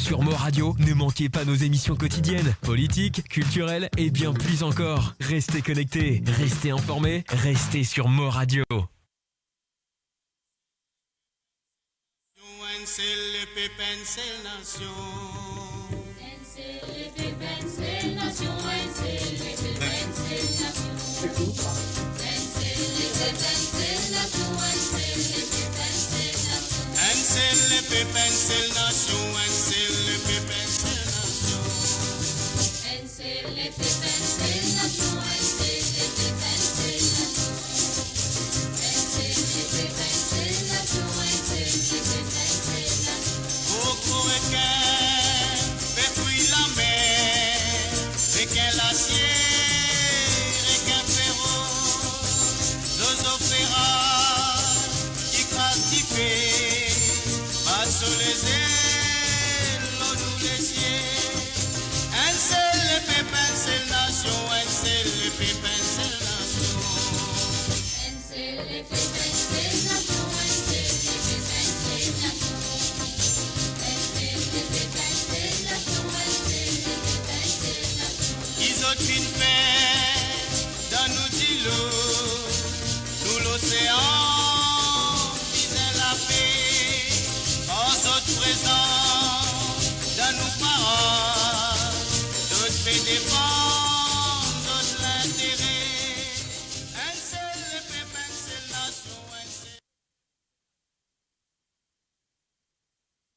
Sur Mo Radio, ne manquez pas nos émissions quotidiennes, politiques, culturelles et bien plus encore. Restez connectés, restez informés, restez sur Mo Radio.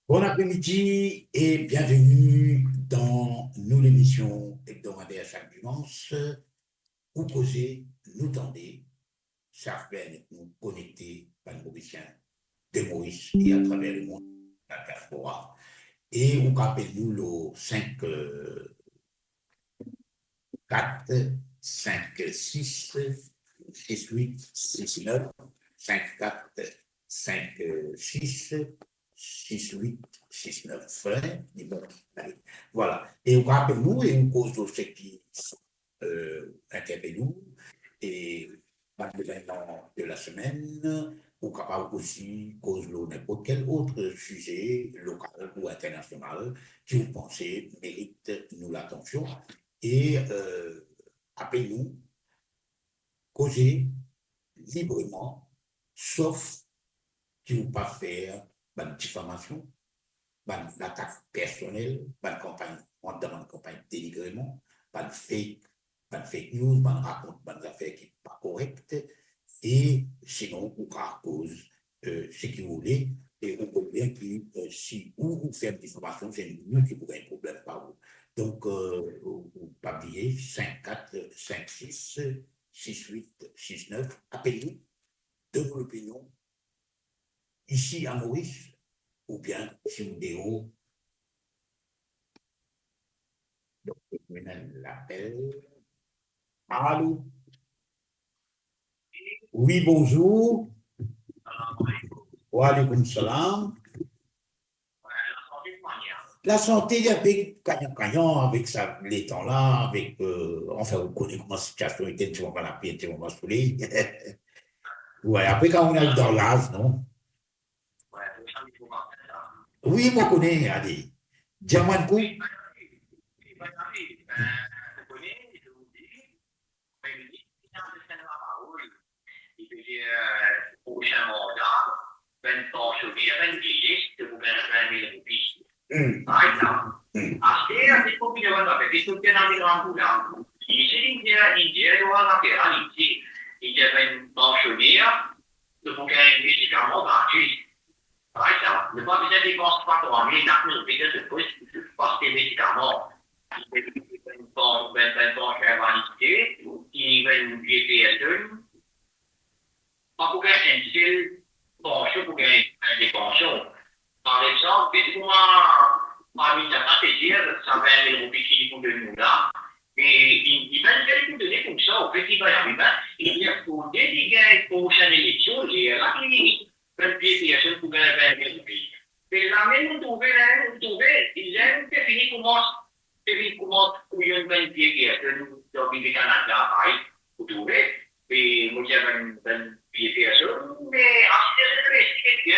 Bon après-midi et bienvenue dans nous l'émission hebdomadaire chaque dimanche où causer, nous tendez, ça fait nous connecter par le Mauricien de Maurice et à travers le monde, la diaspora. Et on rappelle nous le 5, 4, 5, 6, 6, 8, 6, 9, 5, 4, 5, 6, 6, 8, 6, 9, voilà. Et on rappelle nous et on cause de ce qui interpelle nous et pas de l'événement de la semaine, ou capable aussi cause n'importe quel autre sujet local ou international qui vous pensez mérite nous l'attention et appelez-nous, causez librement, sauf qui vous pas faire une diffamation, une attaque personnelle, une campagne, on demande campagne de dénigrement, une fake news, une raconte, une affaire qui n'est pas correcte, et sinon, on cause ce que vous voulez, et on peut bien que si vous faites une diffamation, c'est nous qui pourrons un problème par vous. Donc, pas oublier, 5, 4, 5, 6, 6, 8, 6, 9, appelez-nous, donnez l'opinion, ici à Maurice, ou bien si vous déroulez. Donc, je l'appel. Allô? Oui, bonjour. Wa alaykoum salam. La santé avec Canyon, avec ça, les temps là, avec, enfin, vous connaissez comment la situation était, tu vas la pluie, tu vas soleil. Ouais, après, quand on est dans l'âge, non? Oui, moi, je connais, allez. Diamant Kou. Ne pas déjà dépenser pas pour amener l'arme de ce poste parce que les médicaments, ils vont faire vanité, ils vont guetter pas pour gagner un seul pension, pour gagner des pensions. Par exemple, parmi ta stratégie, ça va être le petit pour le monde là. Et il va nous donner comme ça au petit bail. Il y a pour dédier pour chaque élection, il y a la clinique. Per piacere tu vai a per la meno dove il gente finì come un ben piacere dopo di Canada vai dove e moglie ben piacere e a se che è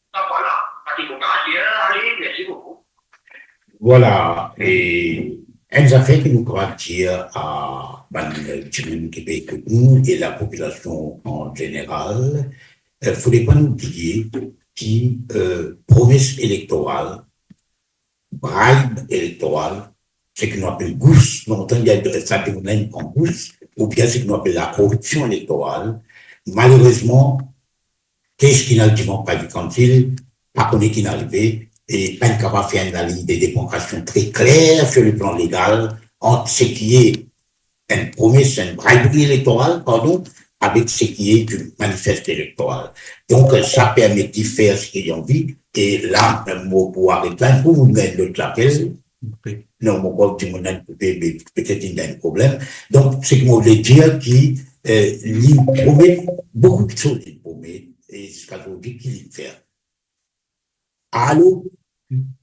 sta qua la fatica che arriva ci può Voilà, et une affaire que nous croyons dire à Timen Québec nous et la population en général, il ne faudrait pas nous oublier que promesse électorale, bribe électoral, ce que nous appelons gousse, longtemps il y a ça dénomme en gousse, ou bien ce que nous appelons la corruption électorale, malheureusement, qu'est-ce qui n'a pas vu quand il, pas connu qui n'arrivait, et pas capable de faire une ligne de démarcation très claire sur le plan légal entre ce qui est une promesse, une briberie électorale, pardon, avec ce qui est une manifeste électorale. Donc, ça permet de faire ce qu'il y a envie. Et là, un mot pour arrêter, pour vous mettre le clapel, non, mon pauvre, tu m'en as peut-être il y a un problème. Donc, ce que je voulais dire, qui, il promet beaucoup de choses, il promet, et jusqu'à aujourd'hui, qu'il fait. Allô?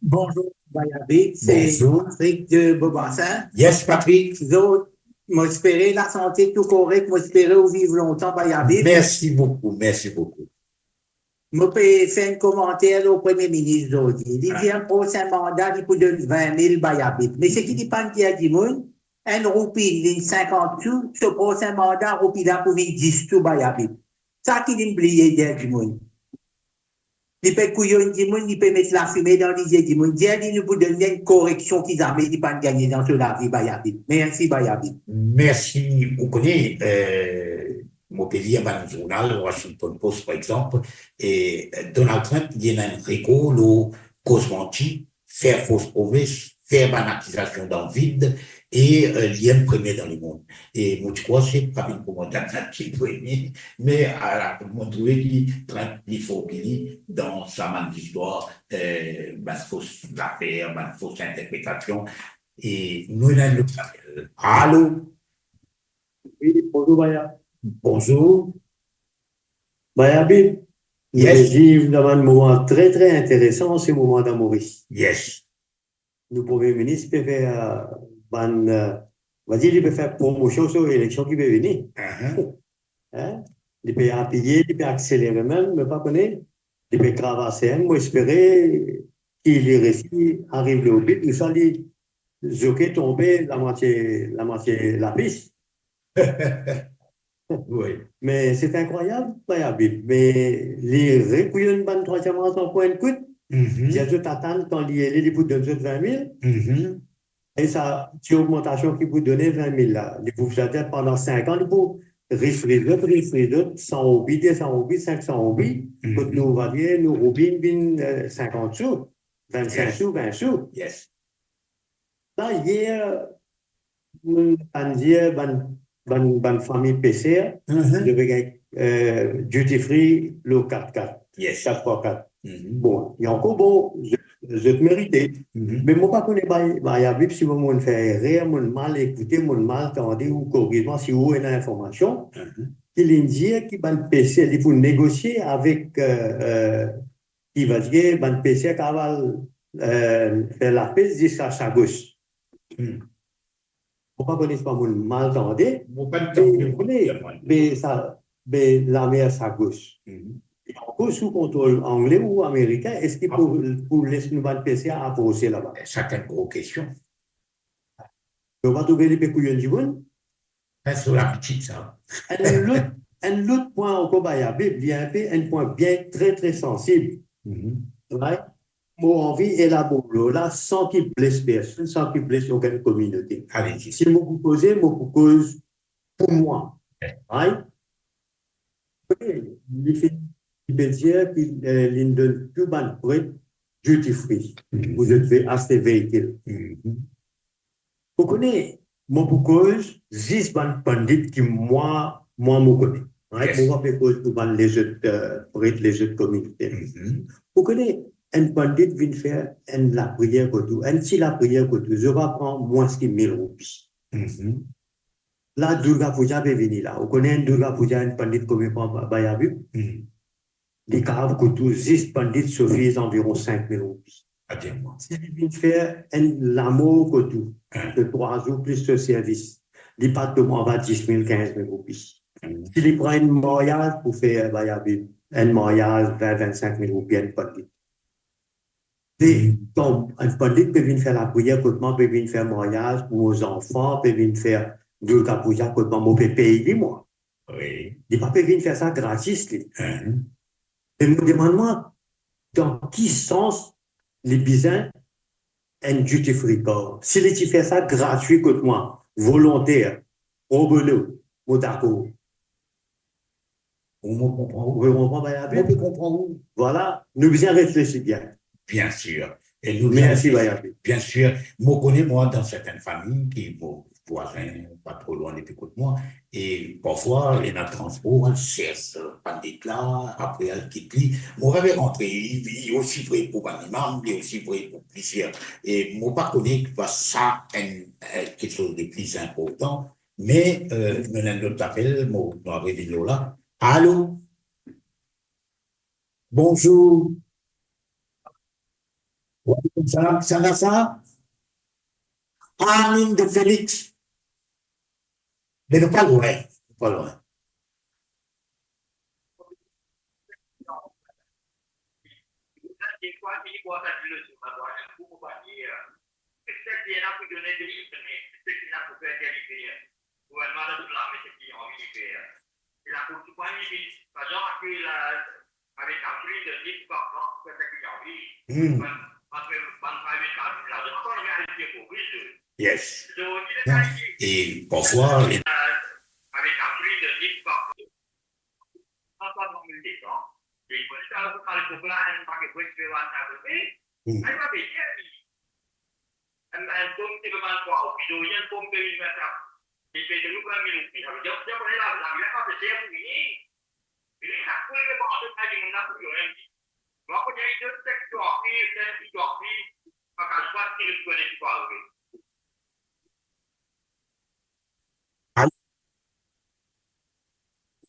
Bonjour, Bayabé, c'est Bonjour. Patrick de Bobassin. Yes, Patrick. Vous autres, m'espérer la santé tout correct, m'espérer vous vivre longtemps, Bayabé. Merci beaucoup, merci beaucoup. Je peux faire un commentaire au Premier ministre aujourd'hui. Il dit un prochain mandat, il peut donner 20 000 Bayabé. Mais ce qui dépend qui a dit, un roupie, il 50 sous, ce prochain mandat, roupie là pour 10 sous Bayabé. Ça qui dit oublié dire du monde. Il peut couillon du monde, il peut mettre la fumée dans les yeux du monde. Il nous peut donner une correction qu'ils avaient, ils pas gagner dans ce la vie, Bayabé. Merci, Bayabé. Merci. Vous connaissez, mon pays, un journal, Washington Post, par exemple, et Donald Trump, il y a un récolte au cause menti, faire fausse promesse, faire une accusation dans le vide, et il y a un premier dans le monde. Et moi, je crois que c'est pas une commandante qui est premier, mais à la montrer Trump, il faut qu'il dans sa manne d'histoire, une fausse affaire, une fausse interprétation. Et nous, on a le allô? Oui, bonjour Baya. Bonjour. Bayabib, Yes. nous vivons dans un moment très très intéressant, ce moment dans Maurice. Yes. Le Premier ministre peut faire, va dire, il peut faire promotion sur l'élection qui va venir. Hein? Il peut appuyer, il peut accélérer même, mais pas connaître. Il peut cravacher, moi espérer qu'il y réussi, arrive au but, il fallait zoquer tomber la moitié, la piste. Oui. Mais c'est incroyable, Bayabib. Mais les récouillons de troisième rang sans point de coûte, il y a tout attendre quand il y a les bouts de 20 000. Et ça, c'est une augmentation qui vous donne 20 000 là. Vous faites pendant 5 ans, vous refrisez, 100 hobbies, 200 hobbies, 500 hobbies. Nous varier, nous robins, 50 sous, 25 sous, 20 sous. Yes. Là, hier, on dit, bonne famille PC, je vais gagner duty free, le 4x4. Yes. 4x4. Bon, il y a encore bon, je te méritais. Mais moi, pas connaître Bayabib, si vous me faites rire, mon mal écouter, mon mal entendre ou corriger, si vous avez l'information, qu'il indique qu'il va le PC, il faut négocier avec, qui va dire, le PC qui va faire la paix jusqu'à sa gauche. Pas connaître pas mon mal entendre, mais ça, mais la mer sa gauche. Encore sous contrôle anglais ou américain, est-ce qu'il pour laisser nous battre PC à avancer là-bas? C'est une grosse question. On va trouver les pécouillons du monde. C'est sur la petite, ça. Un autre point encore, il y a un point bien très très sensible. Right? Moi, envie d'élaborer là sans qu'il blesse personne, sans qu'il blesse aucune communauté. Allez-y. Si je vous pose, pour moi. Right? Il peut dire qu'il donne tout ban prêt, duty free. Vous devez acheter véhicule. Vous connaissez, moi, pour cause, 10 ban pandit qui moi, me connais. Right? Moi, pour cause, pour ban les autres prêts, les autres communautés. Vous connaissez, un pandit vient faire la prière que tout. Et si la prière que tout, je vais prendre moins que 1000 roupies. Là, Durga Puja va venir là. Vous connaissez un Durga Puja, un pandit comme il prend Bayabib? Les caves que tous 10 pandits suffisent environ 5 000 roupies. Si il vient faire l'amour que tout, de 3 jours plus de service, il part de moi, va 10 000, 15 000 roupies. S'il si prend un mariage pour faire Bayabib, un mariage 20, 25 000 roupies, un pandit. Un politique peut venir faire la prière, côté peut venir faire mariage pour aux enfants, peut venir faire deux capouillas, côté moi peut payer moi. Oui. Il ne peut pas venir faire ça gratis. Hein. Et me demande-moi, dans quel sens les bisins un duty free corps? Si les tu fais ça gratuit côté moi, volontaire, au boulot, au d'accord. On me comprend. Vous comprenez bien? On peut comprendre. Voilà, nous bien réfléchir bien. Bien sûr. Et nous, Merci, Bayabi. bien sûr, moi, connais moi dans certaines familles qui, mon voisin, pas trop loin depuis côté moi, et parfois, il y a un transport, elle cherche, pas là, après, elle quitte lui. Moi, j'avais rentré, il est aussi vrai pour un imam, il est aussi vrai pour plusieurs. Et moi, pas connais que ça, quelque chose de plus important, mais, nous avons notre appel, moi, nous avons dit là. Allô? Bonjour. Ouais, ça va ça? Amine de Félix. Mais ne pas loin, pas loin. Yes. Et parfois,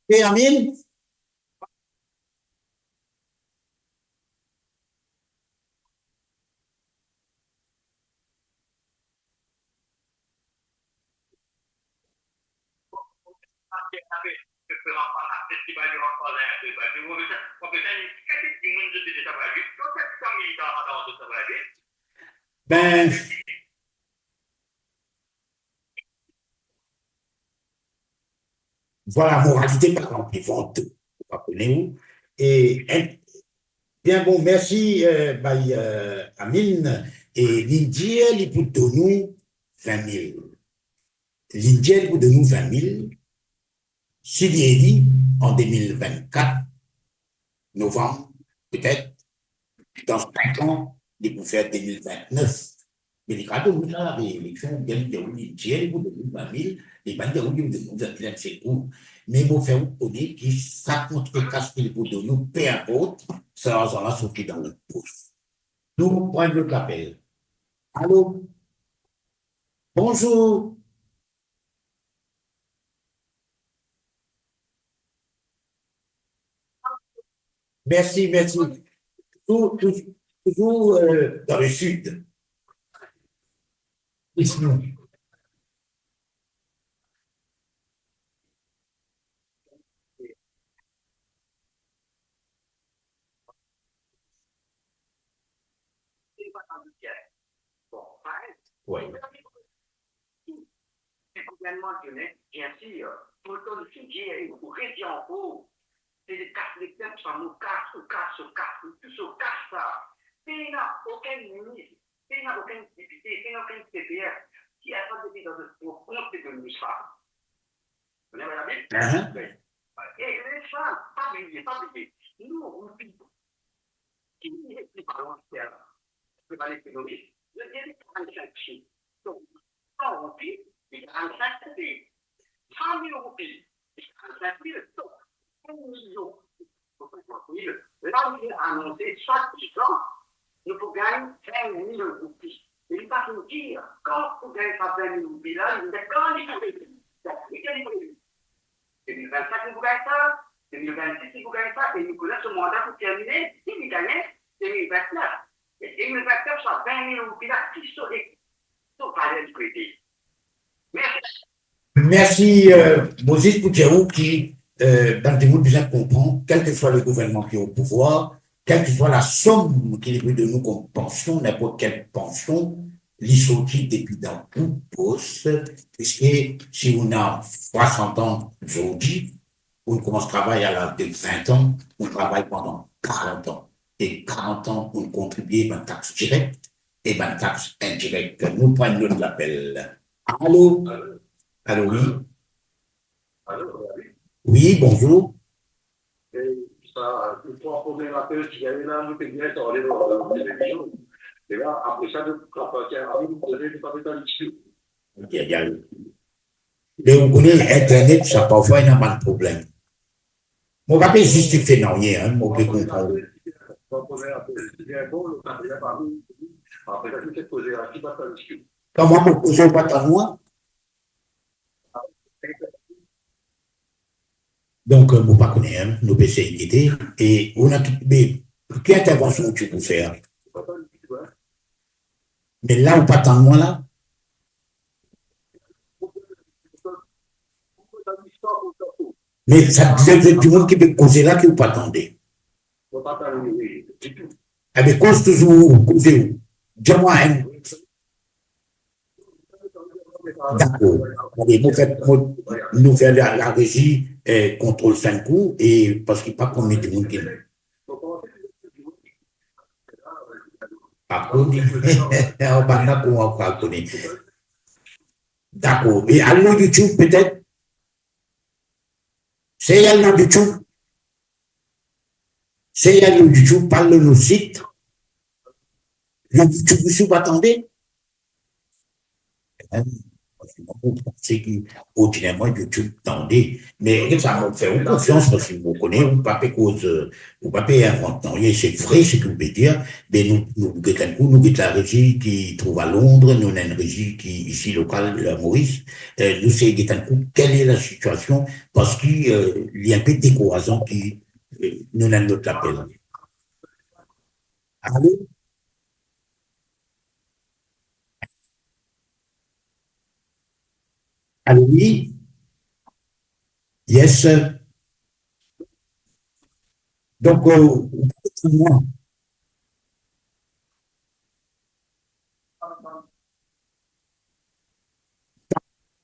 et Amine? Ben, voilà, moralité par exemple, ils vont tout. Vous comprenez-vous? Et, bien bon, merci, Amine. Et l'Indien, il peut donner 20 000. L'Indien, il peut donner 20 000. S'il y est dit, en 2024, novembre, peut-être, dans 5 ans, il peut faire 2029. Mais les cadeaux, là, les élections, bien déroulées, l'Indien, il peut donner 20 000. Les bandes déroulées, il peut donner 20 000. Mais il faut faire vous connaître que ça compte que casse qu'il peut donner, peu importe, ça va sortir dans le pouce. Nous prenons le appel. Allô? Bonjour. Merci, merci. Toujours dans le sud. Ici. Oui. Le gouvernement lyonnais, bien sûr, pour le sujet, ou région en cours, c'est les cartes, les peuples sont nos cartes, tous aux cartes, ça. Il n'y a aucun ministre, il n'y a aucun député, il n'y a aucun CPR qui a pas été dans le compte de l'USFA. Vous avez la même? Et les femmes, pas oublier. Nous, on vit. Qui est plus parlementaire? C'est pas l'économie. Je dirais 45 chiffres. Donc, quand on vit, il y a 45 pays. 100 000 roupies, 45 000, donc 1 million. Là, on a annoncé chaque 10 ans, nous pouvons gagner 20 000 roupies. Et il va nous dire, quand vous gagnez pas 20 000 roupies là, il nous dit, quand il faut gagner. Il est prévu. 2025, vous gagnez ça. 2026, vous gagnez ça. Et nous connaissons ce mandat pour terminer. Si vous gagnez, 2029. Et 2029, ça 20 000 roupies là, qui sont les palais du crédit. Merci. Merci, Moses Poukerou, qui, dans le monde, bien comprend, quel que soit le gouvernement qui est au pouvoir, quelle que soit la somme qu'il veut de nous comme pension, n'importe quelle pension, l'issocié depuis dans tout poste, puisque si on a 60 ans aujourd'hui, on commence à travailler à l'âge de 20 ans, on travaille pendant 40 ans. Et 40 ans, on contribue à une taxe directe et une taxe indirecte. Nous prenons notre l'appel. Allô? Allô, oui? Alors, Oui, bonjour. ça, il faut en poser la tête, il y a une âme qui vient dans la télévision. Et là, après ça, de vous poser du papier dans l'issue. Mais vous connaissez, Internet, ça parfois, il n'y a pas de problème. Mon papa est justifié dans rien, hein, mon père comprend. Comment vous posez pas à moi? Donc, vous ne connaissez pas, nous PC guidés, et on a tout, mais, quelle intervention tu peux faire? Mais là, ou pas tant moi là? Mais ça disait du monde qui peut causer là, qui vous pas attendez. Eh bien, cause toujours, causez-vous. Dis-moi, hein. D'accord. Allez, nous faisons la régie contrôle 5 coups, et parce qu'il n'y a pas combien de monde qui pas connu. On va pas connaître. D'accord. Et allô YouTube peut-être? C'est allô YouTube? C'est allô YouTube, parle de nos sites. Le YouTube, vous attendez? C'est qu'ordinairement, YouTube tendait, mais ça m'a fait confiance parce que vous connaissez, vous ne pouvez pas inventer, c'est vrai ce que vous pouvez dire, mais nous avons la régie qui trouve à Londres, nous avons une régie qui ici locale, à Maurice, nous savons quelle est la situation, parce qu'il y a un peu de décoration qui nous avons notre appel. Allô? Allô, oui? Yes. Donc, moi,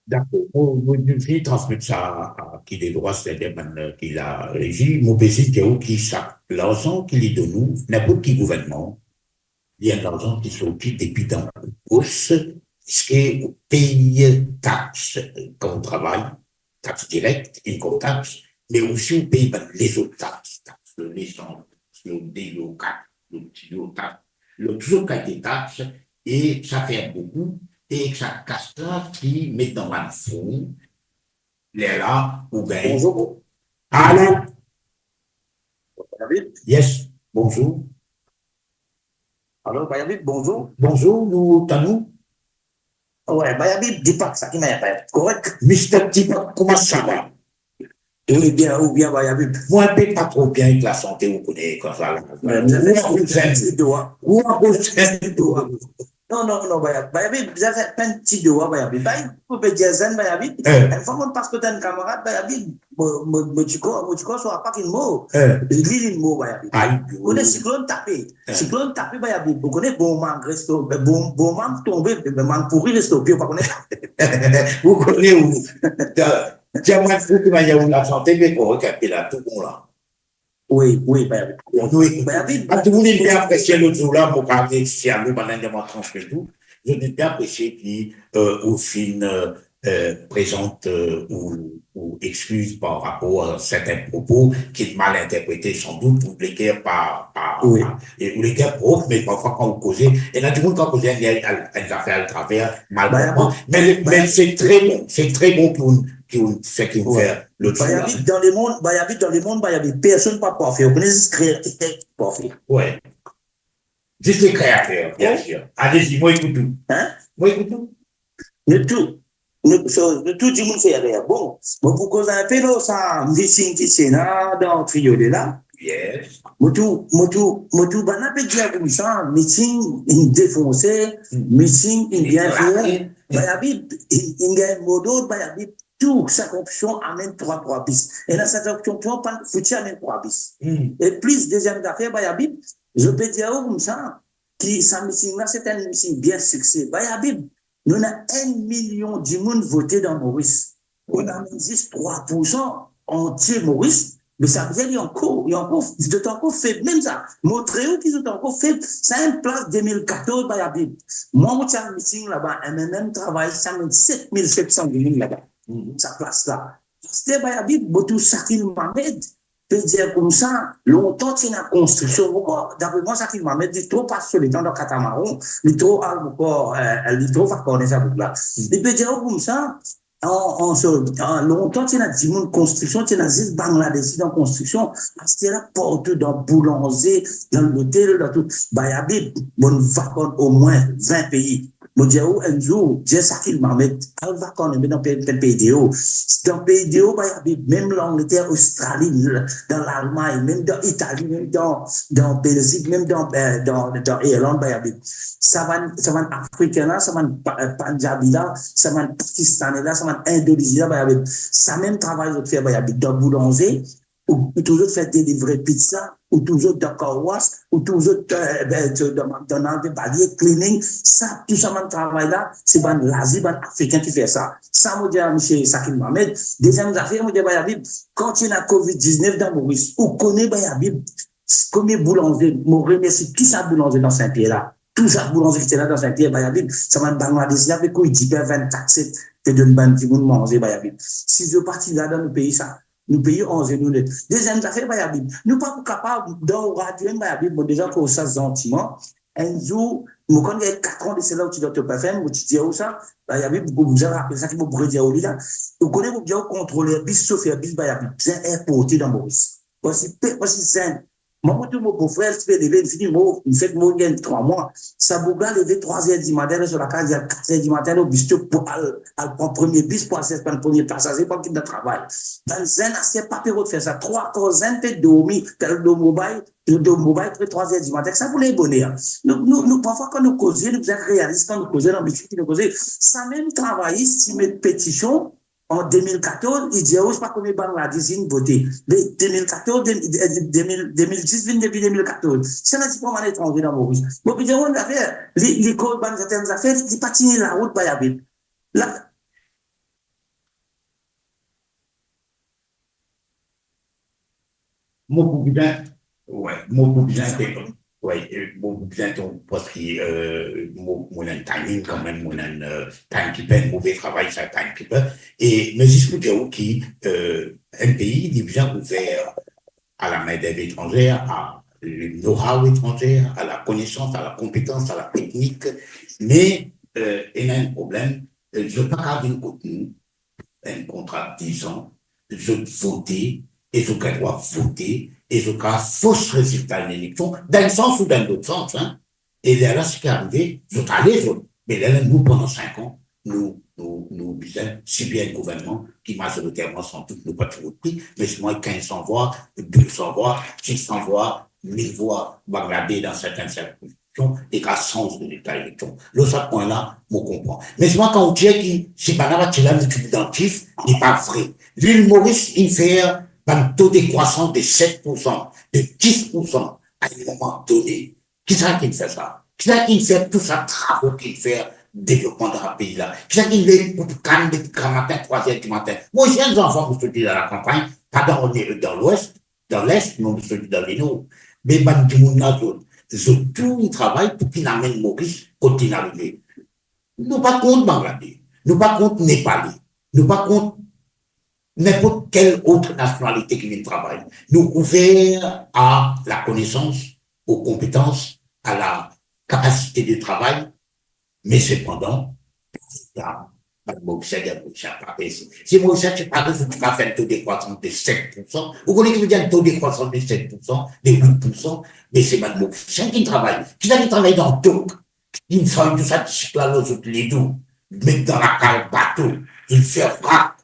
d'accord. Vous devez transmettre ça à qui des droits, c'est-à-dire qui la régie, mon PC, qui ça, l'argent qu'il est de nous, n'importe qui gouvernement, il y a l'argent qui sortit depuis dans la hausse, puisque on paye taxes quand on travaille, taxes directes, income tax, mais aussi on paye les autres taxes, taxes de l'essence, le délocat, le petit taxe, le tout cas des taxes, et ça fait beaucoup, et ça casse là qui met dans un fond, les là, ou bien. Bonjour. Allô? David. Yes, bonjour. Alors, Bayabit, bonjour. Bonjour, nous, nous? Ouais, Bayabit, dis pas que ça qui m'a pas correct. Mr. Tipa, comment ça va? Oui, bien, ou bien, Bayabit. Moi, je ne pas trop bien avec la santé, vous connaissez, quand ça. Vous avez fait un petit doigt. Ou en conseil de doigt. Non, Bayabit, vous avez fait un petit doigt, Bayabit. Vous pouvez dire zen, Bayabit. Une fois, parce que tu as un camarade, Bayabit, tu sois pas qu'un mot. Lis un mot, Bayabit. Vous connaissez cyclone tapé. Cyclone tapé, Bayabit. Vous connaissez bon manque, bon manque tombé, manque pourri, le stopé, vous connaissez. Vous connaissez où? Tiens-moi, il faut que la santé, mais qu'on regarde là, tout bon là. Oui, Bayabit. Bayabit. Tout le monde est bien apprécié l'autre jour là, pour parler si à nous, pendant que je transmets tout. Je n'ai bien apprécié qui, au film, présente ou excuse par rapport à certains propos qui sont mal interprétés, sans doute, ou les guerres ou les guerres propres, mais parfois quand vous causez, et là, tout le monde, quand vous causez, il y a une affaire à travers, mal. Mais c'est très bon pour ce qui vous fait l'autre jour. Bayabit dans le monde, personne pas parfait. Vous connaissez créateur parfait. Ouais. Juste les créateurs, bien sûr. Allez-y, moi, écoute tout. Hein? Moi, écoute tout. Le tout le monde fait rien. Bon, pour cause un peu de ça, meeting qui c'est là, dans le trio de là. Yes. Motu, bana pe dia comme ça, meeting, défoncé, meeting, bien fait. Bayabit, il y a un mot d'autre, Bayabit. Tout, chaque option amène 3 bis. Et dans cette option, tu amène 3 bis. Et plus, deuxième affaire, Bayabib, je peux dire comme ça, qui, ça meeting là, c'est un meeting bien succès. Bayabib, nous avons 1 million de monde voté dans Maurice. On a juste 3% entier Maurice. Mais ça veut dire qu'il y a encore fait, même ça. Montrer qu'ils ont encore fait, ça une place 2014, Bayabib. Moi, je suis un meeting là-bas, MMM travaille, ça mène 7700 lignes là-bas. Sa place là. C'était Bayabib, Botou Sakil Mohamed, peut dire comme ça, longtemps, il y a une construction encore. D'après moi, Sakil Mohamed, il est trop pas sur les temps de catamaran, il est trop encore, il est trop fort, ça là. Il peut dire comme ça, longtemps, il y a une construction, il y a juste Bangladesh dans construction, c'était là partout dans boulanger, dans l'hôtel, dans tout. Bayabib, bon, va au moins 20 pays. Modiaou, un jour, j'ai Sakil Mohamed, elle va quand même dans le PDO. Dans le PDO, même l'Angleterre, Australie, dans l'Allemagne, même dans l'Italie, même dans Belgique, même dans Irlande, ça va africain là, ça va Punjabi là, ça va Pakistanais là, ça va Indonésie là, ça même travail de faire dans boulanger, ou toujours faire délivrer pizza, ou toujours dans Kawas, ou toujours dans McDonald's, balier, cleaning, ça, tout ça, mon travail là, c'est l'Asie, africain qui fait ça. Ça, me dit à M. Sakil Mohamed, deuxième affaire, me dit, Bayabib, quand il y a Covid-19 dans Maurice, ou connaît Bayabib, combien boulanger, je remercie tout ça boulanger dans Saint-Pierre là. Tout ça boulanger qui était là dans Saint-Pierre, Bayabib, ça m'a Bangladesh, avec quoi il dit 24-7, que de nous manger, Bayabib. Si je partis là dans le pays, ça, nous payons 11 millions. Deuxième affaire, Bayabib. Nous pas capables dans la radio, Bayabib, bon, déjà qu'on ça gentiment. Un jour, nous connaissons 4 ans de cela où tu dois te faire, où tu dis où ça, Bayabib, vous avez rappelé ça qui vous brûle dire où là. Vous connaissez, vous bien contrôler, bis chauffeur, bis Bayabib, bien importé dans Maurice. Voici simple. Moi, tout mon beau-frère, tu peux lever, il fait mon gain 3 mois. Ça bouga lever 3h du matin, sur la case, il y a 4h du matin, au bistrot pour prendre premier bis, pour aller prendre premier passager, pour quitter le travail. Dans Zen, c'est pas pire de faire ça. 3 heures, Zen peut dormir, le mobile, après 3h du matin, ça pour les bonheurs. Nous, parfois, quand nous causons, nous sommes réalistes, quand nous causons, nous causons, ça même travailler, si met pétition, en 2014, il dit, je ne sais pas combien de Bangladesh une voté. 2014, 2010, depuis 2014. Ça n'a pas mal étranger dans Maurice. Bon, puis, on a fait, les codes, certaines affaires, ils patinent la route, Bayabib. Là, mon boudin, mon boudin, parce que mon timing quand même, mon timekeeper, mauvais travail, ça timekeeper. Et mais j'explique qui un pays déjà ouvert à la main-d'œuvre étrangère, à le know-how étranger, à la connaissance, à la compétence, à la technique. Mais il y a un problème. Je ne veux pas garder un contrat de 10 ans, je voter, et je dois voter, et je dois fausse résultat de l'élection, d'un sens ou d'un autre sens. Hein. Et là, ce qui est arrivé, je dois aller, mais là, nous, pendant 5 ans, nous disons, si bien le gouvernement, qui majoritairement sont tous nos patriotes, mais c'est moins 1500 voix, 200 voix, 600 voix, 1000 voix, Bangladesh dans certaines circonscriptions, et qu'à sens de l'État élection. Là, ce point-là, je comprends. Mais moi, quand on dit que si Banaba Tila identif, il n'est pas vrai. L'île Maurice, il fait un taux de croissance de 7%, de 10% à un moment donné. Qui c'est qui fait ça? Qui c'est qui fait tout ça, travaux qu'il fait, développement dans le pays là? Qui c'est qui fait pour calme depuis grand matin, 3h du matin? Moi, j'ai des enfants qui sont dans la campagne, pas dans l'ouest, dans l'est, non, qui sont dans les nord. Mais, tout le travail pour qu'il amène Maurice continue à arriver. Nous pas contre Bangladesh, nous pas contre Népalais, nous pas contre n'importe quelle autre nationalité qui vient travailler. Nous ouverts à la connaissance, aux compétences, à la capacité de travail, mais cependant, si Maurice tu parles, tu vas faire un taux de croissance de 7%. Vous connaissez ce que veut dire un taux de croissance de 7%, de 8%, mais c'est Mme Maurice qui travaille. Qui travaille dans tout. Il fait tout ça, les deux, mettre dans la cale bateau, il fait frappe,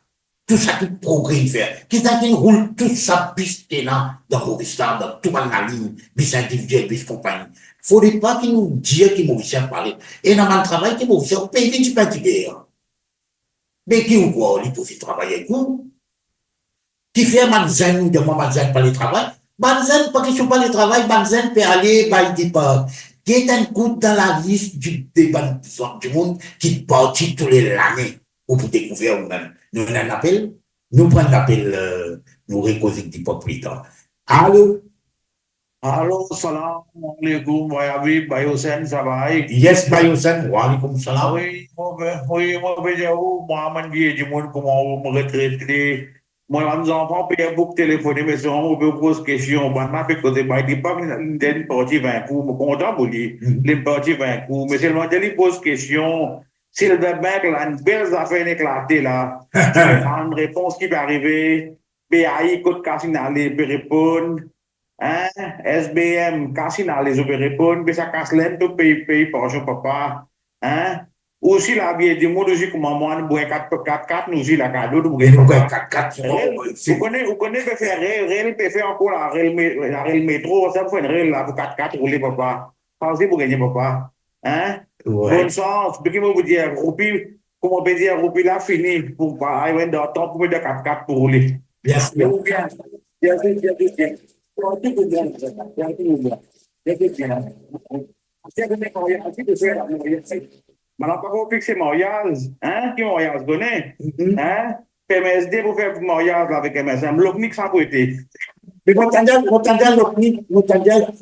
tout ça qui progresse, il fait. Qui roule toute sa piste là, dans Maurice là, dans toute la ligne, bis individuel, bis compagnie. Faudrait pas qu'il nous dise qu'il Maurice a parlé. Et dans le travail, qu'il Maurice a payé du petit guerre. Mais qui ou quoi, il peut travailler avec vous? Qui fait Manzen, de moi Manzen pas le travail? Manzen, pas question pas le travail, Manzen peut aller, bah, il dit pas. Qui est un coup dans la liste des bandes du monde qui partit tous les années, ou pour découvrir vous-même. Nous, on a un appel, nous prenons l'appel, nous récoltons du peuple plus tard. Allô? Halo, Assalamualaikum, Bayi Habib, Bayi Hussein, ça va? Yes, Bayosan, wa alaikum salam. Oui, moi, je vais moi, je dis, moi, comment me retraiter. Moi, mes enfants payent beaucoup de téléphoner, mais si on me pose question, ben, m'a fait causer, bah, il dit pas, une partie 20 coups, me content pour lui, les parties 20 coups, mais seulement, il pose question, si le mec, là, une belle affaire éclatée, là, une réponse qui peut arriver, BAI, code cassinal, il peut répondre, hein, SBM, cassinal, ils peuvent répondre, mais ça casse l'aine, tout pays, par son papa, hein. Aussi, la vie du monde, aussi, comme moi, nous, 4-4, nous, aussi, la cadeau, nous, Et nous, 4-4, vous connaissez, peut faire réel, peut faire encore la réel métro, ça fait une réel, là, pour 4-4, rouler, papa. Pensez pour gagner, papa. Hein? Bonne chance. Ce que je vous dire, Roupi, comment on peut dire, Roupi, là, fini, pour pas, il dans le temps, pour mettre 4-4 pour rouler. Yes, Bien, bien, bien, bien, bien. Maintenant, pas qu'on fixe mariage, hein, qui mariage donné, hein, PMSD pour faire mariage avec MSM, l'OCNIC sans côté. mais mon tandem,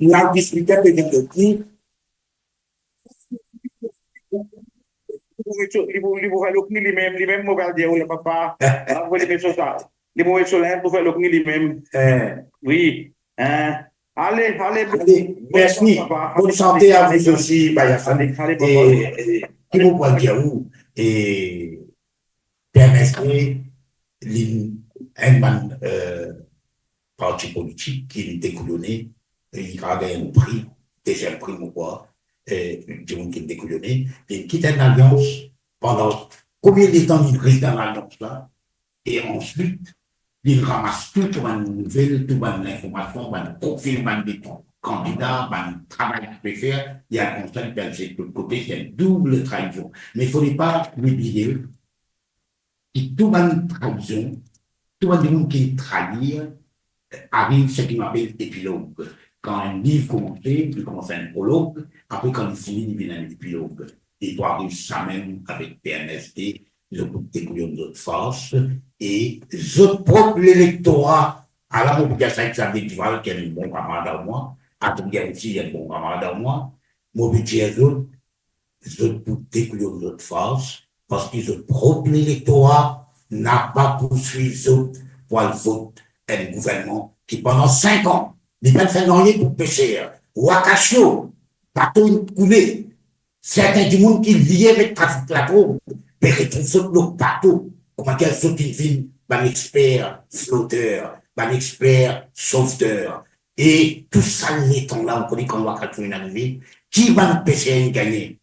la discuté avec l'OCNIC. Il faut faire l'OCNIC lui-même, mon père dit, le papa, vous voulez faire ça. Il faut faire l'OCNIC lui-même. Oui, hein. Allez, Merci. Bonne santé à vous aussi, Bayasan. Et qui vous pouvez dire où? Et PMSD, un parti politique qui est découlonné, il a gagné un prix, deuxième prix, ou quoi, du monde qui est découlonné, il quitte une alliance pendant combien de temps il reste dans l'alliance là, et ensuite, il ramasse tout pour une nouvelle, toute une information, une confirmation de ton candidat, un travail qu'il peut faire, il y a un constat de l'autre côté, c'est une double trahison. Mais il ne faudrait pas oublier que toute une trahison, tout le monde qui trahit, arrive ce qu'on appelle épilogue. Quand un livre commence, il commence un prologue, après quand il finit, il vient un épilogue. Il doit arriver ça même avec PNSD, ils ont découvert d'autres forces, et je propre l'électorat, alors on peut dire ça avec Xavier Duval, qui est un bon camarade à moi, à tout bien aussi, il y a un bon camarade à moi, moi, je dis aux autres, je peux découvrir d'autres forces, parce que je propre l'électorat n'a pas poursuivi les autres pour le vote un gouvernement qui pendant 5 ans, n'est pas fait rien pour pêcher. Wakashio, bateau coulé, certains du monde qui lié avec le trafic de la drogue, mais retrouve le bateau, comment qu'elle saute une ville, un expert flotteur, un expert sauveteur. Et tout ça, les temps là, on connaît quand Wakashio est arrivé, qui va nous pêcher à gagner?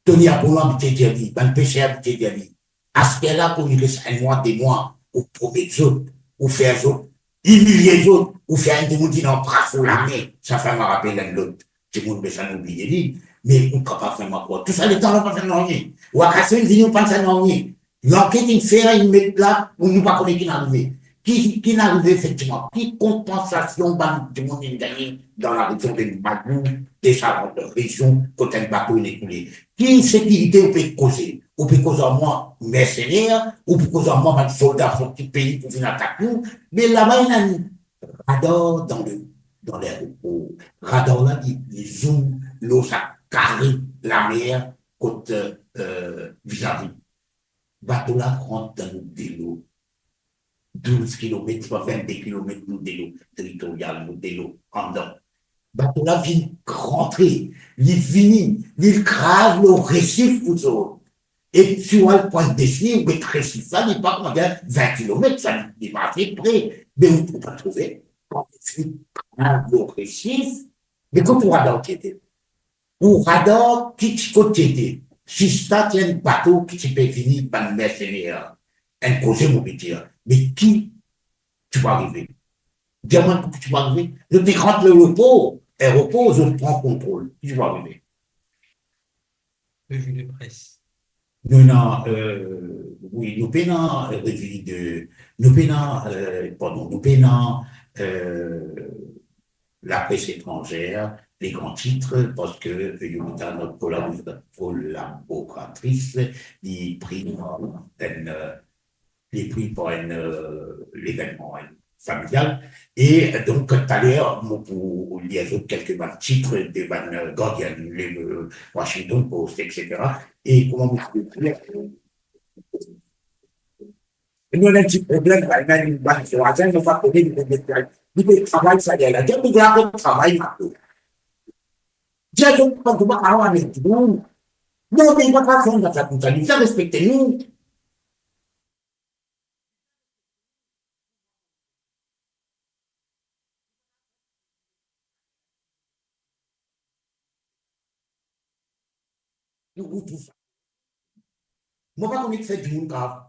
Tony Apollon habité Diaby, va nous pêcher à habiter Diaby. À ce là pour il reste un mois, des mois, ou promettre les autres, ou faire les autres, humilier les autres, ou faire un démon qui n'en brasse la main. Ça fait me rappeler l'un de l'autre. Tout le monde peut s'en oublier, mais on ne peut pas faire ma quoi. Tout ça, les temps, on ne peut pas faire rien. Ou à casser une vie, on ne peut pas faire rien. L'enquête, il fait, il met là, on ne peut pas connaître qui n'est arrivé. Qui n'est arrivé, effectivement. Qui compensation, tout le monde est gagné dans la région de Magou, des salons de région, quand un bateau est écoulé. Qui sécurité on peut causer? On peut causer à moi mercenaires, ou peut causer à moi un soldat sur petit pays pour venir attaquer nous. Mais là-bas, il y a un radar dans l'aéroport. Radar là, il zoome, l'eau, ça carré la mer, côté vis-à-vis. Bateau là rentre dans de l'eau. 12 km, soit 22 km de l'eau territoriale, de l'eau en dedans. Bateau là vient rentrer, il finit, il crave le récif pour ça. Et sur le point de dessin, le récif là, il n'est pas comment dire 20 km, ça n'est pas assez près. Mais on ne peut pas trouver. Quand il crave le récif, mais quand on radar qui était, ou radar qui était, si ça tient un bateau qui peut finir par le mercenaire, un projet mobilier, mais qui tu vas arriver? Dis-moi que tu vas arriver. Je te rentre le repos, et repos, je prends contrôle. Tu vas arriver. Revue de presse. Oui, nous peinons revue de, nous peinons, pardon, nous peinons la presse étrangère, les grands titres, parce que Yumita, notre collaboratrice, il pris les prix pour l'événement familial. Et donc, tout à l'heure, il y a quelques titres de Guardian, le Washington Post, etc. Et comment vous pouvez nous avons un petit problème, nous avons une bonne situation, nous avons du travail, ça y est, là. Dès que nous avons travail, Dieu, quand vous allez avoir avec nous, non, mais il va pas faire dans sa comptabilité, respectez-nous. Nous tous. Moi, pas qu'on est fait du monde grave.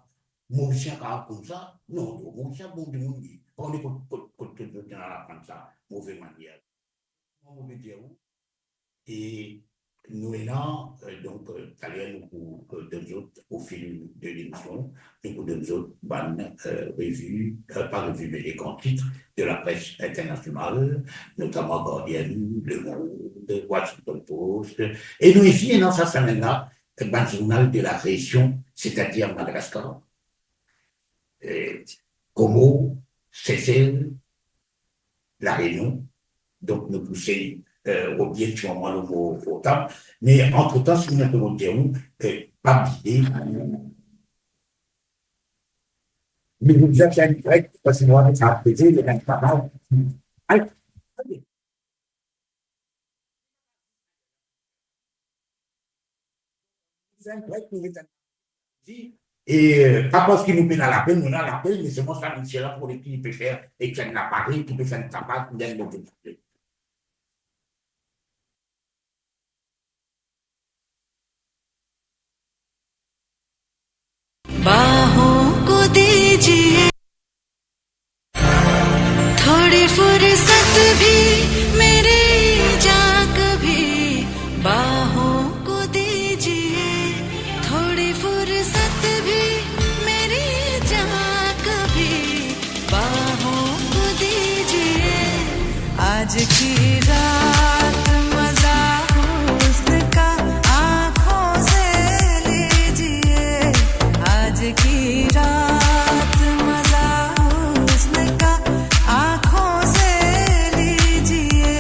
Mauricien grave comme ça. Non, Mauricien, bon, du monde. On est pour tout le temps à prendre ça. Mauvaise manière. Mauvais dire où. Et nous, là, donc, tout à l'heure, nous, deux autres, au fil de l'émission, nous, deux autres, revues, pas revues, mais les grands titres de la presse internationale, notamment Guardian, Le Monde, Washington Post. Et nous, ici, dans cette semaine-là, un journal de la région, c'est-à-dire Madagascar, Como, Seychelles, La Réunion. Donc, nous poussons au bien sur moi le mot au temps. Mais entre-temps, si nous avons dit pas d'idée. Mais vous avez un grec, parce que moi, ça a pété, il y a pas mal. Et pas parce qu'il nous met à la peine, nous a la peine, mais c'est moi ça, c'est là pour les qui peut faire, et qui a un appareil, qui peut faire un tabac, qui donne beaucoup de बाहों को दीजिए थोड़ी फुर्सत भी मेरी जा कभी बाहों को दीजिए थोड़ी फुर्सत भी मेरी जा कभी बाहों को दीजिए आज की रात मजा हुस्न का आँखों से लीजिए आज की रात मजा हुस्न का आँखों से लीजिए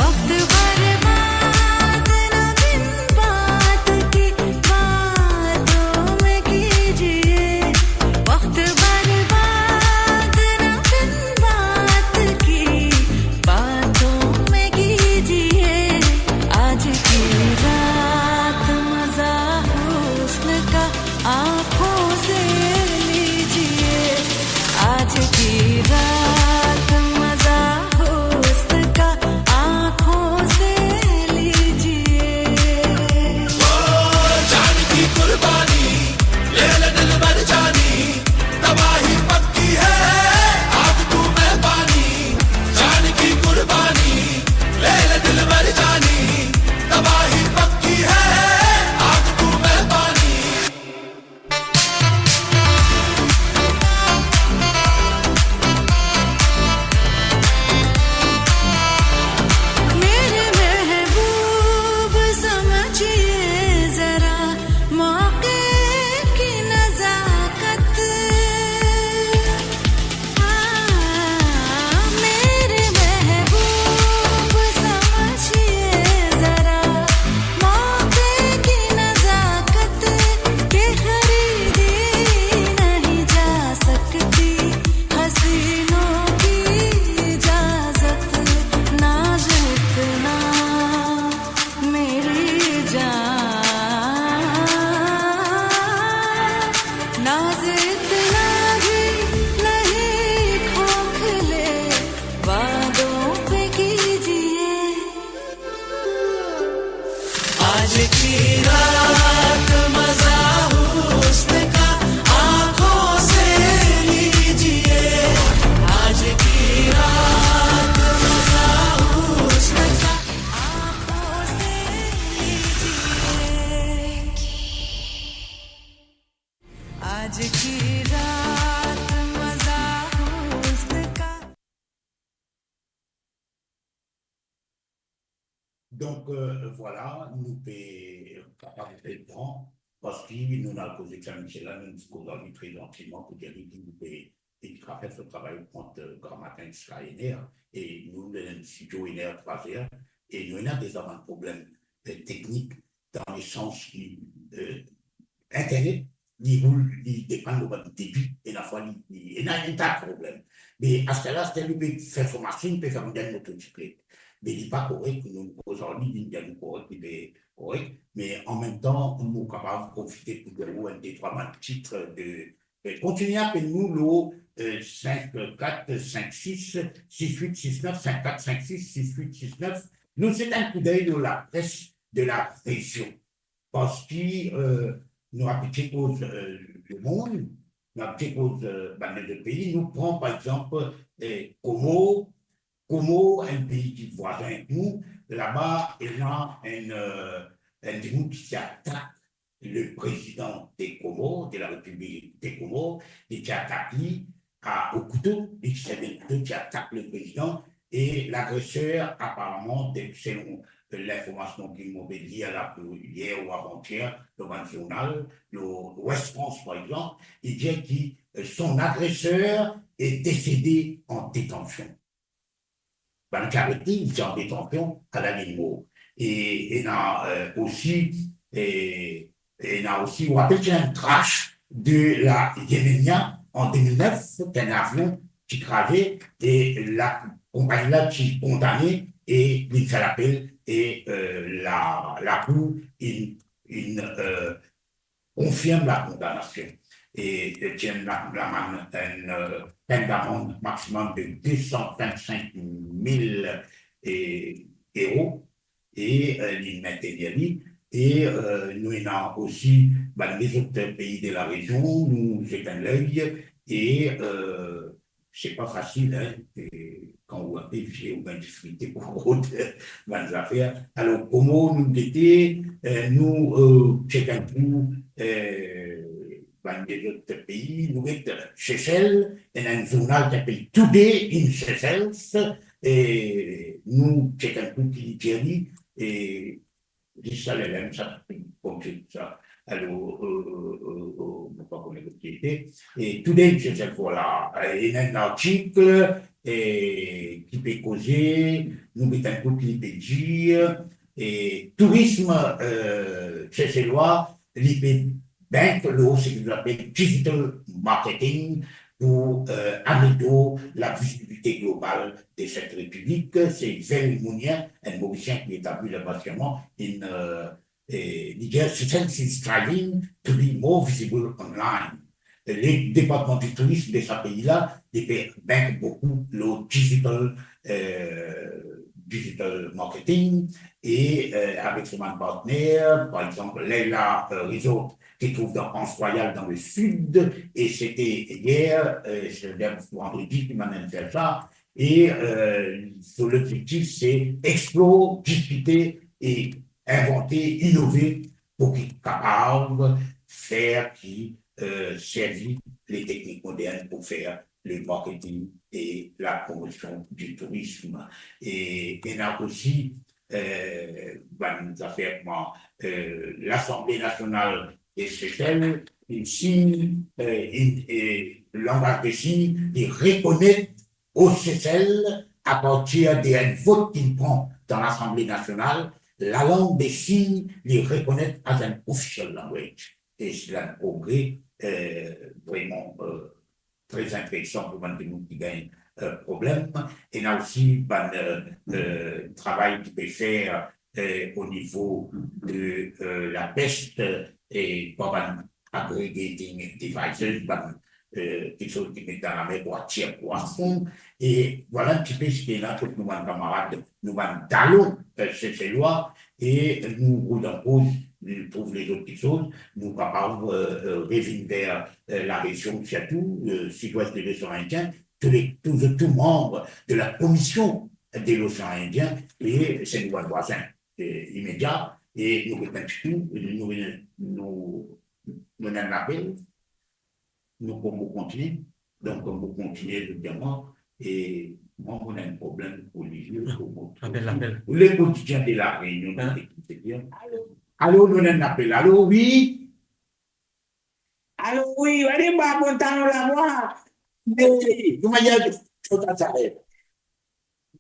वक्त बर्बाद न बिन बात की बातों में कीजिए वक्त बर्बाद न बिन बात की बातों में कीजिए आज की रात मजा हुस्न का आँखों से लीजिए आज की रात मजा हुस्न का आँखों से लीजिए जान की कुर्बानी ले ले दिल भर जानी तबाही पक्की है आग तू मैं पानी जान की कुर्बानी ले ले दिल भर जानी तबाही पक्की है आग तू मैं पानी मेरे महबूब समझिए जरा मौके की नजाकत मेरे महबूब समझिए जरा मौके की नजाकत के खरीदी नहीं जा सकती हसीनों की इजाजत नाज इतना मेरी जान नाज इतना भी नहीं खोखले वादों पे कीजिए आज की रात मजा हुस्न का आँखों से लीजिए आज की रात मजा हुस्न का आँखों से लीजिए Donc, voilà, nous sommes capables de prendre, parce que nous avons causé que là, nous nous avons très gentiment pour dire que nous pouvons faire ce travail contre grand matin extraordinaire, et nous, le studio, il est à 3 heures, et nous avons des problèmes techniques dans le sens Internet, il dépend de votre débit, et la fois, il y a un tas de problèmes. Mais à ce là c'est lui qui fait formation, il peut faire une motocyclette. Mais il n'est pas correct, nous, aujourd'hui, il est correct, il est correct, mais en même temps, nous sommes capables de profiter pour de un des 3 titres de continuer à appeler nous le 5, 4, 5, 6, 6, 8, 6, 9, 5, 4, 5, 6, 6, 8, 6, 9. Nous, c'est un coup d'œil dans la presse de la région. Parce que nous habitons cause le monde, nous habitons cause le pays. Nous prenons par exemple Como, un pays qui est voisin avec nous. Là-bas, il y a un groupe qui attaque le président des Comores, de la République des Comores, et qui attaque lui au couteau, et qui attaque le président. Et l'agresseur, apparemment, selon l'information qu'il m'a dit hier ou avant-hier, dans le journal, le West France, par exemple, il dit que son agresseur est décédé en détention. Ben, il est en détention à la ligne mot. Et il y a aussi, on rappelle qu'il y a un crash de la Yéménia en 2009, c'est un avion qui crachait et la compagnie là qui est condamnée et il fait l'appel et la Cour confirme la condamnation et tient une peine d'amende maximum de 225 000 euros et il matérialise. Et nous avons aussi les autres pays de la région, nous jetons l'œil et c'est pas facile hein, quand vous avez une difficulté pour autres affaires. Alors, comment nous étions, nous jetons pour des autres pays, nous sommes Seychelles, il y a un journal qui s'appelle Today in Seychelles, et nous jetons pour Thierry, et ça, les mêmes, ça, comme ça. Alors, pas qu'on était. Et tout d'un coup, voilà, il y a un article qui peut causer, nous mettons un coup qui peut dire, et tourisme seychellois, il peut bank, ce qu'on appelle digital marketing, pour améliorer la visibilité globale de cette république. C'est Zel Mounien, un Mauricien qui établit le bâtiment Niger is striving to be more visible online. Les départements du tourisme de ce pays-là banquent beaucoup le digital marketing et avec son partenaire, par exemple, Leila Resort, qui trouve dans France Royale dans le sud, et c'était hier, vendredi, qui m'a même fait ça, et l'objectif, c'est explorer, discuter et inventer, innover pour qu'ils soient capables de faire servir les techniques modernes pour faire le marketing et la promotion du tourisme. Et il y a aussi l'Assemblée nationale des Seychelles, il signe, le langage des signes, il reconnaît aux Seychelles, à partir d'un vote qu'il prend dans l'Assemblée nationale, la langue des signes, les reconnaît as un official language. Et c'est un progrès vraiment très intéressant pour nous qui gagnent problème. Et là aussi, le travail qui peut faire au niveau de la peste et par aggregating devices, quelque chose qui met dans la mer pour attirer poisson. Et voilà un petit peu ce qui est là pour nous, camarades, nous allons ces lois et nous nous trouvons les autres choses, nous capables revenir vers la région surtout, sud-ouest de l'océan Indien, tous membres de la commission de l'océan Indien et c'est nos voisins immédiats et nous nous en appel. Nous pouvons continuer. Donc, on peut continuer évidemment. Et Moi, on a un problème religieux. Appelle. Le quotidien de la Réunion, allô, nous avons un appel. Allô, oui? Allô, oui, allez, bah, bon temps, la voix. Vous m'avez dit,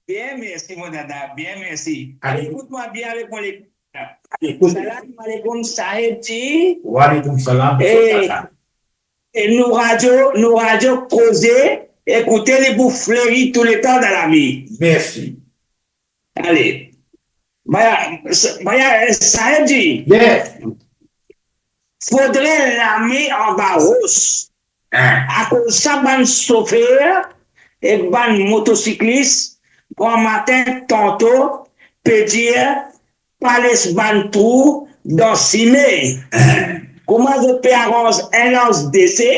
Bien, merci, mon dada, bien, merci. Allez. Écoute-moi bien avec mon écoute. Écoute. Salam alaikum, Sahib Ji. Wa alaykoum salam. Et nous radio causer, écouter les bouts fleuris tout le temps dans la vie. Merci. Allez. Maya, Sahib Ji. Yes. Faudrait l'armée en Barros. À cause de ça, ban chauffeur et ban motocycliste, bon matin, tantôt, peut dire, pas les ban trou dans Simé. Comment je peux arranger un an d'essai?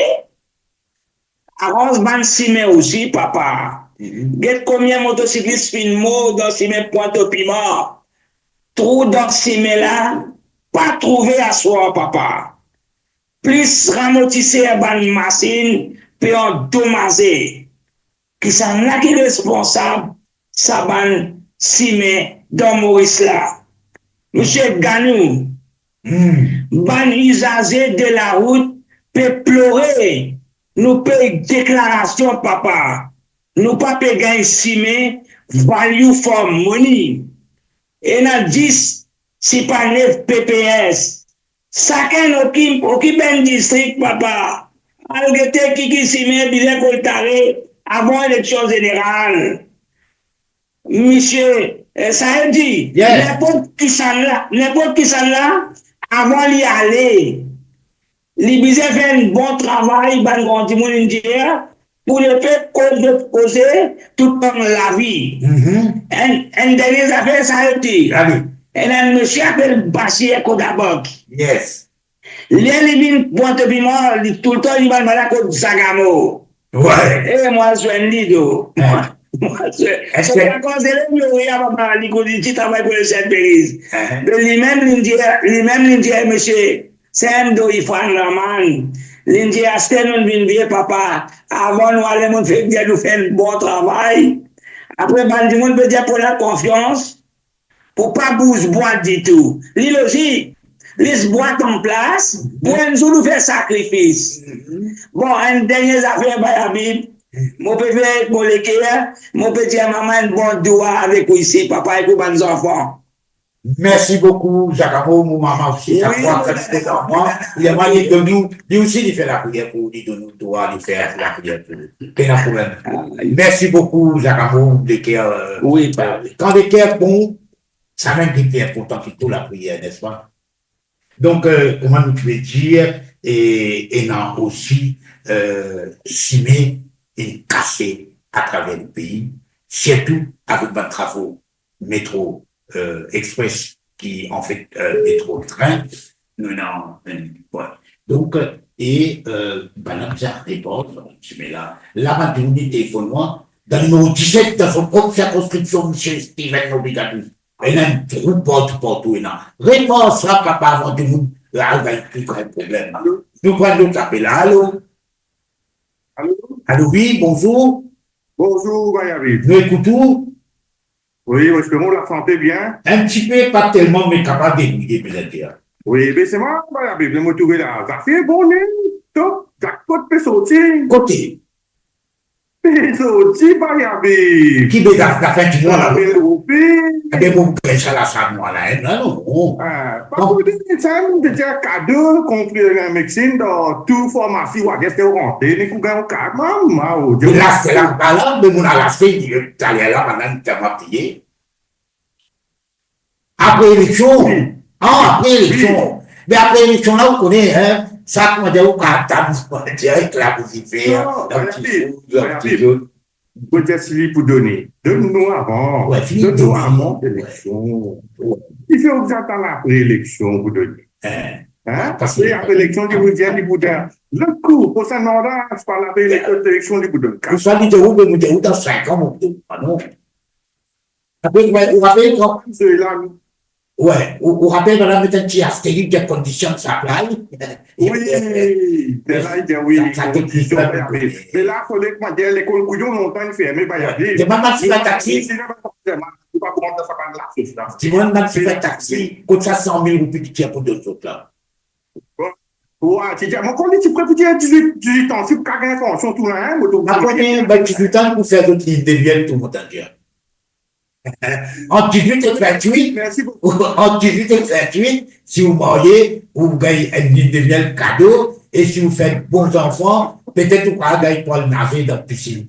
Arrange ban Simé aussi, papa. Get combien motocyclistes fin mot dans Simé Pointe-au-Piment? Trou dans Simé là, pas trouvé à soi, papa. Plus ramotisser ban machine, puis endommager. Qui s'en a qui responsable, ça ban Simé dans Maurice là. Monsieur Ganou, ban usager de la route peut pleurer. Nous payons déclaration, papa. Nous pas payons gagner Simé, value for money. Et dans 10, c'est pas 9 PPS. Chacun occupe un district, papa. Algete qui Simé, bien coltaré, avant l'élection générale. Monsieur, ça veut dire, n'importe qui s'en là, avant d'y aller, les bisous fait un bon travail, ban grand monde pour le fait causer tout dans la vie. Un dernier affaire, ça veut dire. Et un monsieur appelle Bachir Kodabok. Yes. L'élimine Pointe-Piment, tout le temps, il va mal à cause de Sagamo. Ouais. Et moi, je suis un lido. Moi, je suis un conseiller, mais il va pas dire qu'il travaille pour le Saint-Péris. Lui-même, il dit, monsieur, c'est un do, il faut un raman. Il dit, acheter nous une vie, papa. Avant, nous allons faire un bon travail. Après, on peut dire pour la confiance. Pour pas bouger boîte du tout. Lui aussi, les boîtes en place, pour nous faire sacrifice. Bon, une dernière affaire, Bayabib, mon bébé, mon l'équerre, mon petit maman, un bon doigt avec vous ici, papa et pour mes enfants. Merci beaucoup, Jacamo, mon maman aussi, chaque fois que c'était dans moi, il a dit de nous, lui aussi, il fait la prière pour lui, de nous doit lui faire la prière pour lui. Quel problème. Merci beaucoup, Jacamo, l'équerre. Oui, papa. Quand l'équerre bon, ça même qui est important que toute la prière, n'est-ce pas? Donc, comment nous pouvons dire, et non aussi, Simé et cassé à travers le pays, surtout avec les travaux métro express qui en fait métro train, nous ouais. Donc, et la réponse, Simé là, la maternité téléphone-moi, dans le numéro 17, dans son propre circonscription, M. Steven Obligatou. Et là, tout partout, et là. Réponse, là, papa, avant de nous, là, il va y avoir un problème. Nous prenons notre appel. Allô? Allô, oui, bonjour. Bonjour, Bayabi. Nous écoutons? Oui, est-ce que vous la sentez bien? Un petit peu, pas tellement, mais capable d'écouter, peut-être. Oui, mais c'est moi, Bayabi, je me trouve là. Ça fait bon, top, jackpot peut sortir. Côté. Peut sortir, Bayabi. Qui veut la fin du mois, là? Eh bien, vous pouvez ça la fin du mois, là, non? Pas pour dire, ça, c'est un cadeau qu'on fait en médecine dans toute pharmacie, ou qu'est-ce que vous rentrez, mais vous gagnez un cadre, maman. Là, c'est là, mais mon alasté, il est allé là, maintenant, il m'a payé. Après l'élection, après l'élection, mais après l'élection, là, vous connaissez, hein, ça, comment dire, vous avez direct là, vous y faites, vous êtes fini pour donner. Donne-nous avant. Ouais, donne-nous avant l'élection. Il faut que j'attende après l'élection pour donner. Hein? Parce que après l'élection, il vous dit, le coup, pour ça, non, là, je parle après l'élection, il vous donne. Vous savez, vous avez dans 5 ans, non? Après, vous avez quand? Ouais, vous rappelez, madame, peut-être qu'il y a astérix des conditions de sa plage. Oui, c'est là, il dit oui. Ça technique, là. Mais là, il fallait que moi, l'école couillon longtemps fermée, bah, il y a des. C'est pas mal, c'est pas taxi. C'est pas comment ça va la sauce là. Si moi, même si fait taxi, coûte ça 100 000 roupies qui tient pour deux autres là. Ouais, tu dis, mon collègue, tu préfères 18 ans, tu as une fonction tout là, hein, Après, 18 ans pour faire d'autres lignes de bielle tout le monde en dit. En 18 et 28, merci beaucoup. en 18 et 28, si vous mariez, vous gagnez une ligne de bielle cadeau, et si vous faites bons enfants, peut-être vous allez gagner pour le nager dans la piscine.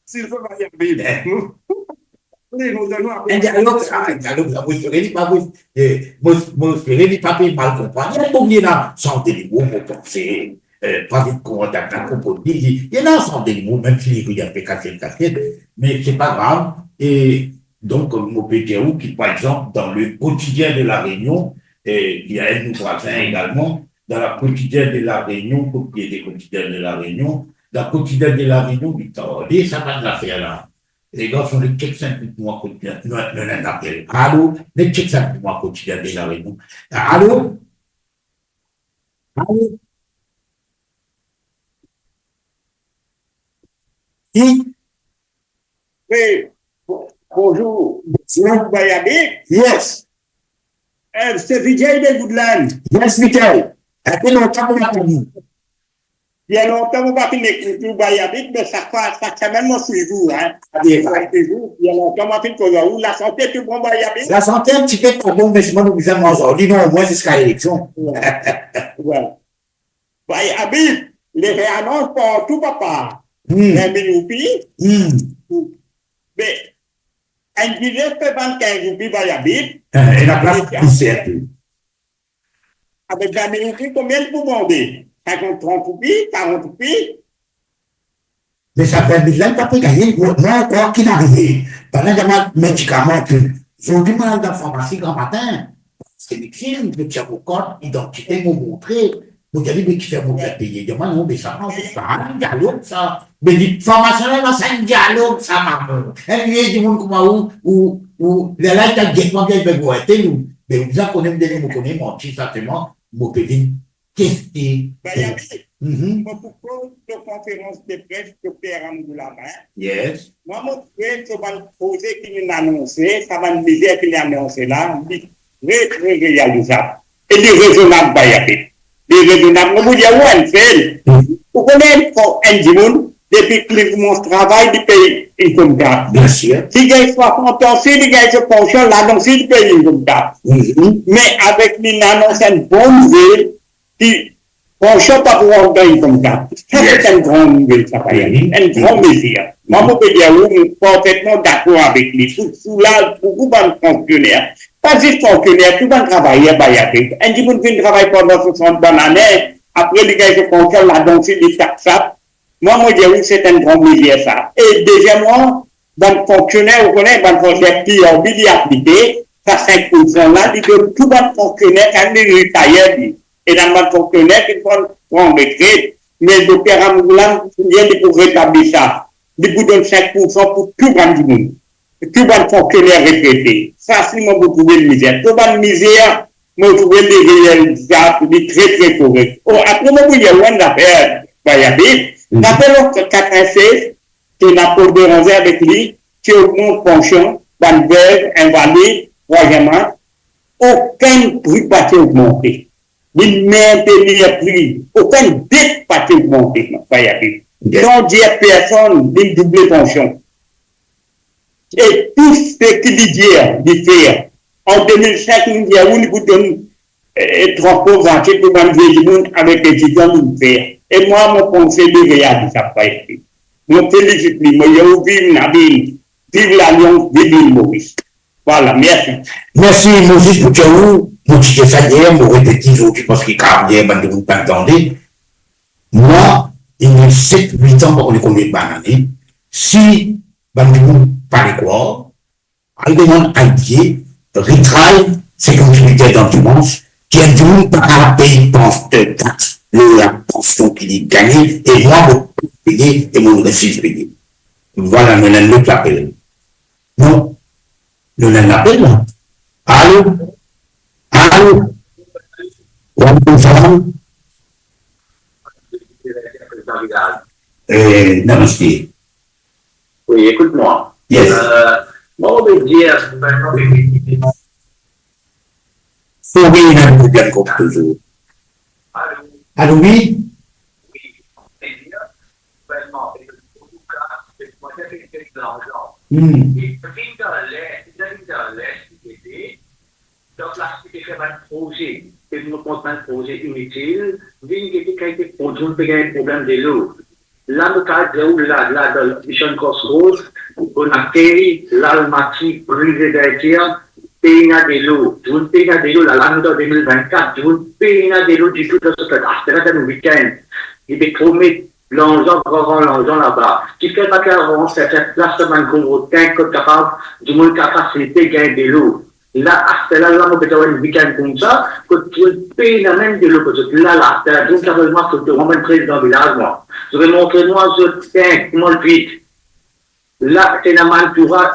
S'il veut, va y arriver. Un dialogue, ça vous serez pas vous, vous serez pas mal comprendre. Il y a combien là, sans des mots, vous pensez, pas vite contact, il y en a sans des mots, même si il y a fait casser, mais c'est pas grave. Et donc, mon PTO, qui, par exemple, dans le quotidien de la Réunion, il y a un de nos voisins également, dans la quotidien de la Réunion, propriété quotidienne de la Réunion, dans le quotidien de la Réunion, il dit, ça va de l'affaire là. Les gars sont les check 5 mois quotidien. Non, appel. Allô? Les check 5 mois quotidien de la Réunion. Allô? Allô? Qui? Oui. Bonjour. Monsieur Bayabit. Yes. C'est Vijay de Goodland. Yes, Michael. Ça fait longtemps qu'on m'a connu. Il y a longtemps qu'on va finir avec Bayabit, mais ça fait même suivi vous, hein. Il y a longtemps qu'on va finir avec la santé, tout bon Bayabit. La santé, un petit peu pas bon, mais je m'en oublie aujourd'hui, non, au moins jusqu'à l'élection. Ouais. Bayabit, les réannonces pour tout papa. 20 000 roupies. Mais, un billet peut vendre 15 roupies Bayabit. Et la place, c'est un peu. Avec 20 000 roupies, combien vous vendez? 50, 30 roupies, 40 roupies? Mais ça fait 1000 ans, pas pu gagner. Moi, encore qu'il arrive, pendant que j'ai médicaments, j'ai du mal dans la pharmacie grand matin. C'est des films, le petit avocat, identité, m'ont montré. Vous avez dit qu'il fait mon payer. Je dis, non, mais ça, c'est un dialogue, ça. Mais dit, formation, c'est un dialogue, ça, maman. Et lui, il dit, comment, ou, les là, il a dit, moi, il va vous être, nous. Mais vous avez connu, vous connaissez, mon petit, certainement, mon pays. Qu'est-ce que Moi, pourquoi de conférence de presse de Pierre Amdoulama? Yes. Moi, mon frère, ça va poser qu'il a annoncé, ça va me dire qu'il a annoncé là, très, très réalisable. Et déraisonnable, Bayabé. Déraisonnable. Vous dites, où elle fait? Vous connaissez un dimanche, depuis que mon travail du pays income tax. Bien sûr. Si il y a 60 ans, si il y a une pension, l'annonce du pays income tax. Mais avec l'annonce, une bonne nouvelle, qui pension pas pour un pays income tax. Ça, c'est une grande nouvelle, ça va y aller. Un grand plaisir. Moi, je peux dire, oui, je suis parfaitement d'accord avec lui. Sous là, beaucoup de fonctionnaires. Pas juste fonctionnaires, tout le monde travaille, un petit monde qui travaille pendant 60 bonnes années, après, les gars, ils font la danse des taxables. Moi, je dis oui, c'est un grand plaisir, ça. Et deuxièmement, dans le fonctionnaire, vous connaissez, dans le fonctionnaire qui a oublié d'appliquer, ça 5% là, il donne tout le fonctionnaire quand il est retaillé. Et dans le fonctionnaire, il faut prendre retraite. Mais le docteur Amoulan vient de pour rétablir ça. Il vous donne 5% pour tout le monde. Tout le fonctionnaire retraité. Ça, c'est moi, vous trouvez de misère. Tout le misère, moi, vous trouvez des réalisations très, très corrects. Après, moi, il y a une affaire, Bayabé. L'appel 96, c'est Napoléon Béranger avec lui, qui augmente pension, banveuve, invalide, troisièmement, aucun prix pas augmenté. Il maintenait le prix, aucun dette pas augmenté, sans dire personne, il double pension. Et tout ce qu'il dit, il fait. En 2005, il y a eu une transport entier pour un vieil avec les étudiants, il fait. Et moi, mon conseil de réaliser ça pas été. Mon félicite, moi, je vive Nabil, vive l'Alliance, vive l'île Maurice. Voilà, merci. Merci, Moses Boutchaou. Mon petit ça hier, mon répétit aujourd'hui parce qu'il a hier, ben, de vous pas entendre. Moi, il y a 7-8 ans, on est combien de bananes. Si, ben, de vous parlez quoi, elle demande un pied, retrait, c'est comme une unité d'endurance, qui a du monde par un pays de taxe. La pension qu'il est gagnée, et moi, je peux payer, et mon récit payer. Voilà, nous l'avons appelé. Non, nous l'avons appelé. Allô? Allô? Waalaikum salam. Namaste. Oui, écoute-moi. Yes. Moi, on veut dire, Faut bien un problème comme toujours. Allô, oui? Donc là, si tu fais un projet, tu me comptes un projet inutile, dis que tu as été produit un problème de l'eau. Là, nous avons là, dans Mission Crossroads, on a fait l'Almaty, brisé d'Haïtien, pays de l'eau. Je vous pays de l'eau, là, nous en 2024, je vous pays de l'eau du tout, là, c'est là, le week-end. Il est promis l'argent, grand l'argent là-bas. Qui fait pas qu'avant, c'est cette place de Mancourt, capable, du monde qui a facilité gagner de l'eau. Là, là, on peut avoir un week-end comme ça, que tu payes la même de l'eau, parce que là, donc, carrément, c'est vraiment le président du village, moi. Je vais montrer, moi, je tiens, comment le vite. Là, c'est la Mantoura,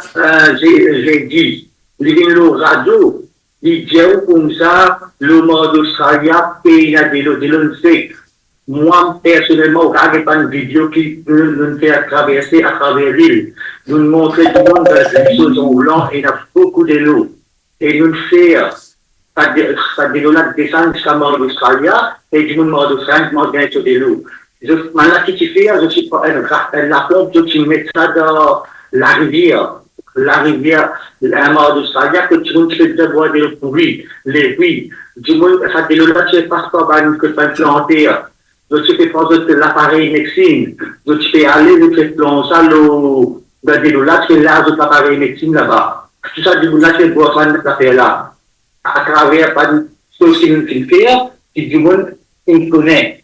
j'ai dit, il vient le radio, il dit comme ça, le monde d'Australie paye la de l'eau, sait. Moi, personnellement, on n'a pas une vidéo qui nous fait traverser à travers l'île. Nous montrer tout le monde des choses en blanc et il y a beaucoup de l'eau. Et nous faire, pas de l'eau là, descendre jusqu'à mort d'Australie, et du monde mort d'Australie, mort bien sur de l'eau. Maintenant, si tu fais, je suis pas la pompe, tu mets ça dans la rivière, la mort d'Australie, que tu peux boire de l'eau pour lui, les puits. Du monde, ça de l'eau là, tu ne passes pas par que tu peux planter. Donc, tu peux prendre l'appareil médecine. Donc, tu peux aller, tu peux plonger ça, dans de l'eau là, tu peux laver l'appareil médecine là-bas. Tout ça, du coup, là, tu peux boire cette affaire-là. À travers, pas de choses qu'il fait, qui du monde, il connaît.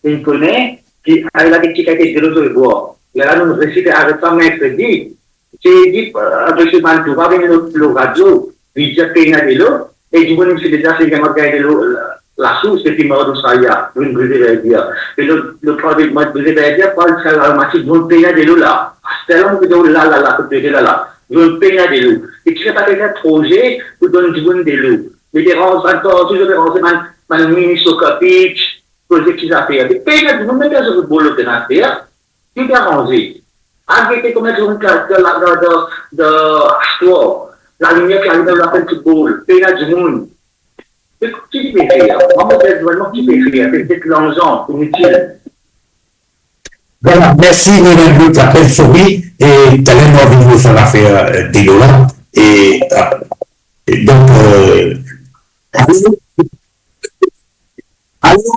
Il connaît, qui a la petite qualité de l'eau de boire. Là, nous récitons avec ça mercredi. J'ai dit, avec ce Mantoura, avec le radio, il dit qu'il y a de l'eau, et du coup, il s'est déjà fait également gagner de l'eau. La source, c'est qu'il m'a dit, une brisée verdière. Et le problème de brisée verdière, pas le salaire, vous payez de l'eau là. C'est là, vous dites, là, vous payez de l'eau. Et tu fais pas quelqu'un de projet, vous donnez du bon de l'eau. Mais des rangs, toujours des rangs, man, mini-socapitch, poser qu'ils affaires. Des pays, vous mettez sur le boulot de l'affaire, tu peux arranger. Arrêtez comme un cas de la lumière qui arrive dans la fin de football, pays du monde. Tu peux faire. Moi, personnellement, tu peux faire. C'est peut-être l'argent, inutile. Voilà, merci, Nénéglou, tu appelles Souris, et tu as l'air de sur l'affaire des dollars. Et donc, allô?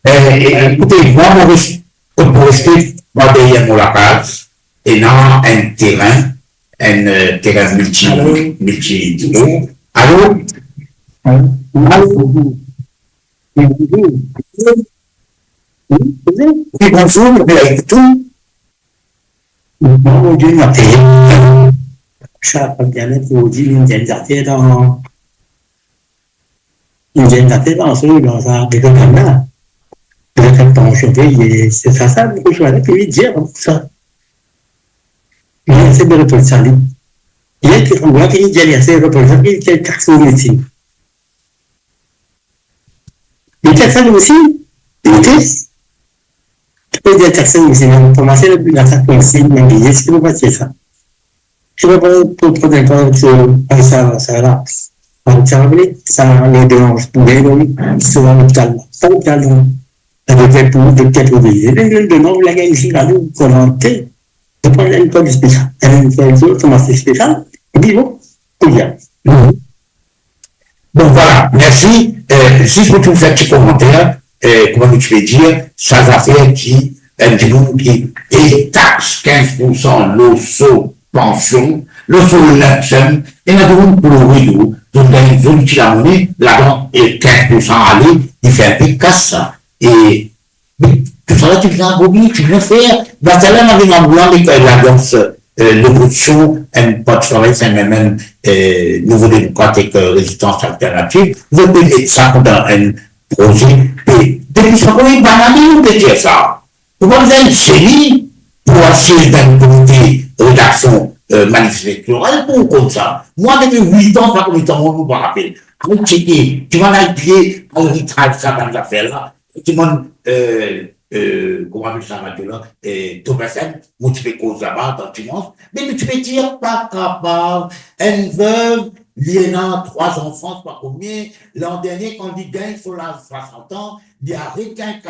Écoutez, moi, pour rester, moi, derrière mon lacage, et dans un terrain multi. Allô? Oui, bonjour, mais tout. Moi, je n'ai pas ça peut bien être aujourd'hui une identité dans dans un développement. Peut-être dans le c'est ça, beaucoup de choses à dire ça. Mais c'est de retour ça. Il y a qui voit qu'il y a assez de représentants qui est taxé médecine. Il y a ça aussi. Tu peux dire taxé médecine. Pour commencer, la taxe médecine, mais est-ce que vous voyez ça? Je ne vais pas prendre un peu ça là. Ça les dérange. Mais souvent l'hôpital. Pas l'hôpital. Avec peut-être oublier. Le nom de la gagne ici, là, nous, volonté de prendre une école spéciale. Une école commencer spéciale. Et puis bon, tout bien. Donc voilà, merci. Juste pour tout faire petit commentaire, comment tu peux dire, ça va faire qui, du monde qui taxe 15% l'osso pension, l'osso luncheon, et la demande pour le rideau, donc dans une zone qui la monnaie, là-dedans, et 15% aller, il fait un peu casse ça. Et tout ça, tu viens à Bobby, tu viens faire. Dans ce là, on vient en blanc, la danse, l'opposition, un pas de travail, c'est même nouveau démocratique résistance alternative. Vous pouvez ça dans un projet. Et depuis ce moment, il banalise, on peut dire ça. Vous avez une série pour assister dans une comité rédaction manifestation, pour comme ça. Moi, depuis 8 ans, ça comme temps, on me rappelle. Quand tu vas aller pied, on retrace ça dans l'affaire là. Tu demandes, comment on appelle ça maintenant, Thomas, moi, tu fais cause là-bas, dans tu manges. Mais tu peux dire, pas capable, une veuve, il y a 3 enfants, c'est pas combien. L'an dernier, quand il gagne sur la 60 ans, il y a quelqu'un qui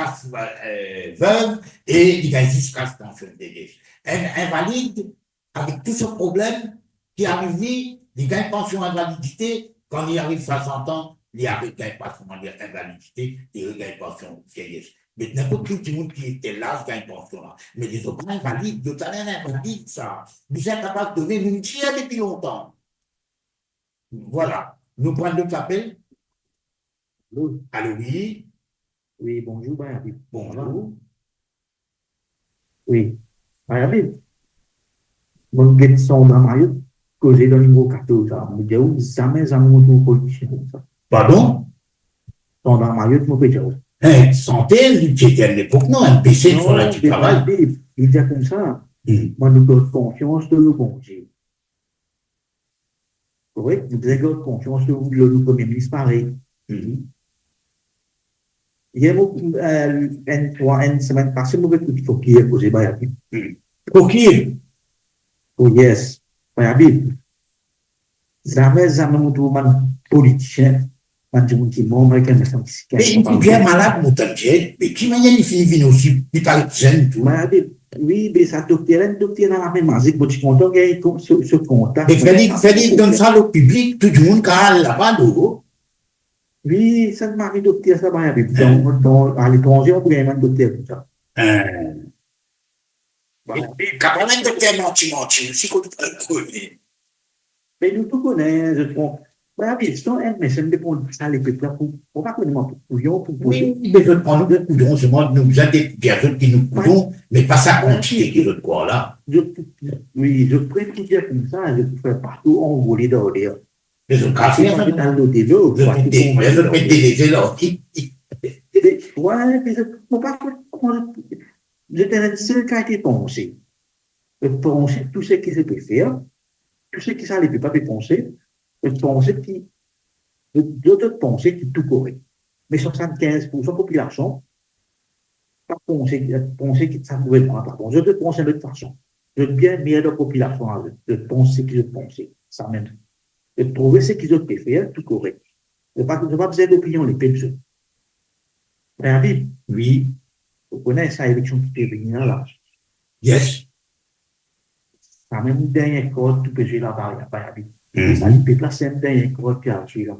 veuve et il gagne jusqu'à ce pension de dégâts. Un invalide, avec tout ce problème, qui arrive, il gagne pension invalidité, quand il arrive 60 ans, il arrive gagne pas seulement l'invalidité, il gagne pension vieillesse. Mais n'importe tout le monde qui était là, gagne pension là. Mais les autres invalides, d'autres invalides, ça. Ils sont capables de donner une tiers depuis longtemps. Voilà. Nous prenons d'autres appels. Allô, oui. Oui, bonjour, Bayabib. Bonjour. Oui, Bayabib. Mon guet son dans ma yeux, causé dans le niveau 14, mais j'ai jamais un mot politicien comme ça. Pardon? Son dans ma yeux, mon péjao. Santé, tu étais à l'époque, non, un PC sur la du travail. Il dit comme ça, moi, nous avons confiance de le bon Dieu. Oui, nous avons confiance de le premier ministre pareil. Il y a une semaine passée, nous avons dit qu'il faut posé Bayabib. Pour qui? Oh yes, Bayabib. Jamais mon tour, politicien. Mais il est bien malade, mon tangier. Mais qui m'a dit qu'il vient aussi, il parle de jeune, tout. Oui, mais ça, docteur dans la même musique, mais tu comprends qu'il y a ce contact. Mais Félix donne ça au public, tout le monde qui a là-bas, d'où? Oui, ça m'a dit docteur, ça va y aller. À l'étranger, on peut gagner un docteur comme ça. Quand même, docteur menti, si qu'on peut le mais nous tout connaissons, je trouve. Voilà, bien, c'est un message de pour ça, les peuples, pour pas connaître pour couillon, pour oui, mais je prends nous coudons, c'est moi, nous avons des personnes qui nous coudons, mais pas ça quantité qui veut quoi là. Oui, je préfère dire comme ça, je préfère partout envoler dans l'air. Mais je café, je peux des là. Ouais, mais je ne peux pas j'étais un seul qui a été pensé. Penser tout ce qui se peut faire, tout ce qui ça ne peut pas penser. D'autres pensées qui tout correct. Mais 75% de la population, pas penser que ça pouvait être pardon. Je te pense de toute façon. Je veux bien meilleur de la population de penser que je pensais. Ça même. De trouver ce qu'ils ont pu faire, tout correct. Je ne pas besoin d'opinion, les pensions. Mais oui, vous connaissez ça, élection qui est venue là. Yes. Ça même dernier code, tout que j'ai là-bas, il n'y a pas d'habit. Ça peut placer un dernier code qui a tué là.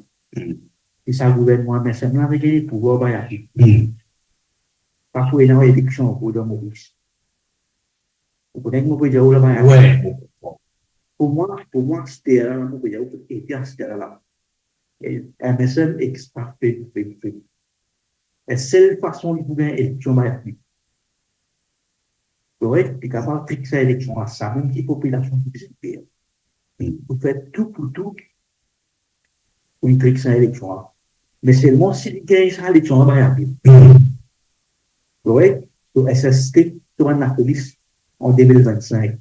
Et ça gouvernement, mais c'est avec les pouvoirs bayabi. Parfois, il y a une élection pour de Maurice. Vous connaissez mon pays là bayabi? Ouais. Pour moi, c'était là, mon pays c'était là. Et MSM extra fait. La seule façon de gouverner l'élection bayabi. Correct? Et capable de fixer l'élection à ça, même si la population qui peut vous faites tout pour une fixer l'élection. Mais seulement si vous gagnez ça, l'élection va y aller. Correct? Donc, SST sur la police en 2025.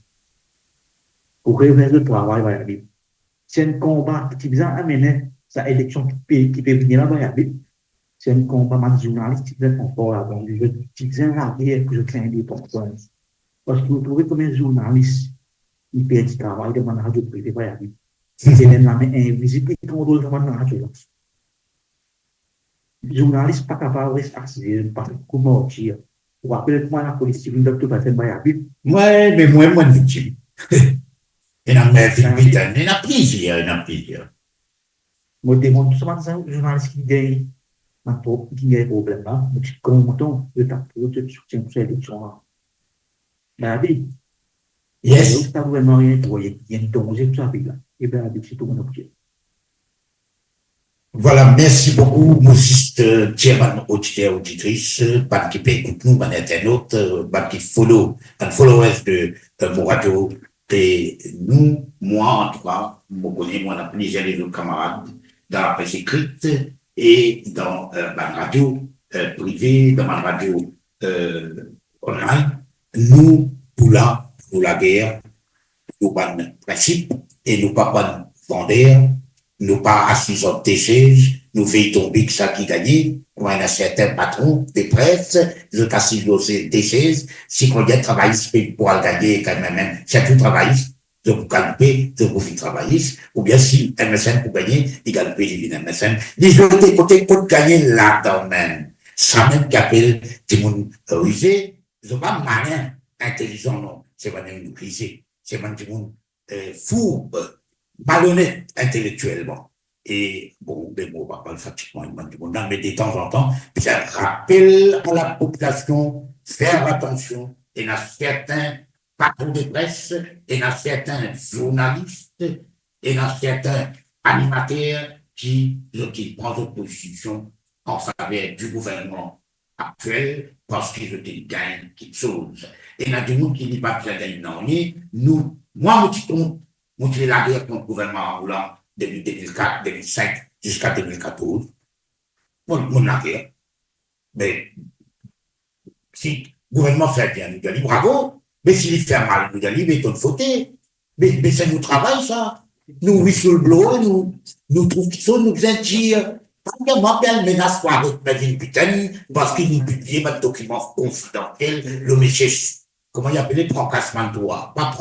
Pour révéler le travail va y aller. C'est un combat qui vient amener sa élection qui peut venir là, va y aller. C'est un combat de journaliste qui vient encore là. Donc, je viens à dire que je crains des pourquoi. Parce que vous trouvez comme un journaliste, il perd du travail de manière de privé, va y aller. C'est la main invisible qui contrôle de manière de les journalistes pas capables de rester parce que mentir. Ou après, comment la police civile de tout passer by habit. Ouais, mais moi, victime. Il y a plusieurs. Moi, je demande tout ça, un journaliste qui gagne un problème là, mais comment on te soutient pour cette élection-là? Ben, yes. Tu as vraiment rien pour y a une danger de sa vie là. Et bien, c'est tout mon objet. Voilà, merci beaucoup, Moses, chairman, auditeur, auditrice, pas qui peut écouter nous, ban internaute, pas qui followers de mon radio, et nous, moi, en tout cas, moi, on a plusieurs de nos camarades dans la presse écrite et dans ma radio privée, dans ma radio online, nous, pour la guerre, nous pas de principe, et nous pas de vendeur, nous pas assis en T16, nous faisons tomber que ça qui gagne, on a un certain patron des presse, nous assis au T16, si on y a travailliste pour gagner quand même, c'est tout travailliste, de vous calper, de vous faire travailler, ou bien si un MSN pour gagner, il gagne il un MSN. Disons des côtés pour gagner là-dedans même. Ça même qu'appelle des gens rusés, ils sont pas malins, intelligents, non. C'est pas des gens rusés. C'est pas des gens fous, malhonnêtes intellectuellement. Et bon, des mots, pas le fatiguement, mais de temps en temps, ça rappelle à la population faire attention et à certains patrons de presse, et à certains journalistes, et à certains animateurs qui prennent position en faveur du gouvernement actuel parce qu'ils gagnent quelque chose. Et il y a des gens qui n'ont pas besoin de gagner. Moi, je suis la guerre contre le gouvernement Hollande depuis 2004, 2005 jusqu'à 2014. Mon la guerre. Mais si le gouvernement fait bien, nous disons bravo. Mais s'il fait mal, nous disons, mais ton faute. Mais c'est notre travail, ça. Nous, whistleblower, nous trouvons que ça nous intire. Moi, bien, menace pour arrêter une putain, parce qu'il nous publie un document confidentiel, le monsieur, comment il appelait, fracassement de droit, pas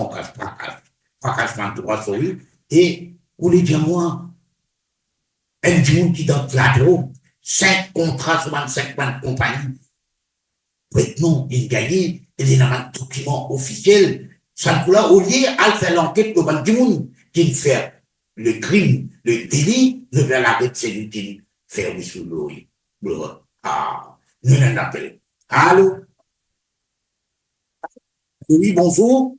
fracassement de droit, sorry. Et, vous voulez dire, moi, un monde qui donne la drogue, 5 contrats sur 25 compagnies. Maintenant, il gagne, il y a un document officiel. Ça nous là, au lieu à faire l'enquête globale du monde, qui fait le crime, le délit, de faire l'arrêt de celui qui fait le sous Ah, nous l'en appelons. Allô? Oui, bonjour.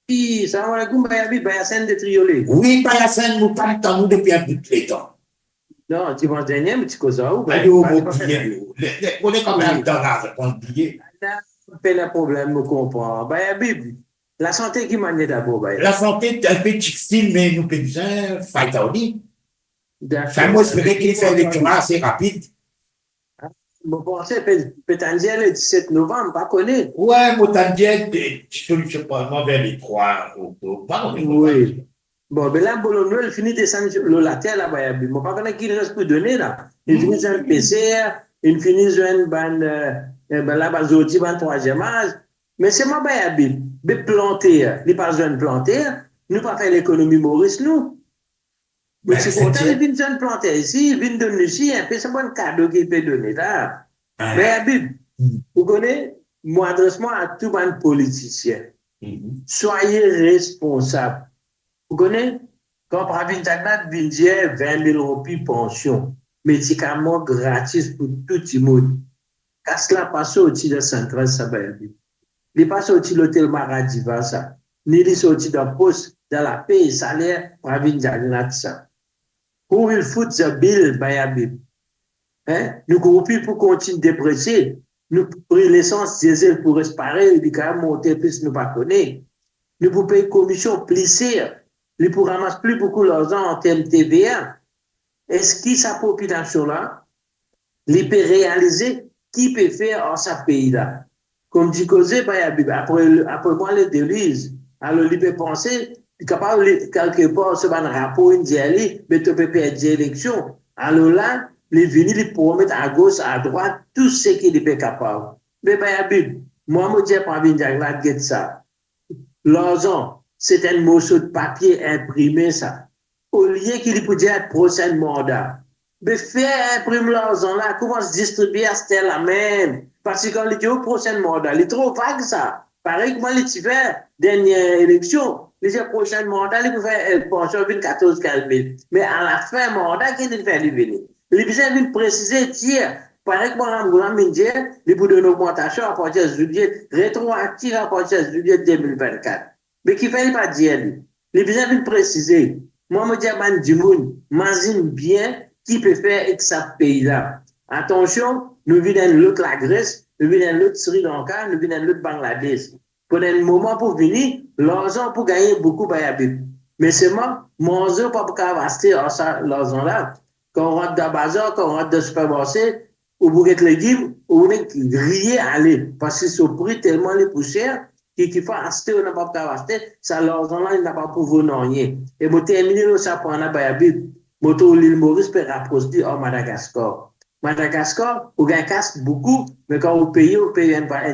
Oui, salam alaikum, Bayassène de Triolet. Oui, Bayassène, nous parlons depuis un bout de temps. Non, dimanche dernier, mais tu causes où? On est quand même dans la réponse billet. Pas de problème, je comprends. Bayabib, la santé qui m'a d'abord. La santé est un peu difficile, mais nous pouvons bien fight out. Enfin, moi, j'espérais qu'il fait l'électorat assez rapide. Je pensais peut-être le 17 novembre, pas connaître. Ouais, moi, je sais pas, vers les 3 octobre. Oui. Bon, ben là, Bologna, il finit de descendre le latéral là-bas. Je ne sais pas qu'il reste pour donner là. Il finit un PCR, il finit une bande, là-bas, il y a un troisième âge. Mais c'est moi, je planter, il pas besoin de planter, nous pas faire l'économie Maurice, nous. Mais c'est content, il vient de planter ici, il vient de donner ici, un peu, c'est un cadeau qu'il peut donner là. Mais, vous connaissez, moi, adresse-moi à tout le monde politicien. Soyez responsables. Vous connaissez, quand Pravin Jagnat vient dire 20 000 roupies pension, médicaments gratis pour tout le monde. Quand cela passe au-dessus de Central, ça va aller. Il passe au-dessus de l'hôtel Maradiva, ça. Ni il sorti d'un poste dans la paix et salaire, Pravin Jagnat, ça. Pour il fout ce bill, Bayabib. Nous groupons pour continuer de dépresser. Nous prenons l'essence diesel pour respirer, et puis quand même monter plus, nous ne pas connaître. Nous pouvons payer commission plissée. Ils ne ramassent plus beaucoup d'argent en termes de TVA. Est-ce que sa population-là, il peut réaliser qui peut faire en sa pays-là? Comme dit Causé, après moi, les délices, alors il peut penser, il est capable quelque part, ce un rapport, il dit, mais tu peux perdre l'élection. Alors là, il est venu, il promet à gauche, à droite, tout ce qu'il est capable. Mais moi, je dis, pas bien, get ça. L'argent, c'est un morceau de papier imprimé, ça. Au lieu qu'il peut dire prochain mandat. Mais faire imprimer l'argent là, comment se distribuer, c'était la même. Parce que quand il dit au prochain mandat, il est trop vague, ça. Pareil que moi, il fait dernière élection. Il dit prochain mandat, il peut faire une pension de 14-15 000. Mais à la fin mandat, qu'est-ce qu'il fait, lui venir? Il besoin de préciser, tiens, pareil que moi, il peut donner une augmentation à partir de juillet, rétroactive à partir de juillet 2024. Mais qui fait pas dire, lui. Il besoin de préciser. Moi, je dis à Dimoun, imagine bien qui peut faire avec ce pays-là. Attention, nous venons de l'autre la Grèce, nous venons de l'autre Sri Lanka, nous venons de l'autre Bangladesh. Pendant un moment pour venir, l'argent pour gagner beaucoup, mais c'est moi, manger pas pour acheter l'argent là. Quand on rentre dans le bazar, quand on rentre dans le supermarché, ou pour être légumes, ou on est grillé à aller. Parce que ce prix tellement les poussières, qui faut acheter ou n'a pas acheter, ça l'argent là, il n'a pas pour non rien. Et moi terminer le ça pour un bayabib. Moto l'île Maurice peut rapprocher en Madagascar. Madagascar, on gagne casse beaucoup, mais quand on paye un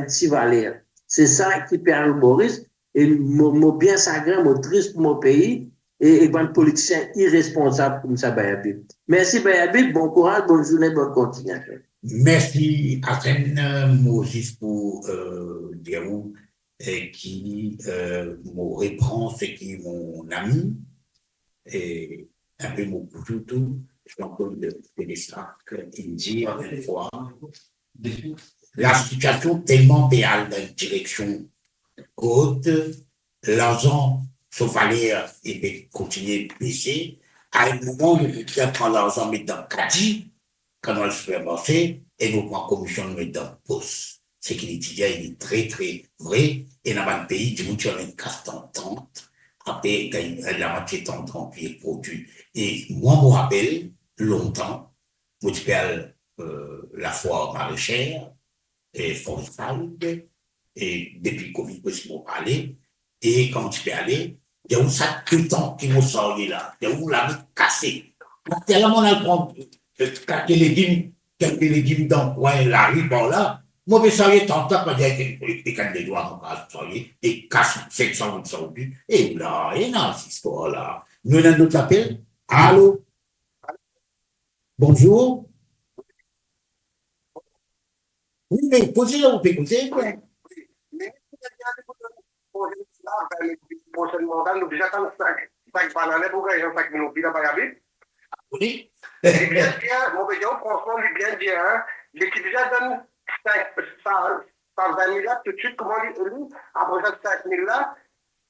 petit valeur. C'est ça qui perd le Maurice. Et moi bien sacré, moi triste pour mon pays. Et un politicien irresponsable comme ça, Bayabib. Merci Bayabib, bon courage, bonne journée, bonne continuation. Merci à Moses pour dire qui me reprend, ce qui est mon ami, et un peu mon tout, Jean-Paul de Pédestra, il dit une fois, la situation tellement péale dans une direction haute, l'argent, son valeur, et de continuer à baisser, à un moment où on prend l'argent, met dans le caddie, quand on le supermarché, et nous prenons commission, nous met dans le poste. Ce qu'il dit, il est très, très vrai. Et dans un pays, du monde, tu as une casse tentante. Après, la moitié tentante qui est produit. Et moi, je me rappelle, longtemps, je parle la foire maraîchère, et forestale, et depuis Covid, je m'en parlais. Et quand tu peux aller, il y a où ça tout le temps qui me sort là. Il y a où la vie cassée. Tellement on a quelques légumes dans le coin, la rue, par là. Moi, je savais tant que des cannes de doigts, et casse 700 800 buts. Et là, il y a cette histoire-là. Nous avons notre appel. Allô? Bonjour? Oui, mais posez-le, vous pouvez poser. Prochainement, nous déjà 5 bananes pour gagner 5 minutes de Bayabib. Oui. Et bien, mon béton, franchement, lui bien dire, hein, l'équipe déjà donne 20 000 là, tout de suite, comment lui, après ça, 5 000 là,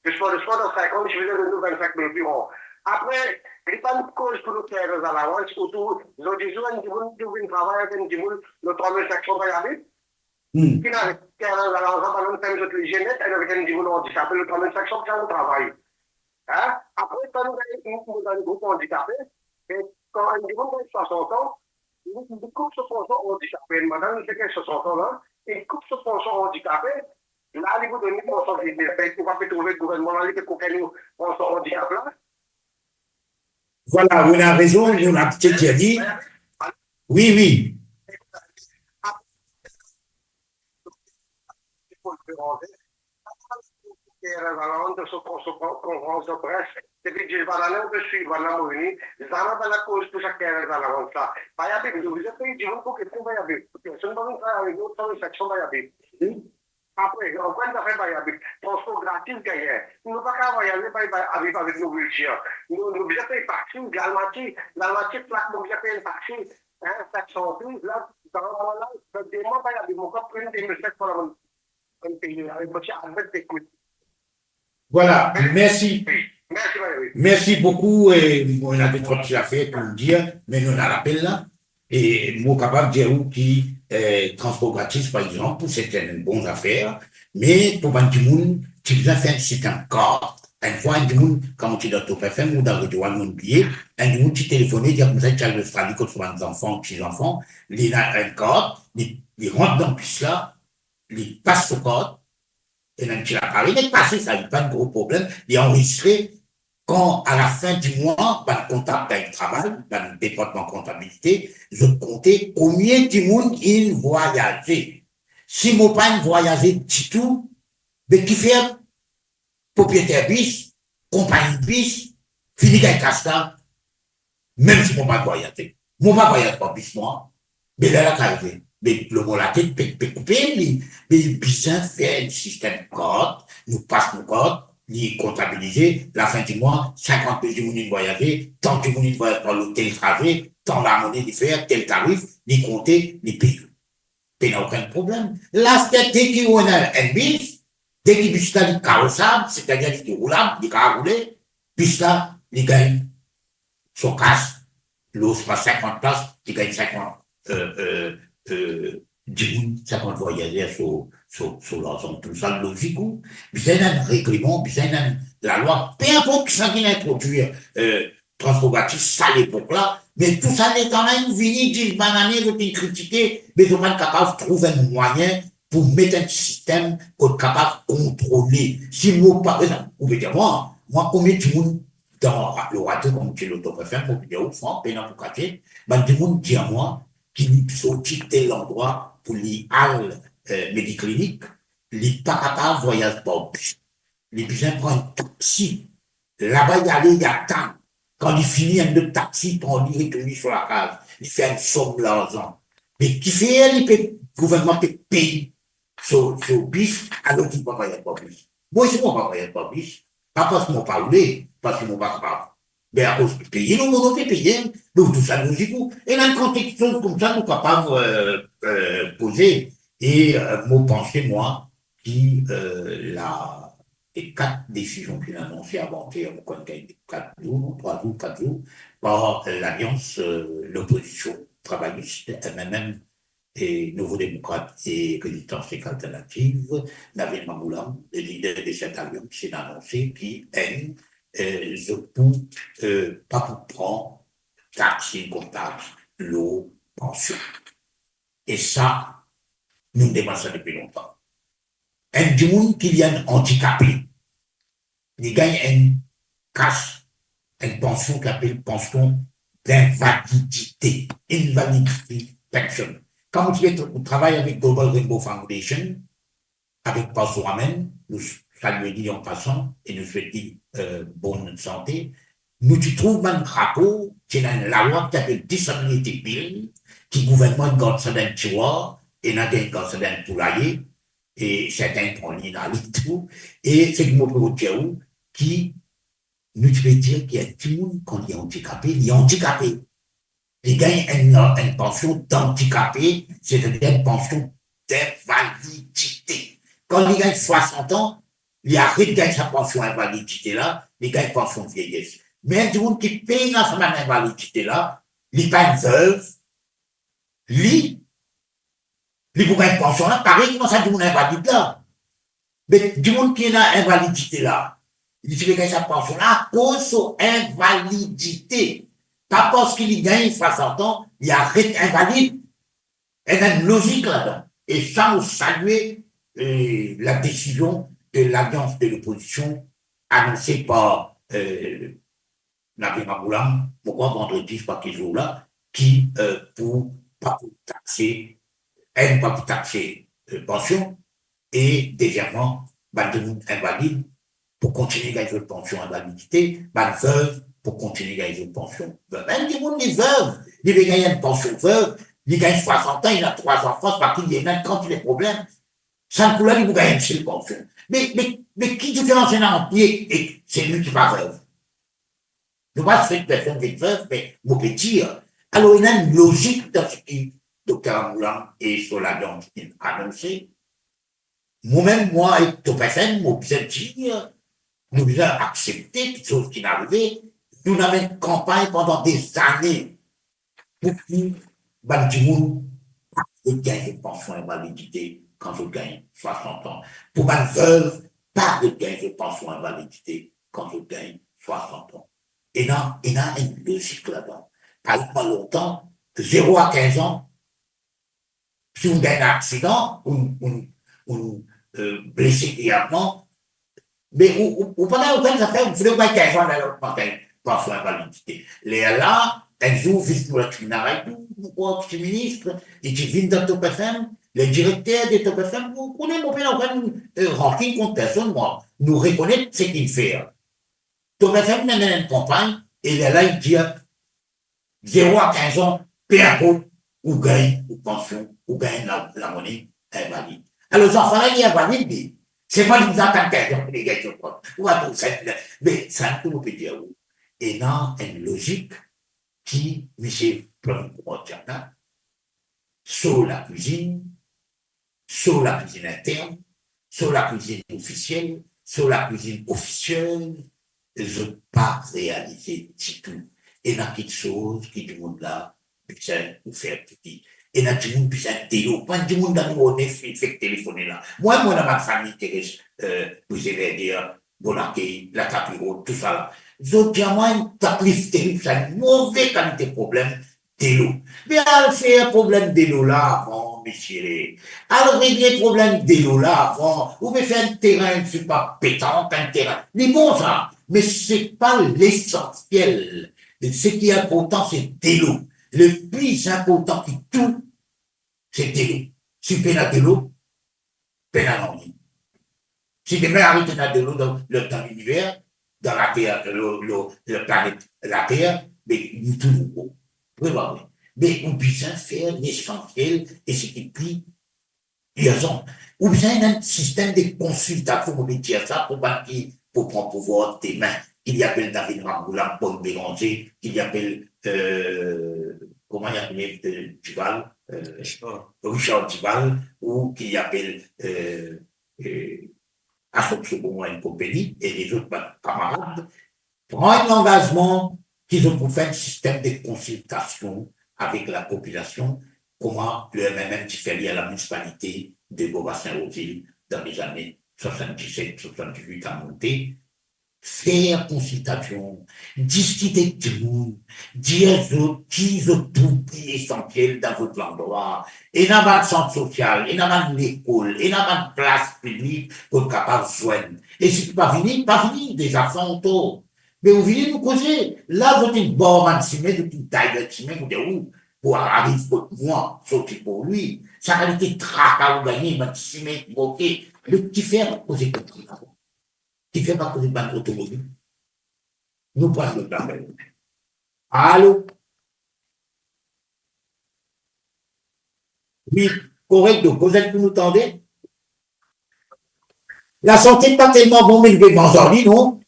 le soir dans 5 ans, je faisais de nous 25 000 euros. Après, il n'y a pas de cause pour nous faire à l'avance, surtout, ils ont dit, nous travailler avec le 3500 Bayabib. Qui n'a qu'à l'enfant, par exemple, les génettes, elle avait un niveau handicapé, le 3500 qui a un travail. Hein? Après, quand nous avons dans le groupe handicapé, et quand un niveau de 60 ans, il coupe ce pension handicapé. Madame, c'est que 60 ans là, il coupe ce pension handicapé. Là, il vous donne une pension handicapée. On va trouver le gouvernement là, qui coupe une pension handicapé là. Voilà, vous avez raison, on a peut-être dit. Oui, oui. Conférence de presse, depuis que je vais aller, on peut suivre la mouvement, Zana va la cause pour chaque terre dans la vente là. Bayabib, vous êtes pays, je veux que c'est Bayabib. Personne ne va nous faire avec nous, dans une section Bayabib. Après, on prend d'affaires Bayabib. Transport gratis gagné. Nous ne pouvons pas voyager avec nos wheelchairs. Nous devons payer taxi, la moitié plaque, nous devons payer taxi, 700 000, là, dans le démon Bayabib, on va prendre des messages pour la vente. Voilà, merci. Merci, merci beaucoup. On a des trois petits affaires pour dire, mais nous on a l'appel là. Et moi, capable de dire où qui transport gratis, par exemple, pour certaines bonnes affaires, mais pour un petit monde, tu dois faire c'est un cadre. Une fois, un petit monde, quand tu es dans ton FM ou dans le douane, mon billet, un petit monde, tu téléphones, dire comme ça, tu as l'Australie, quand tu as des enfants, petits-enfants, il a un cadre, il rentre dans le bus là, il passe au code, et même tu l'as parlé, il est passé, ça n'a pas de gros problème, il est enregistré quand, à la fin du mois, le comptable avec le travail, le département comptabilité, je comptais combien de monde il voyageait. Si mon pas voyageait du tout, mais qui fait propriétaire bis, compagnie bis, fini avec castan, même si mon pas voyageait. Mon pas voyage pas bis moi, mais là, il arrivé. Mais le mot la tête peut couper, mais bien faire un système code, nous passe nos codes, ni comptabiliser, la fin du mois, 50 000 de voyager, tant de monde voyage par l'hôtel trajet, tant la monnaie de faire, tel tarif, ni compter, ni payer. Il n'y a aucun problème. Là, c'est dès qu'il y a un bis, dès qu'il y a un carrossable, c'est-à-dire qu'il roulable, il a roulé, bis là, il gagne son casse, l'autre pas 50 places, il gagne 50, 50 voyageurs sur l'argent, tout ça, logique, bien un règlement, bien la loi, peu importe qui ça vient introduire, transport gratuit, ça à l'époque-là, mais tout ça n'est quand même fini, dit bananier, de critiquer, mais on est capable de trouver un moyen pour mettre un système pour être capable de contrôler. Si moi, par exemple, vous pouvez dire, moi, combien de monde dans le radio, comme tu l'as fait, pour dire, au fond, pénal pour cacher, ben, du monde dit à moi, qui lui sortit tel endroit pour les halles, médicliniques, il n'est pas capable de voyager par bus. Les besoin prend un taxi. Là-bas, il y aller, il attend. Quand il finit un autre taxi, pour lui retourner sur la case, il fait une somme d'argent. Mais qui fait, le gouvernement peut payer sur bus, alors qu'il ne peut pas voyager par bus. Moi, je ne peux pas voyager par bus. Pas parce qu'ils m'ont pas roulé, parce qu'ils m'ont pas capable. Mais à cause de payer, nous, on peut payer. Donc, tout ça, nous dit, et dans un contexte comme ça, nous sommes capables de poser. Et, moi, pensez, moi, qui, les 4 décisions qu'il a annoncées avant-hier, 4 jours, 3 jours, 4 jours, par l'Alliance, l'opposition travailliste, même et Nouveaux démocrates et Résistance alternative, Nabil Mamoulam, le leader de cette alliance, s'est annoncé qu'il aime, pas pour prendre taxe, comptable, l'eau, pension. Et ça, nous demandons ça depuis longtemps. Un du monde qui vient handicapé, il gagne une casse, une pension qu'on appelle pension d'invalidité, invalidité pension. Quand vous travaillez avec Global Rainbow Foundation, avec Pastor Amen, nous saluons en passant et nous souhaitons bonne santé, nous tu trouves un rapport, c'est la loi qui s'appelle Disability Bill, qui gouvernement garde ça dans le tiroir, et n'a garde ça dans le poulailler, et certains prennent l'inali tout, et c'est le mot qui nous veut dire qu'il y a tout le monde quand il est handicapé, il gagne une pension d'handicapé, c'est-à-dire une pension d'invalidité. Quand il gagne 60 ans, il arrête de gagner sa pension d'invalidité là, il gagne une pension de vieillesse. Mais tout le monde qui paye dans sa invalidité là, il n'est pas une veuve, il pour gagner une pension là, pareil, comment ça, tout le monde invalide là. Mais du monde qui est dans l'invalidité là, il fait gagner sa pension là à cause de son invalidité. Pas parce qu'il gagne 60 ans, il arrête invalide. Il y a une logique là-dedans. Et ça, nous saluer la décision de l'alliance de l'opposition annoncée par Nabil Mamoulam, pourquoi vendredi, je sais pas quel jour là, qui, pas pour taxer, elle pas pour taxer pension, et deuxièmement, de monde invalide, pour continuer à gagner une pension invalidité, veuve, pour continuer à gagner une pension veuve. Même du monde, les veuves, il veut gagner une pension veuve, il gagne 60 ans, il a 3 enfants, parce qu'il y a même quand il a des problèmes. Sans couleur, il vous gagne une pension. Mais qui te fait enseigner en pied, et c'est lui qui va veuve. Je ne sais pas si c'est une personne qui est veuve, mais vous pouvez dire. Alors, il y a une logique dans ce que Dr. Amoulan et Soladon a annoncé. Moi-même, moi, et Topesen, moi, je dire, nous devons accepter quelque chose qui est arrivé. Nous avons une campagne pendant des années pour que Bandimoun gagne une pension invalidité quand je gagne 60 ans. Pour ma veuve, pas de gagne de pension invalidité quand je gagne 60 ans. Et là, il y a une logique là-dedans. Pas longtemps, de 0 à 15 ans, si on gagne un accident, on blessé gravement, mais ou pendant aucun affaire, vous voulez pas 15 ans dans l'autre pension invalidité. Les là, elles jouent juste pour la criminalité, pourquoi le ministre, et qui viennent dans Top FM, les directeurs de Top FM, vous connaissez mon père, aucun ranking contre personne, moi, nous reconnaître ce qu'il fait. Top FM mène une campagne, et là, il dit 0 à 15 ans, peu ou gagne, ou pension, ou gagne la monnaie invalide. Alors, les enfants-là, ils sont invalides, c'est pas qu'ils attendent quelqu'un pour les gagner, mais ça, tout le monde peut dire, et dans une logique qui, Michel Plon-Motiana, sur la cuisine interne, sur la cuisine officielle, sur la cuisine officieuse, je ne pas réaliser du tout. Et dans quelque chose qui du monde là, putain, nous faire petit. Et dans du monde, putain, télo. Pas du monde dans le fait téléphoner là. Moi, dans ma famille, vous allez dire, Bonacé, la Tapiro, tout ça là. Je dis à moi, une taplif terrible, c'est une mauvaise qualité de problème. de l'eau. Mais elle fait un problème de l'eau là avant, messieurs. Elle régler le problème de l'eau là avant. Ou bien faire un terrain, c'est pas pétant, un terrain. Mais bon, ça. Mais c'est pas l'essentiel. Ce qui est important, c'est de l'eau. Le plus important que tout, c'est de l'eau. Si tu as de l'eau, tu as l'envie. Si demain arrête de l'eau dans l'univers, dans la Terre, la planète, la Terre, mais nous tout nouveau. Mais on peut faire l'essentiel et ce qui plie liaison. Ou bien un système de consultation, pour dire ça, pour prendre pouvoir tes mains. Il y appelle David Ramboula, Paul Bélanger, il y appelle, comment il appelle, Duval, Richard Duval, ou qu'il appelle, Assomption et compagnie, et les autres camarades, prendre l'engagement qu'ils ont pour faire un système de consultation avec la population, comment le MMM différait à la municipalité de Beaubassin-Rouville dans les années 77-78 à monter, faire consultation, discuter de tout le monde, dire aux autres qui ont tout essentiel dans votre endroit, et dans votre centre social, et dans l'école, et dans votre place publique pour être capable de soigner. Et si tu pas venir, déjà fantômes. Mais vous venez nous causer. Là, vous êtes une bonne cimée, vous êtes une taille de cimée, vous dites où? Pour arriver pour moi, sortir pour lui. Ça a été traqué ou gagné, mais cimée, ok. Le petit fer, causer comme ça. Qui fait pas causer de automobile. Nous prenons le temps. Allô? Oui, correct, donc, vous êtes nous tendez? La santé n'est pas tellement bon, mais je vais m'en sortir, non?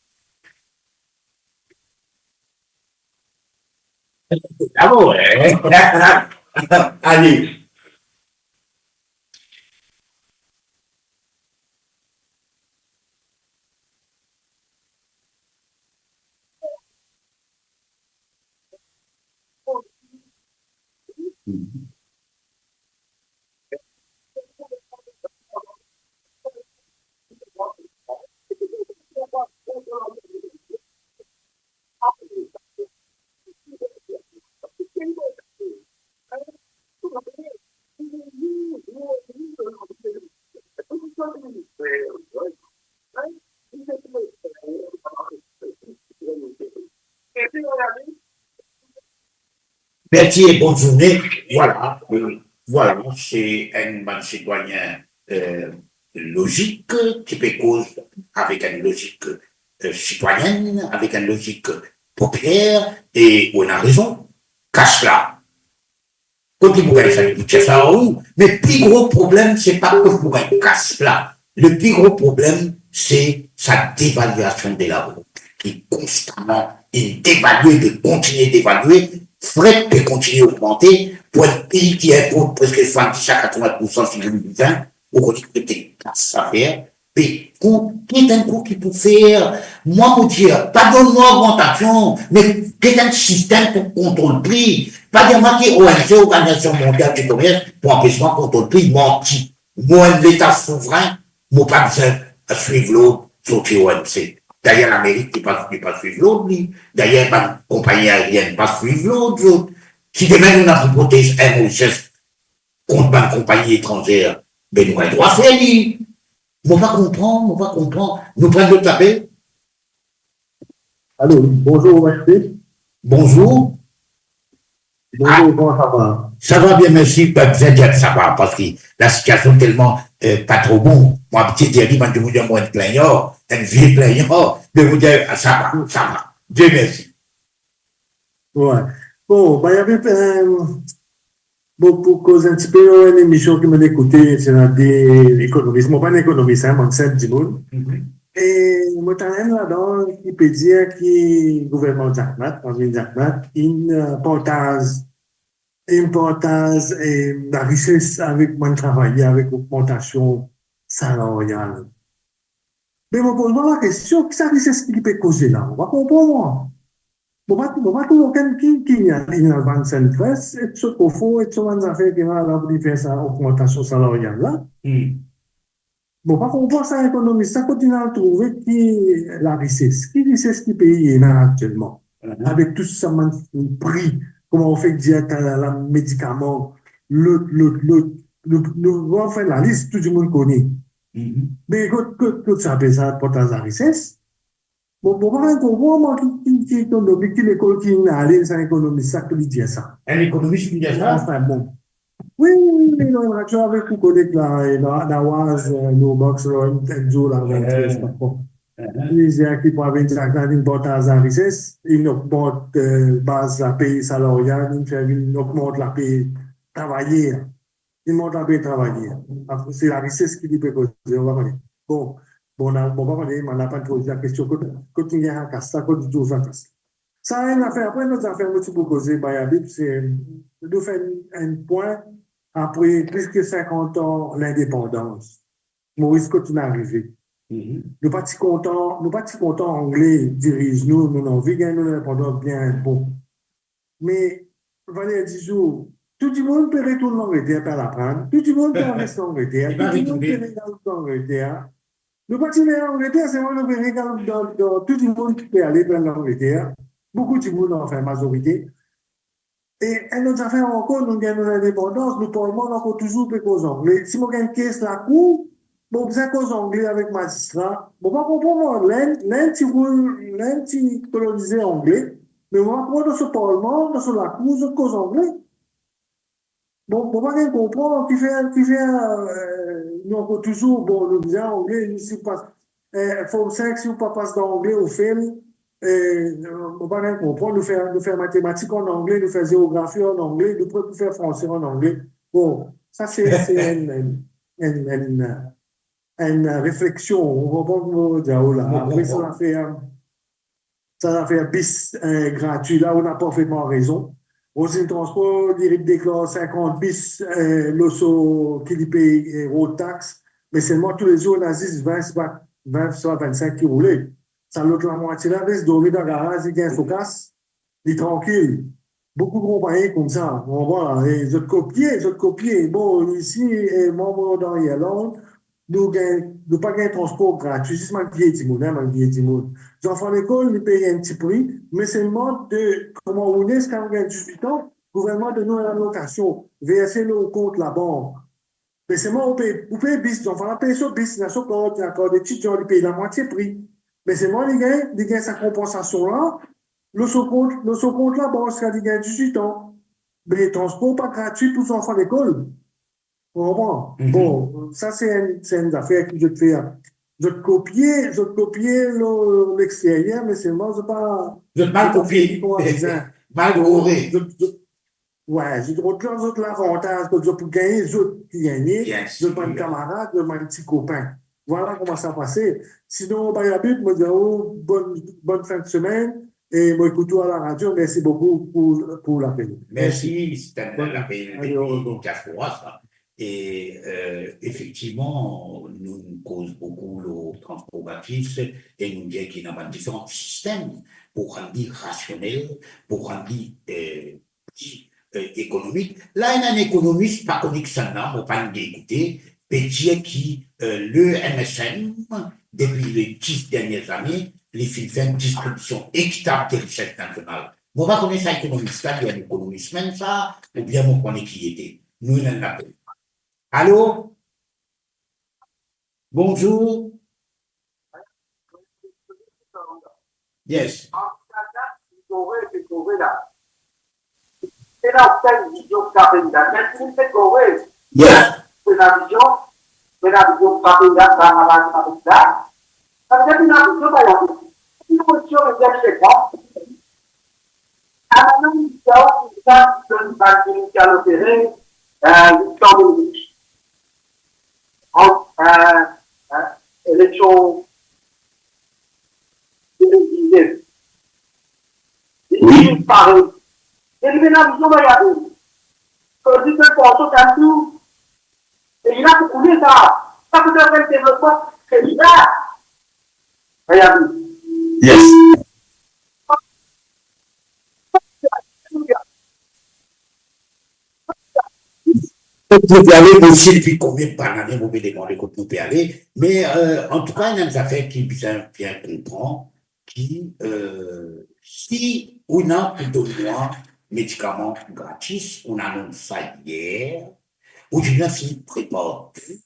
Ah bon, allez. Merci et bonne journée. Voilà, voilà, c'est un bon citoyen logique, qui peut cause avec une logique citoyenne, avec une logique populaire, et on a raison. Cache là. Quand il pourrait faire ça, mais le plus gros problème, c'est pas que vous pourrez casse là. Le plus gros problème, c'est sa dévaluation de la route, qui est constamment dévaluée, de continuer d'évaluer. Frais peut continuer à augmenter pour un pays qui est pour presque 70 à 80% sur 2020, au côté que des classes à faire. Mais, qui est un coup qui peut faire, moi, pour dire, pas donne-moi augmentation, mais qui est un système pour contrôler le prix. Pas dire, moi, qui ONG, Organisation Mondiale du Commerce, pour empêcher moi contrôler le prix, menti. Moi, l'État souverain, moi, pas besoin de suivre l'autre, sortir ONC. D'ailleurs, l'Amérique n'est pas suivre l'autre, d'ailleurs, ma compagnie aérienne pas suivre l'autre. Si demain, on a pour protéger un richesse contre ma compagnie étrangère, ben, nous avons droit à faire, on va comprendre. Nous prenons le tapé. Allô, bonjour, merci. Bonjour. Bonjour, comment ça va? Ça va bien, merci. Pas besoin de dire que ça va, parce que la situation est tellement pas trop bon. Moi, petit dernier, moi, je vous dis, moi, un plaignard, un vieux plaignard, de vous dire, ça va. Dieu merci. Ouais. Bon, ben, il y avait, bon, pour causer un petit peu, une émission qui m'a écouté, c'est des économistes. Moi, pas un économiste, hein, moi, c'est du monde. Et moi, t'en ai là-dedans qui peut dire que le gouvernement Jacquemart, il importance et la richesse avec mon travail, avec l'augmentation salariale. Mais moi, pose-moi la question, qu'est-ce que la richesse qui peut causer là? On va comprendre. On va trouver aucun qui a une 25 presse, et ce qu'il faut, et ce qu'on a fait qui va faire sa augmentation salariale là. Bon, par contre, on ça économiste, ça continue à trouver qui la richesse. Qui richesse qui paye là actuellement? Avec tout ce prix comment on fait diète, la médicament, nous on fait la liste, tout le monde connaît. Mais écoute, que tu appelles ça pour ta richesse? Bon, comment qui économie, qui l'école qui n'a allé, c'est un économiste, ça que lui dit ça. Un économiste qui dit ça? Enfin, bon. Oui, non, tu avais beaucoup connaître la Waz, nos box, Enzo, la vente, les gens qui peuvent venir à la richesse, ils augmentent base la paye salariale, ils augmentent la paye travailler. Ils montent la paye travailler. C'est la richesse qui peut causer, on va parler. Bon, on va parler, mais on n'a pas posé la question, quand il y a un casse, quand il y a un casse. Ça a une affaire, après notre affaire, nous pour causer, c'est de faire un point après plus que 50 ans l'indépendance. Maurice continue à arriver. Nous pas si contents anglais dirigent nous n'avons vu gagner l'indépendance bien bon. Mais, Valérie Dizou, tout le monde peut retourner en Angleterre pour l'apprendre. Tout le monde peut rester en Angleterre. Tout le monde peut rester en Angleterre. Nous pas si en Angleterre, c'est vraiment dans tout le monde qui peut aller dans l'Angleterre. Beaucoup de monde en fait majorité. Et notre affaire encore, nous gagnons l'indépendance, nous parlons encore toujours aux Anglais. Si nous gagnons une caisse la cour, bon, vous êtes aux Anglais avec magistrat. Bon, pas comprendre, l'un qui colonisait anglais, mais on va prendre dans ce parlement, dans la cour, aux Anglais. Bon, on va comprendre qui fait, nous encore toujours, bon, nous disons anglais, si vous passez, forme 5, si vous pas passe d'anglais au film, on va rien comprendre, nous faire mathématiques en anglais, nous faire géographie en anglais, nous pouvons faire français en anglais. Bon, ça c'est une réflexion, on va pas dire là. Après, ça va faire bis gratuit, là on a parfaitement raison. Aussi, le transport, il déclare 50 bis, l'osso qui paye road tax, mais seulement tous les jours, on a 10, 20, soit 25 qui roulent. Ça l'autre la moitié là, il dormir dans le garage, il gagne son casse, il est tranquille. Beaucoup de compagnies comme ça, on voit, les autres copier. Bon, ici, moi, dans Irlande, nous pas gagner transport gratuit, juste mal billet du monde. Les enfants d'école, ils payent un petit prix, mais c'est le mode de comment on est, quand on gagne 18 ans, le gouvernement de nous à la location, verser le compte la banque. Mais c'est moi, on paye bis, les enfants payent sur bis, il y a encore des étudiants, ils payent la moitié prix. Mais c'est moi, les gars, sa compensation-là, le compte là, bon, c'est qu'ils gagnent 18 ans. Mais le transport pas gratuit pour les enfants d'école. Bon, ça, c'est une affaire que je te fais. Je te copier l'extérieur, mais c'est moi, je pas. Je te mal copier. Mal copier. Ouais, je te retrouve l'avantage que je peux gagner, je peux gagner. Je prends un camarade, je prends un petit copain. Voilà comment ça passait. Sinon, bah, il y a but, moi, bonne fin de semaine. Et moi, écoute à la radio. Merci beaucoup pour l'appel. Merci, c'était l'appel de Castroas. Et effectivement, nous cause beaucoup le transport baptiste et nous disons qu'il y a différents systèmes pour rendre rationnel, pour rendre économique. Là, il y a un économiste, pas connu que ça, non, on pas nous écouter, peut dire qui le MSN, depuis les 10 dernières années, les films fait une distribution équitable des richesses nationales. On va connaître ça économiste, là, il y a un économiste même ça, ou bien on connaît qui était. Nous, il y en a pas. Allô? Bonjour. Yes. C'est la vision capitale. Yes. C'est la vision capitale. Ça veut dire que la vision capitale. Une position de chez moi. À la même histoire, ça, c'est une partie qui a opéré l'histoire de l'Église. Élection télévisée. Oui. Pareil. Et il y a une vision variable. Quand il fait pour tout à tout, et il a beaucoup de ça. Ça peut être un développement, c'est ça. Variable. Yes. Vous pouvez aller aussi depuis combien de années vous pouvez demander que vous pouvez aller, mais en tout cas, il y a des affaires qui bien comprendre qui, si ou non, plutôt moi, médicaments gratis, on annonce ça hier, ou du bien Philippe prépare tout,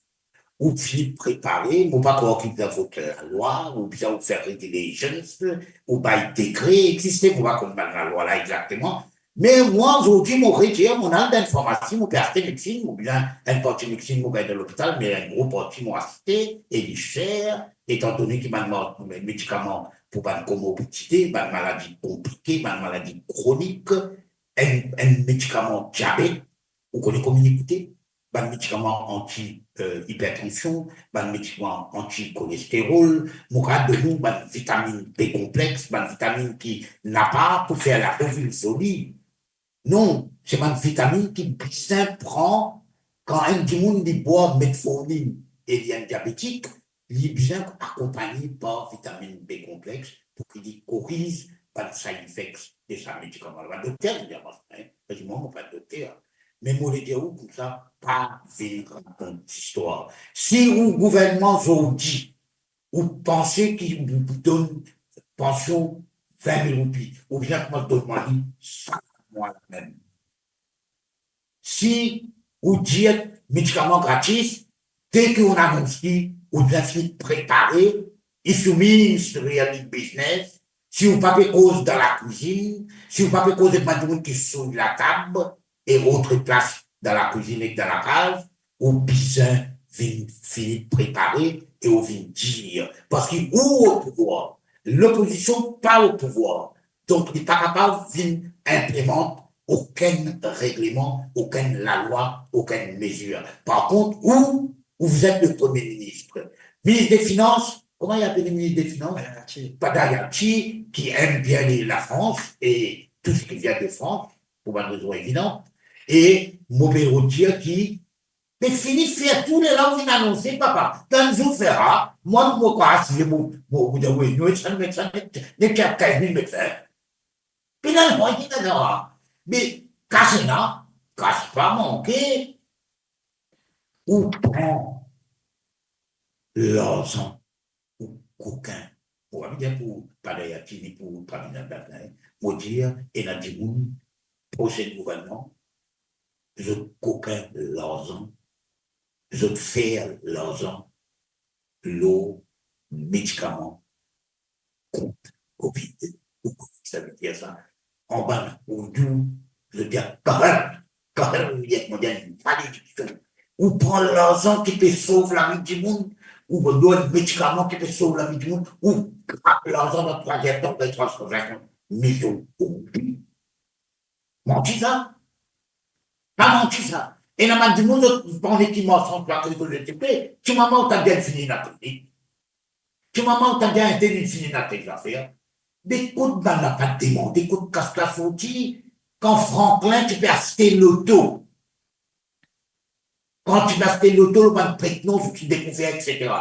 ou Philippe préparer, ou pas croire qu'il doit voter la loi, ou bien faire régulations, ou pas décret exister, pour pas qu'on la loi là exactement. Mais moi, aujourd'hui, mon retiré, mon âme d'information, mon père médecine, ou bien un parti médecine, mon gars de l'hôpital, mais un gros parti m'a assisté, et il est cher, étant donné qu'il m'a demandé mes médicaments pour une comorbidité, une maladie compliquée, une maladie chronique, un médicament diabète, vous connaissez comment l'écouter, un médicament anti-hypertension, un médicament anti-cholestérol, mon cas de nous, une vitamine B complexe, une vitamine qui n'a pas pour faire la ovule solide. Non, c'est une vitamine qui bien prend quand un monde dit boire metformine et il y a un diabétique, il est bien accompagné par vitamine B complexe pour qu'il corrige pas de side effects de sa médicament. Le docteur, il dit, moi, je ne pas de docteur. Mais moi, je dis, comme ça, pas vivre une histoire. Si le gouvernement aujourd'hui, vous pensez qu'il vous donne pension 20 000 roupies, ou bien que moi, donne-moi 100 mois même. Si vous dites médicaments gratis, dès qu'on annonce qui, vous devez préparer, if you mean it's really business, si vous pas cause dans la cuisine, si vous pas cause de monde qui sont sur la table et autre place dans la cuisine et dans la cave, ou bien finir préparer et on vient dire, parce qu'il est au pouvoir, l'opposition pas au pouvoir, donc il n'est pas capable d'implémenter aucun règlement, aucune loi, aucune mesure. Par contre, où vous êtes le Premier ministre, ministre des Finances, comment il appelle le ministre des Finances? Padayati, qui aime bien la France et tout ce qui vient de France, pour une raison évidente, et Mobéroutier qui mais fini de faire tous les langues inannoncées, papa. Dans le jour fera, moi, je vais oui, nous, ça ne n'est qu'à 15 000 médecins. Finalement, il y en aura. Mais, casse pas manquer, ou prend l'argent, ou coquin, pour bien pour Padayati, ni pour Pamina Baknaï, pour dire, et n'a dit, prochain gouvernement, je coquin l'argent, je fais l'argent, l'eau, médicaments, contre Covid, ou ça veut dire ça. En bas, ou d'où, je veux dire, quand même, il y a une malédiction. Ou prend l'argent qui peut sauver la vie du monde, ou on donne le médicament qui peut sauver la vie du monde, ou l'argent dans 3e de 350 millions. Menti ça? Pas menti ça. Et dans le monde, vous prenez qui m'en que je te paie. Tu m'as où t'as bien fini la technique. Tu m'as où t'as bien fini la technique affaire. Des coups de balle n'a pas demandé, des coups de casse-la sortie. Quand Franklin, tu peux acheter l'auto. Quand tu peux acheter l'auto, le banc prête-nom, tu découvres, etc.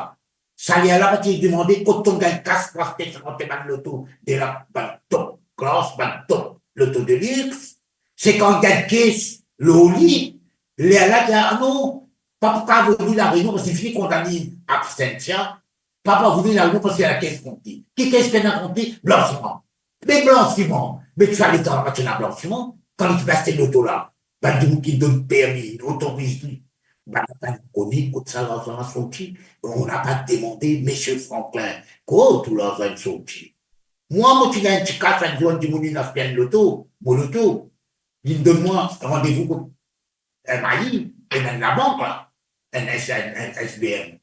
Ça y est là, tu demandé, quand on gagne casse pour acheter 50 balles l'auto, de la top classe, top, l'auto de luxe. C'est quand on gagne caisse, le lit, les là, ah non, papa voulu la réunion parce qu'il finit condamné abstention, papa voulu la réunion parce qu'il y a la caisse comptée. Qui caisse peine à compter? Blanchiment. Mais blanchiment. Mais tu vas aller dans la machine à blanchiment, quand tu vas acheter l'auto là, ben, du qui donne permis, autorise, ben, on connaît, quand ça l'argent a sorti, on n'a pas demandé, monsieur Franklin, quoi, tout l'argent est sorti. Moi, tu as un petit cas, un jour, du monde, il a fait l'auto, mon auto, il donne-moi rendez-vous pour un maïs, et même la banque, là, un SBM.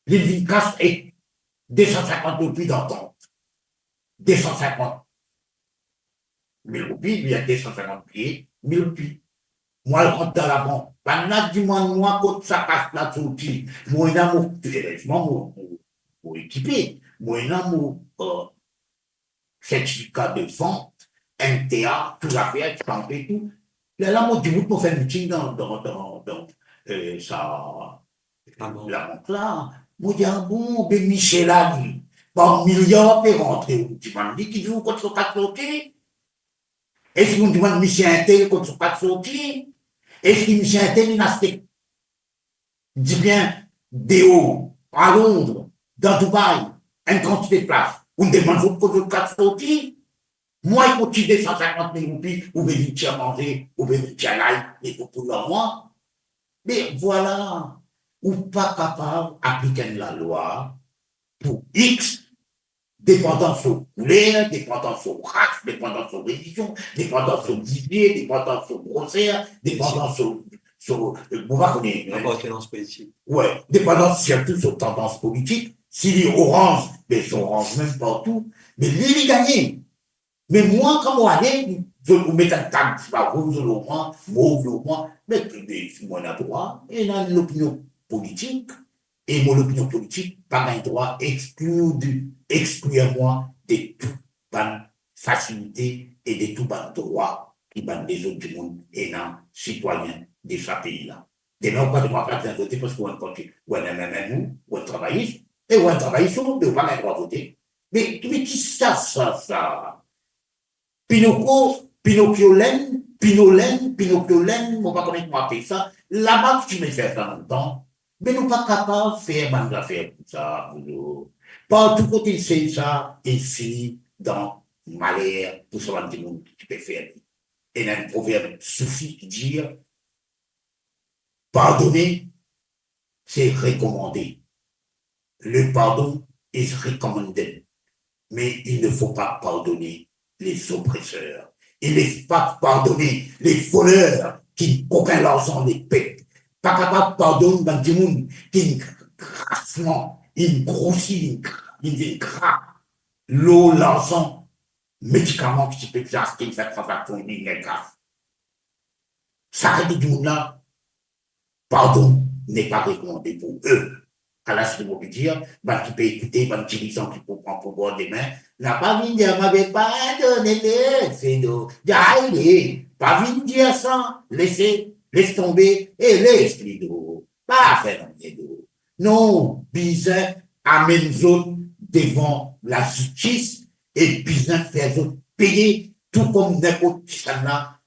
L'île casse est 250 roupies d'entente. 250 000 roupies, lui a 250 pieds, 1000 roupies. Moi, je rentre dans la banque. Pendant du moi, quand ça casse la sortie, moi, il y a mon équipé, moi, il y a mon certificat de vente, NTA, tout l'affaire, tu peux et tout. Là, moi, du coup, pour faire un meeting dans la banque là, moi, je dis, ah bon, ben Michel a dit, bon, milliard peut rentrer. Tu m'as dit qu'il joue contre son 4 sorties. Est-ce qu'on demande Michel Intel contre son 4 sorties? Est-ce que Michel Intel, il a acheté, dis bien, Déo, à Londres, dans Dubaï, une quantité de place. On demande contre son 4 sorties. Moi, il coûte 250 000 roupies, ou bien il tient manger, ou bien il tient l'ail, et pour leur moi. Mais voilà, ou pas capable d'appliquer la loi pour X, dépendant sur couleur, dépendant sur race, dépendant sur religion, dépendant sur idée, dépendant sur grossière, dépendant sur vous connaissez, Appartenance politique. ouais, dépendant surtout sur tendance politique. S'il est orange, mais ils sont orange même partout, mais lui, il gagne. Mais moi, quand moi, je vous mets un tag, c'est pas rouge au moins, mauve au moins, mais moi, on a droit, et dans l'opinion politique, et mon opinion politique, pas un droit excluez-moi de toute bonne facilité et de tout bon droit qui ban des autres du monde et non citoyens de ce pays-là. Dès lors, pas de moi pas de voter parce qu'on continue, ou on est même ou on travaille, et on travaille sur nous, mais on pas le droit de voter. Mais qui ça? Pinocchio laine, on va connaître moi appeler ça. Là-bas, tu me fais ça longtemps, mais nous pas capables de faire des affaires comme ça. Partout quand il sait ça, il finit dans malheur, tout ce monde qui peut faire. Et il y a un proverbe soufi qui dit pardonner, c'est recommander. Le pardon est recommandé, mais il ne faut pas pardonner les oppresseurs. Il ne faut pas pardonner les voleurs qui coquin l'argent des peuples. Pas capable de pardonner dans des gens qui grassement, ils grossissent, ils craquent l'eau, l'argent, médicaments qui peuvent acheter, faire transaction, ils les grassent. Ça fait du monde là, pardon n'est pas recommandé pour eux. À la suite, on peut dire, qui peut écouter, dirigeant qui peut prendre pouvoir demain, n'a pas vu dire, m'avait pas donné c'est d'eau. Allez, pas vu dire ça, laisse tomber, et laisse les d'eau. Pas faire d'eau. Non, bizarre, amène les autres devant la justice, et bizarre faire les autres payer, tout comme n'importe qui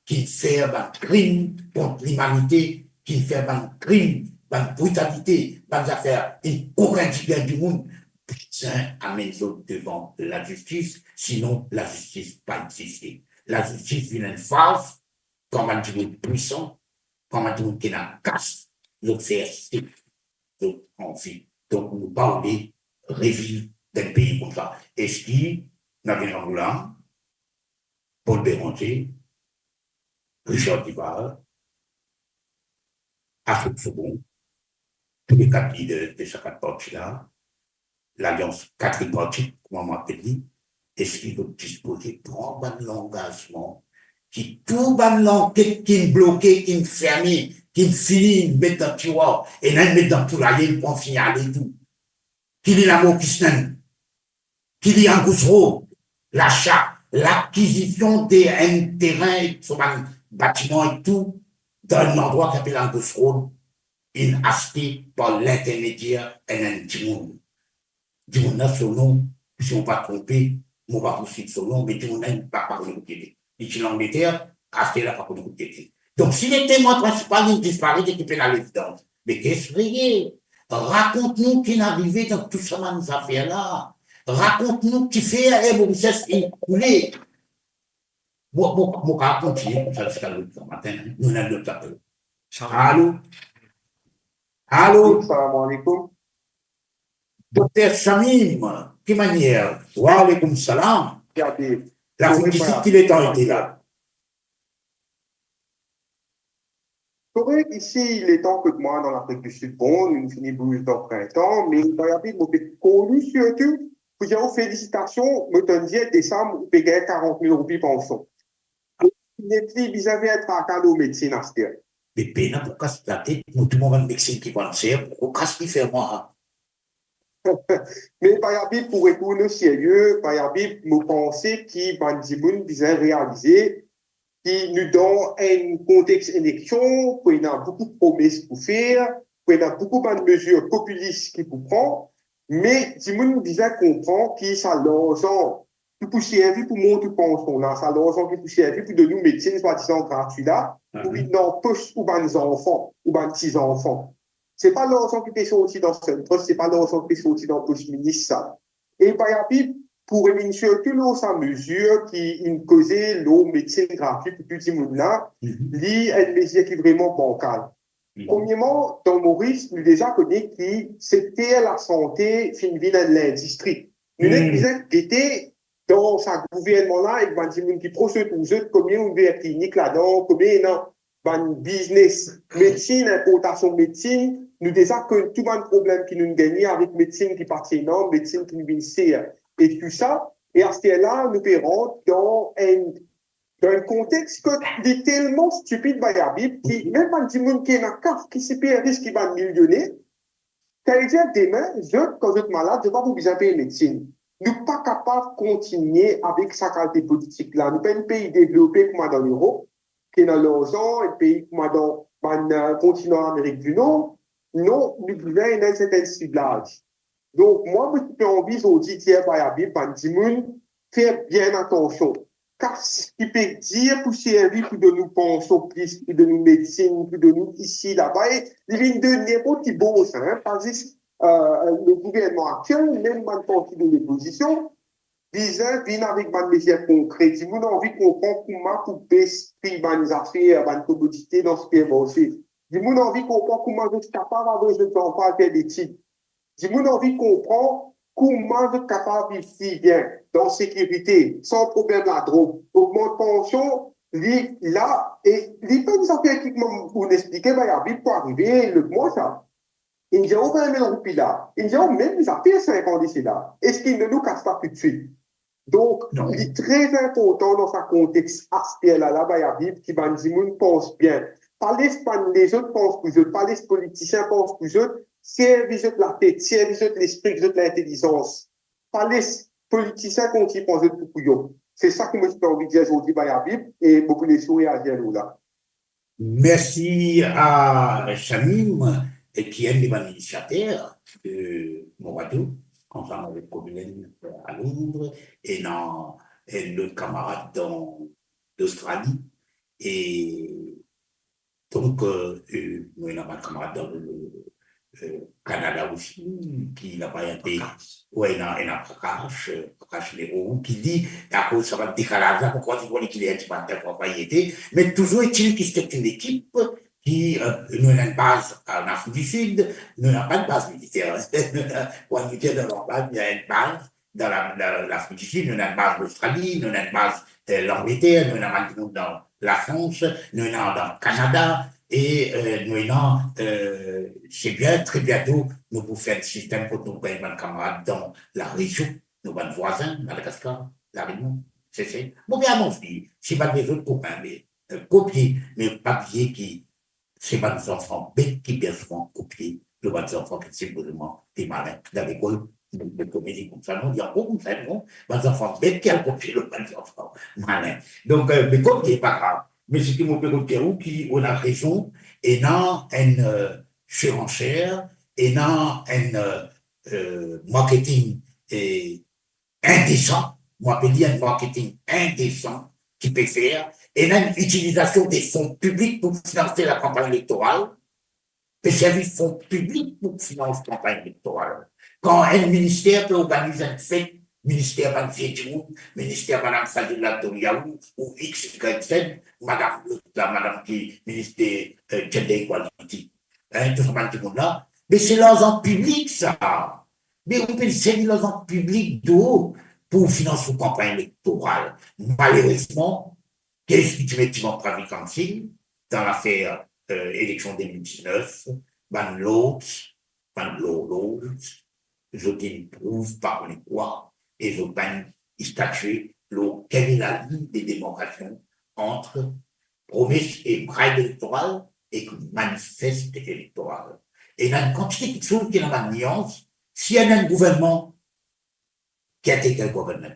qui fait un crime contre l'humanité, qui fait un crime, une brutalité, une affaire, et aucun tigre du monde, putain, amène les autres devant la justice, sinon la justice pas exister. La justice vient une phase, comme un tigre puissant, comme un tigre qui n'a casse, l'autre fait rester, l'autre en vie. Donc, nous parlons, revivre d'un pays comme ça. Et ce qui, Navin Ramoulan, Paul Béranger, Richard Dival, Afrique Second, tous les quatre leaders de ces quatre partis-là, l'alliance quadripartite, comme on m'appelle, est-ce qu'ils vont disposer grand l'engagement qui tout l'enquête qui est bloqué, qui est fermé, qui est fini, qui met dans le tiroir, et là, met dans tout la ligne pour finir et tout. Qui est l'amour qui se qui est en Goussereau, l'achat, l'acquisition d'un terrain, sur un bâtiment et tout, dans un endroit qui s'appelle en Goussereau, il est acheté par l'intermédiaire d'un Dimoun. Dimoun a son nom, si on ne va pas tromper, on va poursuivre son nom, mais Dimoun n'a pas connu le côté. Il est en Angleterre, acheté là, pas connu le côté. Donc, si les témoins principaux, ils disparaissent, ils peuvent à l'évidence. Mais qu'est-ce que c'est? Raconte-nous qui est arrivé dans tout ça, dans ces affaires-là. Raconte-nous qui fait un processus écoulé. Moi, je vais continuer comme ça jusqu'à l'autre matin. Nous avons notre appel. Allô? Allô? Salam alaikum. Docteur Shamim, quelle manière? Wa alaykoum salam. La politique, il est temps, il est là. Correct, ici, il est temps que moi, dans l'Afrique du Sud, bon, nous finissons bouge dans le printemps, mais dans la vie, nous avons connu surtout, pour dire félicitations, nous avons dit décembre, vous payez 40 000 roupies par son. Il est plus bizarre d'être à cadeau médecine à ce terme. Mais pénal, pour casser la tête, nous tout le monde a une médecine qui va le faire, pour casser qui fait moi. Mais par exemple, pour retourner au sérieux, par exemple, nous pensons qu'il va nous bizarre réaliser, qui nous donne un contexte élection, qu'il y a beaucoup de promesses pour faire, qu'il y a beaucoup de mesures populistes qui pour prendre, mais si nous bizarre comprend qu'il ça l'argent qui peut servir pour monter pension là, ça l'argent qui peut servir pour donner une médecine soi-disant gratuite là, pour qu'il n'empêche ou des enfants, ou des petits-enfants. C'est pas l'argent qui peut sortir dans ce poste, c'est pas l'argent qui peut sortir dans le poste ministre, ça. Et par exemple, pour surtout l'eau sans mesure qui causait l'eau médecine gratuite pour tout le monde là, lui, une mesure qui est vraiment bancale. Premièrement, dans Maurice, nous déjà connaissons que c'était la santé fin de l'industrie. Nous disons qu'il était dans sa gouvernement-là, avec des gens qui procèdent aux autres, combien on veut clinique là-dedans, combien dans business, médecine, importation médecine, nous déjà que tout le problème qui nous gagne avec médecine qui partit non, médecine qui nous vient et tout ça. Et à ce là nous verrons dans un contexte qui est tellement stupide, qui, même quand du monde qui est dans le cas, qui s'est payé risque qui va millionnaire, ça veut dire demain, quand je suis malade, je ne vais pas besoin de payer médecine. Nous ne sommes pas capables de continuer avec sa qualité politique là. Nous sommes un pays développé comme dans l'Europe, qui est dans l'Océan, un pays comme dans le continent Amérique du Nord. Non, nous vivons un certain ciblage. Donc, moi, j'ai envie d'auditer faire bien attention. Car ce qui peut dire pour servir, pour de nous penser plus, pour de nous médecine, pour de nous ici, là-bas, il vient de n'importe qui bosse, hein, parce que le gouvernement actuel, même maintenant qui de l'opposition, vient avec des mesures concrètes. Si vous avez envie de comprendre comment pour baisser les affaires, les commodités dans ce qui est avancé. Si vous avez envie de comprendre comment vous êtes capable d'avoir des enfants faire des titres. Si vous avez envie de comprendre comment vous êtes capable de vivre bien, dans sécurité, sans problème la drogue, augmente pension, là, et les peines affaires qui m'ont expliqué, il y a vite pour arriver le mois, ça. Il y a 20 000 roupies là. Il y a même des affaires 5 ans d'ici là. Est-ce qu'il ne nous casse pas tout de suite? Donc, il est très important dans ce contexte aspect là, il y a vite qui va nous pense bien. Pas les autres pensent pour eux, pas les politiciens pensent pour eux, c'est les autres la tête, c'est les autres l'esprit, les autres l'intelligence. Pas les politiciens qui ont pensé pour eux. C'est ça que moi j'ai envie de dire aujourd'hui, il y a vite, et beaucoup de choses à dire là. Merci à Chamim, qui est un initiateur de Moradou, ensemble avec Communel à Londres, et notre camarade d'Australie. Et donc, nous avons un camarade dans le Canada aussi, qui n'a pas été, ouais, il a Prache Léon, qui dit, à cause ça va décalage, pourquoi tu vois qu'il est un petit peu été, mais toujours est-il que c'est une équipe qui, nous avons une base en Afrique du Sud, nous n'avons pas de base militaire. Quand nous sommes dans leur base, il y a une base dans l'Afrique du Sud, nous avons une base d'Australie, nous avons une base de l'Angleterre, nous avons dans la France, nous avons dans le Canada, et nous avons, c'est bien, très bientôt, nous pouvons faire un système pour nos camarades dans la région, nos voisins, Madagascar, la Réunion, c'est. Bon, bien, mon fils, c'est pas des autres copains, mais copier, mais papier qui, c'est pas des enfants bêtes qui bien souvent copier, le pas des enfants qui simplement des malins dans l'école, de comédie comme ça, non, il y a beaucoup de ça, non, des enfants bêtes qui ont copié le pas des enfants malins. Donc, mais copier, pas grave. Mais c'est qui mon père qui, on a raison, et dans une surenchère, et dans un marketing indécent, moi, je peux dire un marketing indécent qui peut faire, et dans l'utilisation des fonds publics pour financer la campagne électorale, et services fonds publics pour financer la campagne électorale. Quand un ministère peut organiser une fête, ministère Mme Fiedjou, ministère Mme Sadula Toriaou, ou X, Y, Z, Madame qui, ministère Gender Equality, tout ce monde-là. Mais c'est l'argent public, ça. Mais on peut servir l'argent public d'eau pour financer une campagne électorale. Malheureusement, qu'est-ce que tu mets dans Pravi Kansin, dans l'affaire élection 2019, Van Lotz, je te prouve par les quoi, et je vais statuer quelle est la ligne des démarcations entre promesse et braille électorale et manifeste électoral. Et il y a une quantité de choses qui est dans la nuance. S'il y a un gouvernement qui a été quel gouvernement,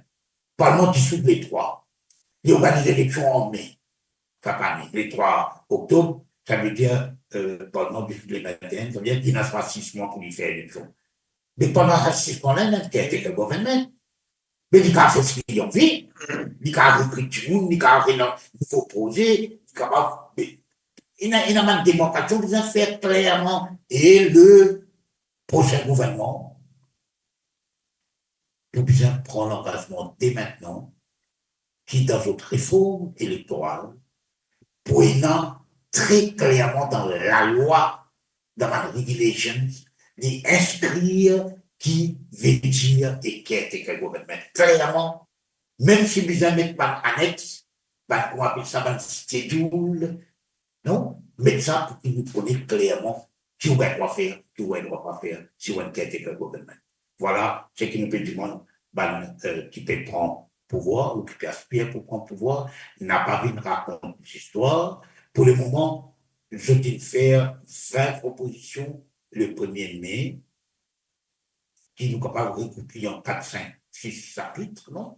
Parlement dissout les trois, il organise l'élection en mai, chaque année, les 3 octobre, ça veut dire Parlement dissout les 21, ça veut dire qu'il n'a pas 6 mois pour y faire l'élection. Mais pendant ces 6 mois-là, il y a été quel gouvernement. Mais il y a fait ce qu'il y a envie, il y a repris tout le monde, il y a il faut poser, il y a une démarcation qui vient faire clairement, et le prochain gouvernement nous besoin prendre l'engagement dès maintenant, qui dans votre réforme électorale, pour très clairement dans la loi, dans la regulation, d'inscrire qui veut dire et qui est le gouvernement. Clairement, même si vous avez pas annexe, on appelle ça un schedule, non? Mais ça pour qu'il nous prenne clairement qui on doit faire, qui on ne doit pas faire, si on est le gouvernement. Voilà ce qui nous peut demander, qui peut prendre pouvoir ou qui aspire pour prendre pouvoir, n'a pas vu de raconter l'histoire. Pour le moment, je vais faire 20 propositions le 1er mai, qui nous capables de recouper en 4, 5, 6 chapitres, non?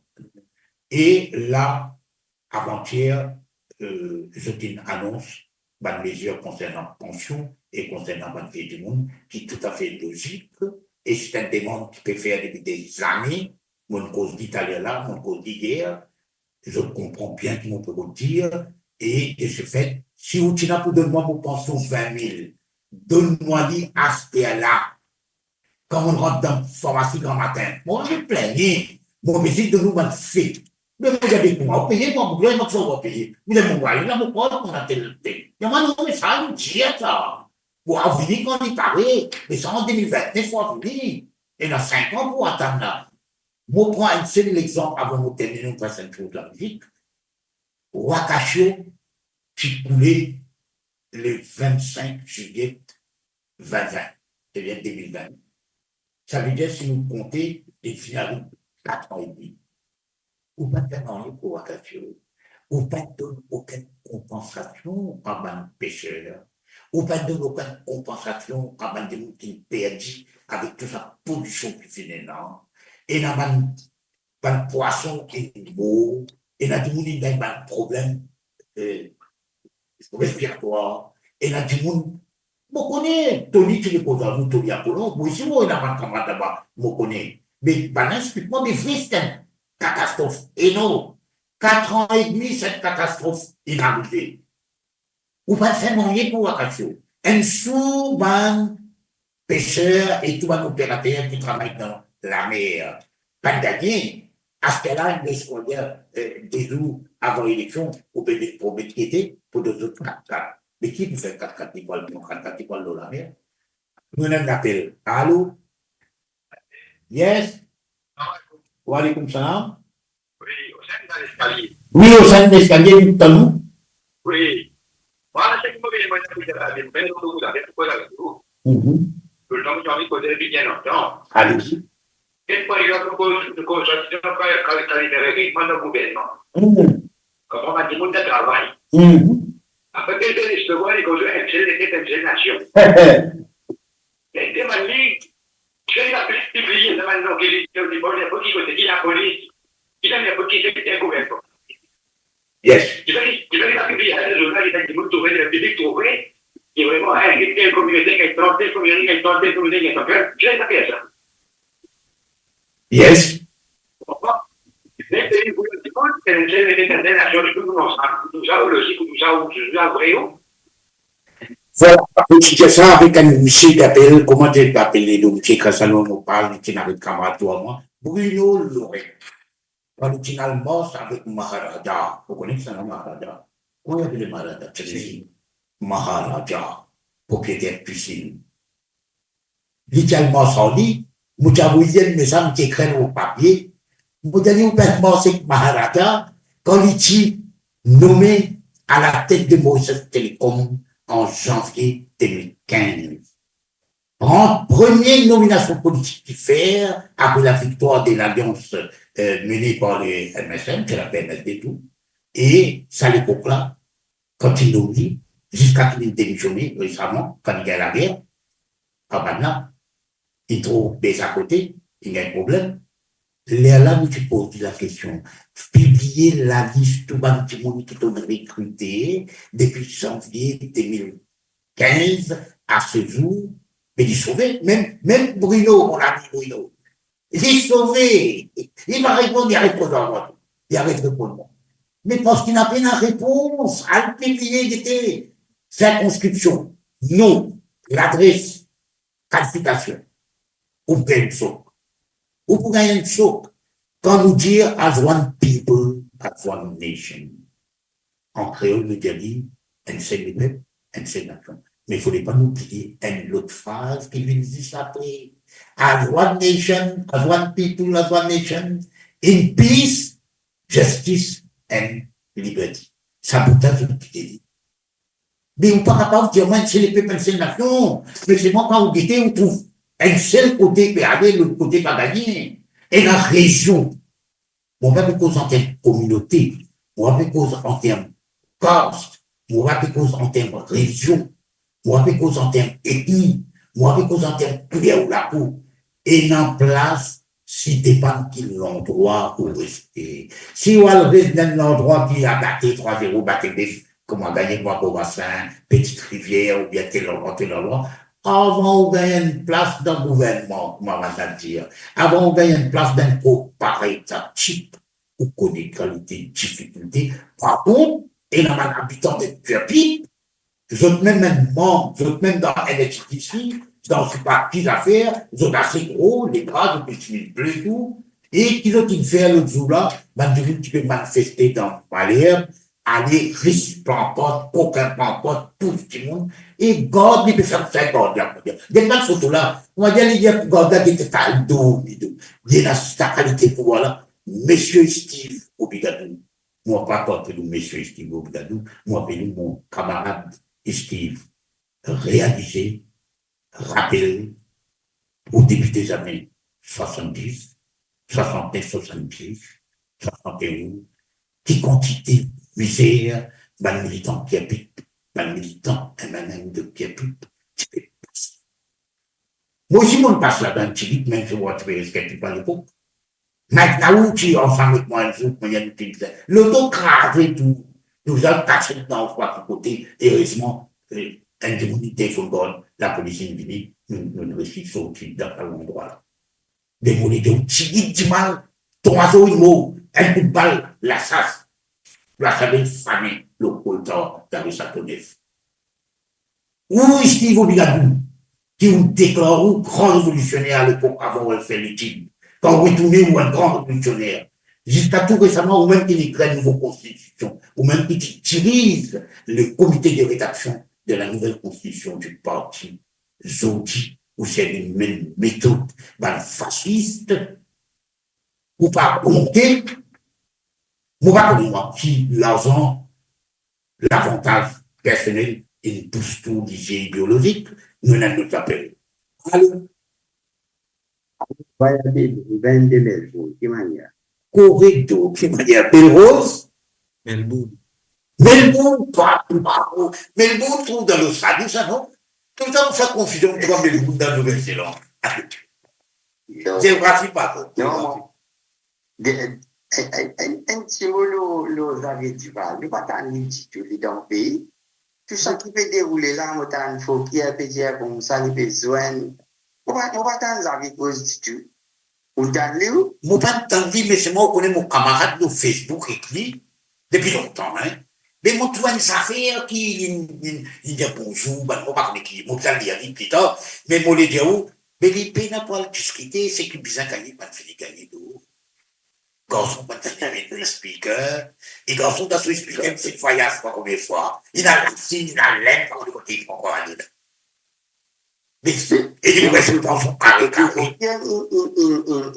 Et là, avant-hier, je t'ai annonce une mesure concernant pension et concernant la vie du monde, qui est tout à fait logique, et c'est une demande qui peut faire depuis des années, mon cause d'Italie là, mon cause d'hier, je comprends bien ce qu'on peut vous dire, et de ce fait, si vous tenez pour donner-moi vos pensions 20 000, donne-moi dit à ce là quand on rentre dans la pharmacie grand matin, moi je plaigne, mon métier de nous, fait. Mais vous avez pour moi, payer, moi, vous avez pas payer. Vous avez mon voyage, là, mon pote, on a tel. Il y a non, mais ça, nous dit ça. Pour venir quand il paraît, mais ça en 2029, il faut venir. Et dans 5 ans, pour attendre là. Moi, je prends un seul exemple avant de terminer notre prochaine tour de la musique. Wakasho, qui coulait le 25 juillet 2020, c'est-à-dire 2020. Ça veut dire, si nous comptons, les finales 4 ans et demi. Ou pas de rien pour Wakasho. Ou pas de aucune compensation à un pêcheur. Ou pas de aucune compensation à un gens qui perdent avec toute la pollution qui fait là. Et dans un poisson qui est beau, et dans tout le monde qui a un problème respiratoire, et dans tout le monde, je connais, Tony, tu le poses à nous, Tony Apollon, moi aussi, moi, il y a un camarade là-bas, je connais. Mais, explique-moi, mais vrai, c'est une catastrophe. Et non, 4 ans et demi, cette catastrophe est arrivée. Ou pas faire rien pour Wakasho. Un sous-ban pêcheur et tout un opérateur qui travaille dans la mer. Pas gagné. À ce cas-là, il laisse des jours avant l'élection pour mettre pour deux autres 4-4. Mais qui peut faire 4-4 écoles, 4-4 écoles dans la mer? Nous avons un appel. Allô? Yes? Wa alaikum salam. Oui, au sein de l'escalier. Oui, au sein de l'escalier du talou. Oui. Voilà, c'est que je vais vous dire, mais vous avez tout avec vous. Le temps que j'ai envie de poser bien longtemps. Allez-y. Et par exemple, de consultation, quand il est dans le gouvernement. Comment on a dit, monde de travail. Après, quelques histoires, les causes de nation. Et demandez, je n'ai pas publié, demandant qu'il y a des politiques, qui la police, qui a des politiques qui est gouvernement. Yes. Je vais la publier à des journaux, il a dit, vous trouvez le public trouvé, qui est vraiment, quelle communauté, quelle communauté, quelle communauté, quelle communauté, je vais la faire ça. Yes. Mais c'est une politique, c'est une nation, je peux vous nous avons le cycle, nous avons vrai. Voilà, petit ça avec un monsieur d'appel, comment tu t'appelles, le monsieur Cassalon nous parle, qui n'avait camarade toi, moi, Bruno Loré. Originellement, c'est avec Maharaja. Vous connaissez ça, Maharaja? Comment il appelle Maharaja? Maharaja, propriétaire piscine. Littéralement, ça dit, vous avez mes âmes qui écrivent au papier, vous avez ouvertement c'est Maharaja, quand il est nommé à la tête de Mauritius Telecom en janvier 2015. En première nomination politique qu'il fait, après la victoire de l'alliance menée par les MSN, c'est la PMSD et tout, et c'est à l'époque-là, quand il nous dit, jusqu'à qu'il ait démissionné récemment, quand il y a la guerre, quand maintenant, il trouve des à côté, il y a un problème. Là, où tu poses la question, publier la liste tout le monde qui t'ont recruté depuis janvier 2015 à ce jour, mais il est sauvé, même Bruno, mon ami Bruno, il est sauvé. Il va répondre, il arrête pas il arrête de répondre. Mais parce qu'il n'a pas la réponse, à le publier, il était circonscription, nom, l'adresse, qualification, ou benso. Ou pour gagner une chose, quand nous dire as one people, as one nation, en créole, nous dit, un seul peuple, un seul nation. Mais il ne faudrait pas nous oublier une autre phrase qui vient juste après. As one nation, as one people, as one nation, in peace, justice and liberty. Ça peut être ce qu'il dit. Mais on n'est pas capable de dire, moi, c'est les peuples, c'est la nation. Mais c'est moi, quand vous guettez, on trouve un seul côté peut aller, l'autre côté va gagner. Et la région, on va pas cause en termes de communauté, on va pas cause en termes de caste, on va pas cause en termes de région, on va pas cause en termes d'ethnie, on va pas cause en termes de couleur ou la peau. Et en place, si dépend quel endroit où rester. Si on reste dans l'endroit qui a battu 3-0, battu des, comment gagner moi pour bassin, petite rivière, ou bien tel endroit, avant on gagne une place dans le gouvernement, comment on va dire. Avant on gagne une place dans le groupe, pareil, ça type, ou connaît qualité, difficulté. Par contre, et dans un habitant de Pierre-Pipe, vous êtes même membre, vous êtes même dans LHTC, dans ce parti d'affaires, vous êtes assez gros, les bras, vous pouvez bleu et tout, et qui l'autre il fait l'autre jour là, tu peux manifester dans Valère, aller risque pampote, aucun pampote, tout le monde, et God, il peut faire ça, God, là, des grandes photos là, on va dire, il y a God, là, qui était à dos, il y a sa qualité pour voilà, Monsieur Steve Obigadou, moi, pas porter le Monsieur Steve Obigadou, moi, appelle mon camarade Steve, réalisé, rappelé, au début des années 70, 69, 70, 71, qui quantité misère, mal militant qui habite, mal militant, un manème de qui habite, tu peux passer. Moi aussi, mon passe là-dedans, tu dis, même si moi, tu peux risquer pas l'époque. Maintenant, où tu es ensemble avec moi, un jour, moi, il y a une petite, l'autocrave tout, nous avons cassé dans le trois côtés, heureusement, indemnité, faut le la police est venue, nous réussissons sortis dans l'endroit là. Des monnaies de petit mal, 3 euros, mot, un coup de balle, la chasse, la savait famille, le coltant, dans le Satonef. Où Steve Obigadou, qui vous déclare grand révolutionnaire à l'époque avant elle fait l'étude, quand vous retournez ou un grand révolutionnaire, jusqu'à tout récemment, ou même qui crée une nouvelle constitution, ou même qui utilise le comité de rédaction de la nouvelle constitution du parti Zodi, où c'est une même méthode fasciste, ou pas compter, moi pas comme moi, qui l'argent, l'avantage personnel, il pousse tout l'idée idéologique, nous n'avons pas appelé. Alors, correcto, qui manière Belrose, Melbourne, pas, Melbourne trouve dans le salut, ça non? Tout le temps, on fait confusion entre Melbourne dans le Nouvelle-Zélande. C'est vrai, pas. Non, un petit mot, nous avons dit, nous pas tant de dans le pays. Tout ça qui peut dérouler là, nous avons faut qu'il y ait dire comme ça, il besoin. Nous pas tant de positif. Vous avez où? Moi, pas tant de mais c'est moi qui connais mon camarade de Facebook écrit depuis longtemps, hein. Mais moi, tu vois une affaire qui, il dit bonjour, ben, moi, pas qui, moi, ça, il dit plus tard, mais moi, les dire où, mais les pays n'a pas discuté, c'est que bizarre gagner, pas fini gagner d'eau. Garçon, pas fini avec le speaker, et garçon, dans ce speaker, c'est voyage, pas combien de fois, il a la signe, il a l'air, par le côté, il faut encore aller là. Et il me reste dans son carré.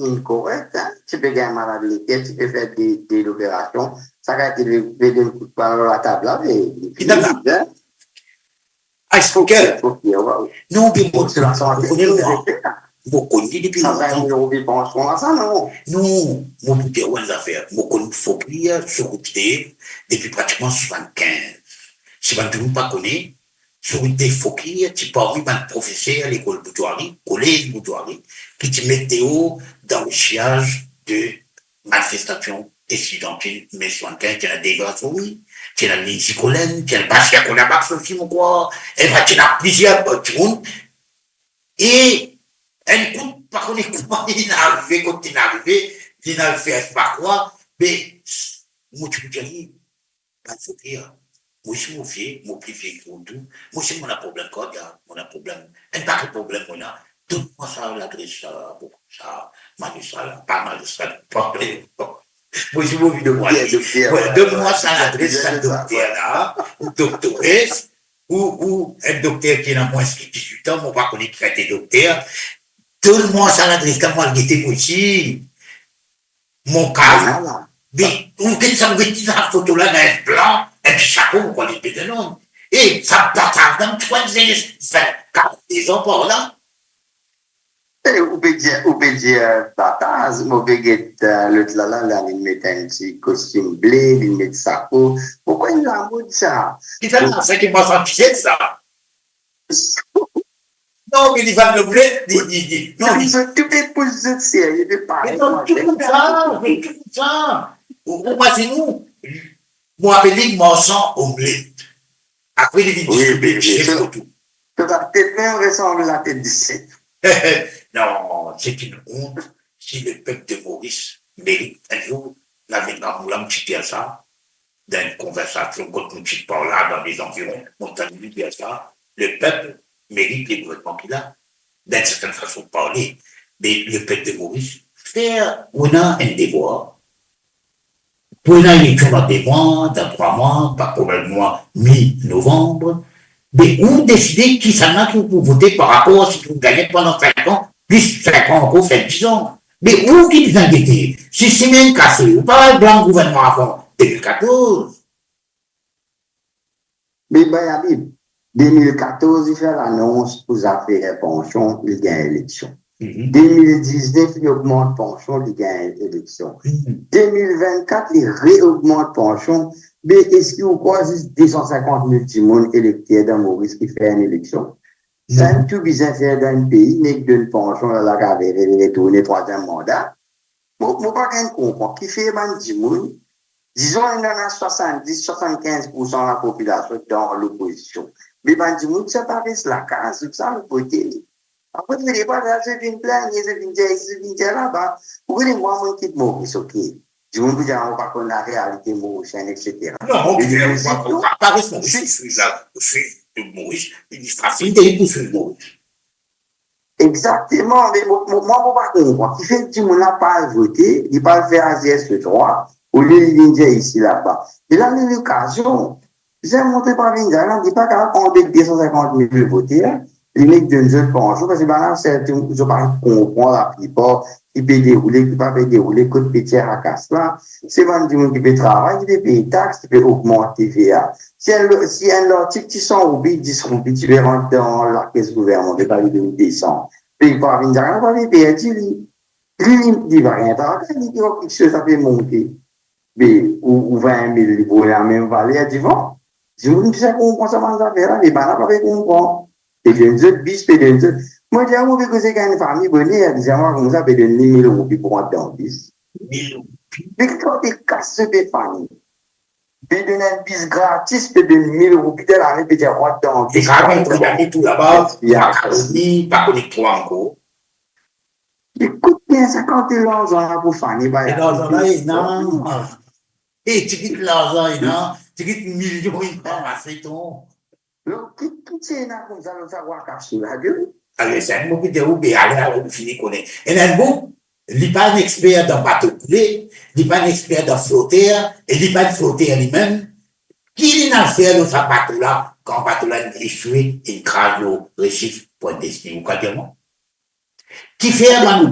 Incorrect, tu peux gagner maladie, tu peux faire des opérations, ça va être des coups de parole à la table là, mais. Ah, c'est poker. Non, mais moi, je connais le droit. Je connais depuis longtemps. Non, moi, pour dire une affaire, moi, je connais Fauquier sur Routine depuis pratiquement 75. Si vous ne pas connaissez, sur des Fauquier, tu parles d'un professeur à l'école Boudouari, collège Boudouari, qui te mettait dans le chiage de manifestations étudiantiles, mais 75, tu as des gars oui, tu as les Colène, tu as le Bachia Konabax aussi, mon quoi, et ben, tu as plusieurs monde. Et, un coup, par contre, comment il est arrivé, quand il est arrivé, il a fait par quoi, mais, moi, tu peux dire, pas faut dire. Moi, je suis mon plus vieux que tout. Moi, c'est mon problème, quoi, mon problème. Un pas de problème, on a. tout le monde ça, la Grèce, ça, beaucoup, ça, magistrat, pas magistrat, pas moi, je m'oublie de moi. Donne-moi ça, l'adresse, ça, docteur, là, ou doctoresse, ou un docteur qui a moins de 18 ans, on va connaître qui a été docteur. Donne-moi ça, l'adresse, quand moi, j'étais ici, mon cas, ou que ça me dit la photo là, dans un blanc, un petit chapeau, on connaît pas de nom. Et ça part dans 40 ans par là. Ou peut dire, bataille, ou peut dire, l'autre là, il met un petit costume bleu, il met sa peau. Pourquoi il a mode ça? C'est ça qui m'a senti ça. Non, mais il va le bleu, non, ils sont tout les positions sérieux, de pareil. Tout ça. Moi, c'est nous. Moi, je dis, moi, sans omelette. Après, il dit, c'est tout. Ta tête même ressemble à la tête du 7. Non, c'est une honte si le peuple de Maurice mérite un jour, avec un petit dire ça, dans une conversation, quand on dit par là, dans les environs, on t'a dit dire ça, le peuple mérite les gouvernements qu'il a, d'une certaine façon de parler. Mais le peuple de Maurice, on a un devoir. Pour une élection dans 2 mois, dans 3 mois, pas probablement mi-novembre, mais où décider qui s'en a pour voter par rapport à ce que vous gagnez pendant 5 ans, plus 5 ans encore, fait 10 ans. Mais où qui vous inquiétez? Si c'est bien cassé, ou pas le blanc gouvernement avant 2014. Mais Bayabib, 2014, il fait l'annonce pour affaires pension, il gagne l'élection. 2019, il augmente pension, il gagne l'élection. 2024, il réaugmente pension. Mais est-ce qu'il y a quoi 250 000 personnes électeurs dans Maurice qui fait une élection? Ça ne tout bien faire dans un pays, mais que d'une pension, là, qui avait retourné 3e mandat. Moi, pas qu'un comprend. Qui fait un disons, il y en a 70-75% de la population dans l'opposition. Mais ben, ça paraît la case, ça, le côté. Après, il ne pas là, je viens plaindre, je viens là-bas. Pourquoi les moi, moi, qui Maurice, ok? Je ne veux pas qu'on a la réalité mauricienne, etc. Non, on pas responsable. Je suis de Maurice, il est facile de pousser Maurice. Exactement, mais moi, je ne pas comprendre. Qui fait que tu n'as pas voté, il va faire un geste droit, au lieu de venir ici, là-bas. Et là, il y a l'occasion. J'ai montré par venir, là, il dit pas qu'on a 250 000 votés, les mecs donnent une pension, parce que là, je ne peux pas comprendre la plupart qui peut dérouler, qui ne peut pas dérouler, que de petit à casse là. C'est vraiment du monde qui peut travailler, qui peut payer taxes, qui peut augmenter TVA. Si un article qui sont oubliés, 10 roupies, tu peux rentrer dans la caisse gouvernementale, pas lui descendre. Puis il va venir, on va lui payer, lui, il va rien faire, il dit quelque chose, ça peut monter. Mais, ou 20 000, il vaut la même valeur, il dit, bon, je vous dis, ça comprend ça, dans affaire, les banques, pas comprendre. Et bien, je bis, et bien, moi, je dis, on veut que c'est une famille bonne, elle dit, moi, comme ça, peut donner 1 000 roupies pour rentrer dans le bis. 1 000 roupies. Mais quand tu casses des familles, peut donner un bis gratis, peut donner 1 000 roupies de l'année, peut dire, rentrer dans le bis. Et quand on regarde tout là-bas, il y a un pas connecté encore. Écoute bien, ça quand tu l'argent pour famille, bah, et l'argent là, il non. Et tu quittes l'argent, il non. Tu quittes millions, il prend, c'est ton. Qui c'est là comme ça, le savoir cacher la gueule? Allez, c'est un mot qui est oublié, allez, on finit qu'on est. Et un mot, il n'est pas un expert dans bateau coulé, il n'est pas un expert dans flotteur, et il n'est pas un flotteur lui-même. Qui n'a fait dans ce bateau-là, quand le bateau-là est échoué, il crase le récif pour un destin, ou quoi dire moi? Qui fait un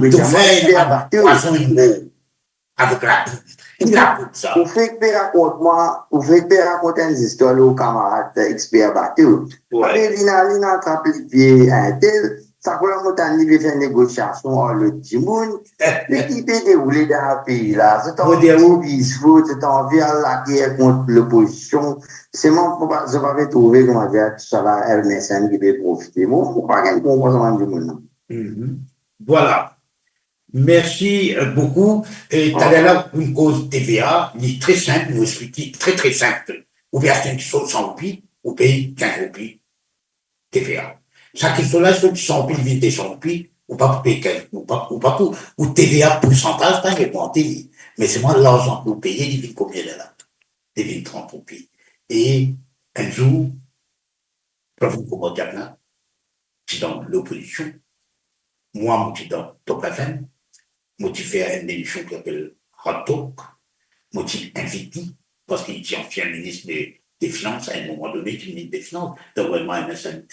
poisson immo avec la poudre? Il a poudre ça. Vous faites raconter une histoire aux camarades experts bateau. Il a attrapé le pied à un tel, ça peut montagne, il fait une négociation avec le Timoun, l'équipe est déroulée dans le pays là. C'est envie à la guerre contre l'opposition. C'est moi, je ne vais pas trouver comment dire, ça va, MSN qui peut profiter. Moi, je ne pas qu'un comportement du monde. Voilà. Merci beaucoup. Et tu as là une cause TVA, il est très simple, nous expliquer, très très simple. Ou bien c'est une chose 100 roupies, ou paye 15 roupies TVA. Chaque question là, ceux qui sont roupies, ils viennent 100 roupies, ou pas pour payer 15, ou pas pour, ou TVA pourcentage, pas augmenté. Mais c'est moi l'argent que vous payez, il vient combien de là? Il vient 30 roupies. Et un jour, pour vous comment dire là, c'est dans l'opposition. moi, je suis dans Top FM, je suis fait une émission qui s'appelle Hot Talk, je suis invité, parce qu'il est ancien ministre des Finances, à un moment donné, qui est ministre des Finances, donc vraiment MSN.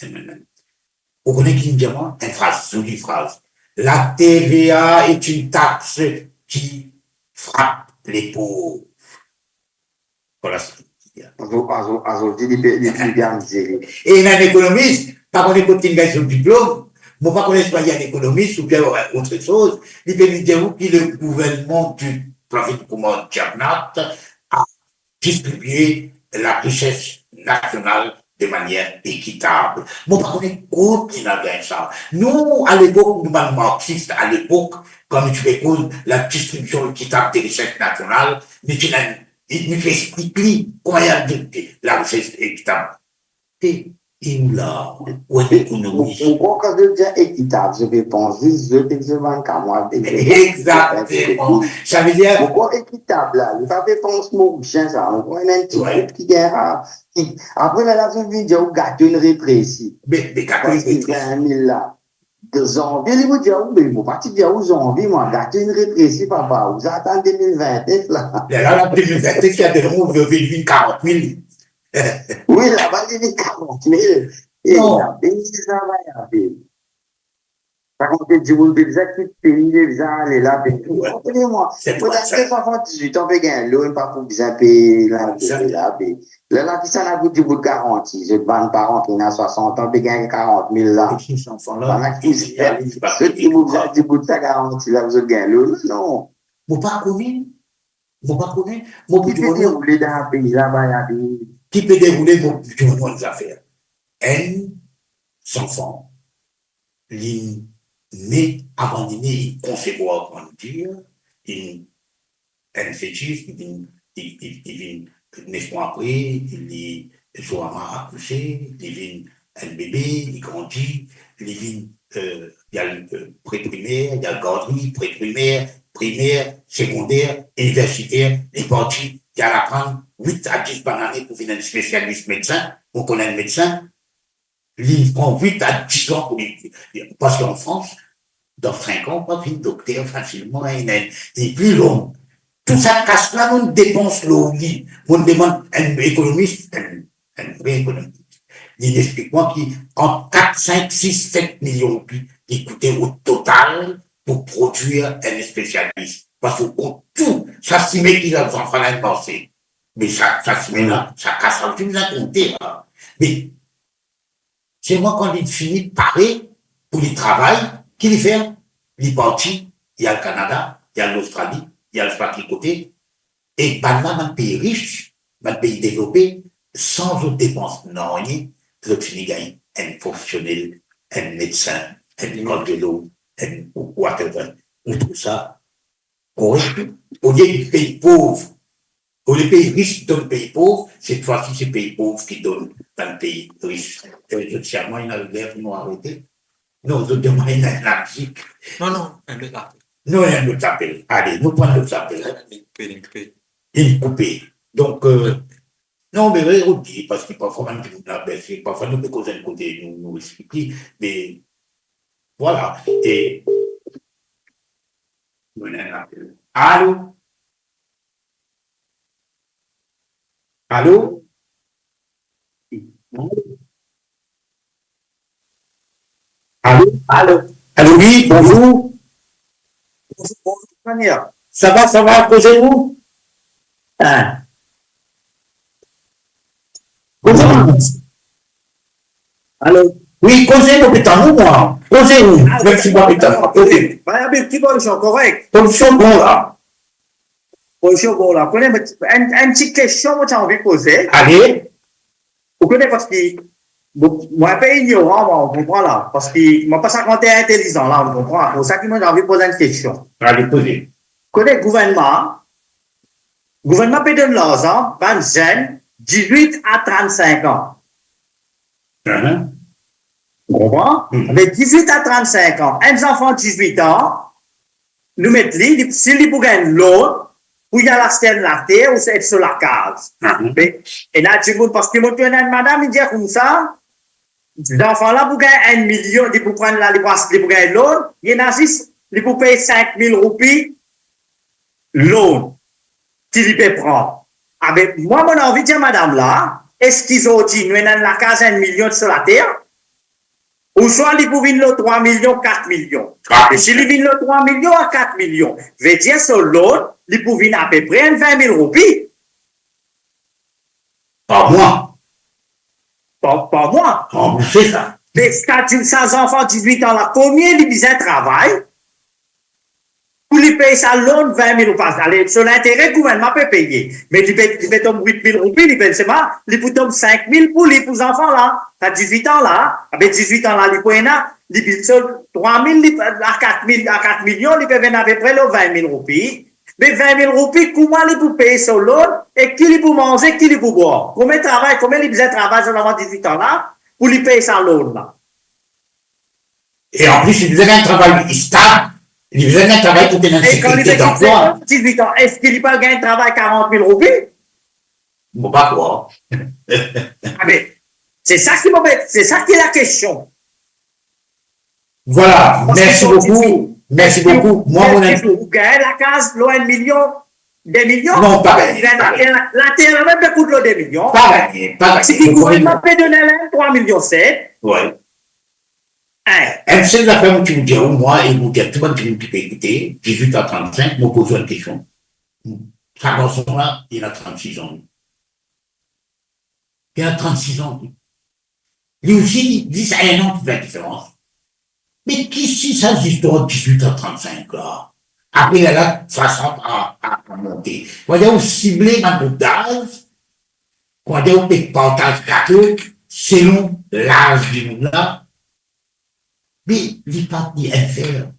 Vous connaissez qui me dit moi? Une phrase, jolie phrase. La TVA est une taxe qui frappe les pauvres. Voilà ce qu'il dit. Et un économiste, pas qu'on est pour une sur le diplôme, moi pas qu'on est pas un économiste ou bien autre chose, il peut lui dire que le gouvernement du Profit Kumar Jagannath a distribué la richesse nationale de manière équitable. Moi, par contre, continue à faire ça. Nous, à l'époque, nous, marxistes, à l'époque, quand tu écoutes la distribution équitable des richesses nationales, nous expliquons comment il y a la richesse équitable. Et là, où est l'économie? Quand je dis équitable, je vais penser, je vais penser qu'à moi. Exactement. Ça veut dire. Pourquoi équitable là? Il va faire penser mon chien, ça. On a un petit groupe qui gagne. Après, la fin de vidéo, gâteau une rétrécie. Mais gâteau une rétrécie. 20 000 là. De janvier, il vous dit, mais il faut pas dire où janvier, moi, gâteau une rétrécie, papa. Vous attendez 2029 là. Là, 2029, il y a des gens qui veulent 40 000. Oui, là-bas, il y a 40 000. Et là, ça va y aller. Par contre, du monde, des actifs pays, les gens, les là, comprenez-moi. Vous avez 78 ans, vous avez l'eau, pas pour bien payer là, là, qui s'en a goûté du bout de garantie. Je ne vais pas rentrer dans 60 ans, vous avez 40 000 là. Pendant que ceux qui vous avez du bout de sa garantie là, vous avez gagné l'eau. Non. Vous ne pas connaître. Vous ne pas connaître. Qui peut dérouler dans un pays là-bas, qui peut dérouler des affaires. Un enfant, il naît avant de naître, il concevoir, grandir, il un fœtus, il vient 9 mois après, il est souvent accouché, il vient un bébé, il grandit, il vient, il y a le pré-primaire, il y a le garderie, pré-primaire, primaire, secondaire, universitaire, il est parti, il y a l'apprendre 8 à 10 par année pour finir un spécialiste médecin, on connaît un médecin, il prend 8 à 10 ans parce qu'en France, dans 5 ans, on va finir docteur facilement, et plus long. Tout ça casse là, on dépense l'eau, on demande un économiste, un vrai économiste. Il explique-moi qu'en 4, 5, 6, 7 millions, il coûtait au total pour produire un spécialiste. Parce que tout, ça s'y met qu'il a besoin de faire penser. Mais ça s'y met là, ça casse là, tu nous as compté là. Mais c'est moi quand il finit paré pour le travail, qu'il fait, il est parti, il y a le Canada, il y a l'Australie, il y a le Space côté, et par là, un pays riche, un pays développé, sans autre dépense, non, je finis gagner un professionnel, un médecin, un cardiologue, un whatever, ou tout ça. Au lieu du pays pauvre, au lieu du pays riche donne le pays pauvre, cette fois-ci, c'est le pays pauvre qui donne dans le pays riche. Socialement, il y a le verre qui m'ont arrêté. Non, je demande la musique. Non, un autre appel. Non, il y a un autre appel. Allez, nous prenons l'autre appel. Une coupée. Donc, non, mais redis, parce que parfois, même nous la baisse, parfois, nous, parce d'un côté, nous expliquer, mais voilà. Et, allô? Allô? Allô? Allô? Allô, oui, bonjour. Bonjour, Ça va, posez-vous? Hein? Allô? Oui, causez-nous, putain, moi. Causez-nous. Merci, moi, putain. Causez-nous. Une petite position correcte. Position bon, là. Position bon, là. Une petite question, moi, j'ai envie de poser. Allez. Vous connaissez parce que, moi, je suis un peu ignorant, moi, on comprend là. Parce que, moi, pas ça quand t'es intelligent, là, on comprend. C'est pour ça que moi, j'ai envie de poser une question. Allez, posez. Vous connaissez le gouvernement? Le gouvernement peut donner l'argent, à un jeune, 18 à 35 ans. Vous comprenez? Avec 18 à 35 ans, un enfant de 18 ans, nous mettons lui, s'il pour gagner l'eau, pour y aller acheter la terre ou c'est sur la case. Et là, tu vois, parce que moi, tu as une madame, il dit comme ça, L'enfant là, pour gagner 1 million, il pour prendre là, il pour gagner l'autre, il y en a 6, il pour payer 5 000 roupies, l'autre, qu'il peut prendre. Avec moi, mon envie de dire, madame là, est-ce qu'ils ont dit, nous avons la case 1 million sur la terre, ou soit ils pour venir le 3 millions, 4 millions. Et si ils viennent le 3 millions à 4 millions, veut dire sur l'autre, ils pour venir à peu près 20 000 roupies. Par mois. Pas moi. C'est ça. Mais quand tu as un enfant de 18 ans, là, combien ils besoin de travail pour lui payer sa loan 20 000 roupies? Allez, sur l'intérêt, le gouvernement peut payer. Mais il peut tomber 8 000 roupies, il peut tomber 5 000 pour les enfants là. T'as 18 ans là, avec 18 ans là, il peut 3 000 à 4 millions, il peut venir à peu près 20 000 roupies. Mais 20 000 roupies, comment il peut payer son loan et qui il peut manger, qui il peut boire? Combien il besoin de travail sur l'enfant de 18 ans là pour lui payer sa loan là? Et en plus, il besoin d'un travail stable, il besoin d'un travail pour tenir une sécurité d'emploi. 18 ans, est-ce qu'il peut gagner un travail 40 000 roupies? Bon, pas quoi. Ah, mais c'est ça qui m'embête, c'est ça qui est la question. Voilà, merci beaucoup. Merci beaucoup. Moi, mon ami. Vous gagnez la case, l'eau 1 million, 2 millions? Non, pas gagné. La terre même coûte l'eau 2 millions. Pas gagné, pas gagné. Si le gouvernement peut donner 3 millions 7. Oui. Un seul affaire qui vous dit, moi, et vous dire tout le monde qui peut écouter, 18h35, me pose une question. Ce garçon-là, il a 36 ans. Il a 36 ans. Lui aussi, 10 à 1 an qui fait la différence. Mais qui si ça histoire de 18h35 là? Après, il y a la façon à monter. Quand on cible dans le d'âge, quand on peut partager quelque selon l'âge du monde là, mais il pas ni faire.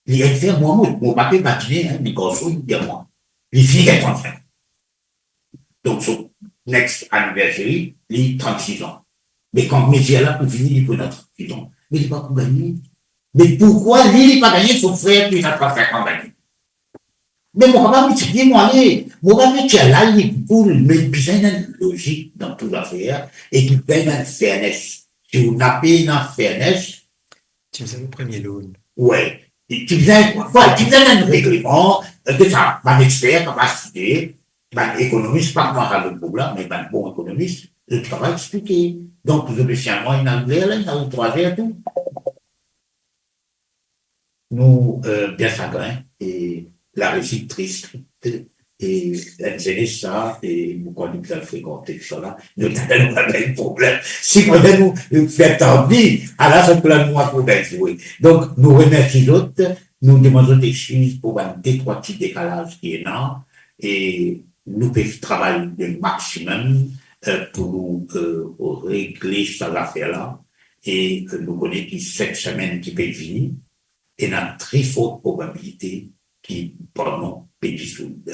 Il faire, moi, mon papier matinée, les garçons, il dit à moi. Les filles, elles 35. Donc, son next anniversary, il 36 ans. Mais quand métier là, pour finir, il faut 36 ans. Mais il n'est pas pour gagner. Mais pourquoi lui, il n'a pas gagné, son frère, il n'a pas fait quand gagner? Mais mon papa me dit, moi, allez, mon papa me dit, là, il est cool, mais il y a une logique dans toute l'affaire, et qu'il paye une fairness. Si vous n'avez pas une fairness, tu faisais le premier loan. Ouais. Et tu faisais un règlement, de ça, un expert, capacité, un économiste, pas moi, le problème, mais un bon économiste, le travail expliqué. Donc, vous avez un mois en anglais, là, il a eu 3 heures et tout. Nous, bien chagrin, et la réussite triste, et elle ça, et nous, quand nous avons fréquenté ça là, nous avons un problème. Si nous faisons envie, alors ça peut nous apporter jouer. Donc, nous remercions les autres, nous demandons des excuses pour un trois petits décalages qui est là, et nous pouvons travailler le maximum pour nous régler cette affaire-là, et nous connaissons que cette semaine qui peut venir, et il y a une très forte probabilité que le Parlement peut dissoudre.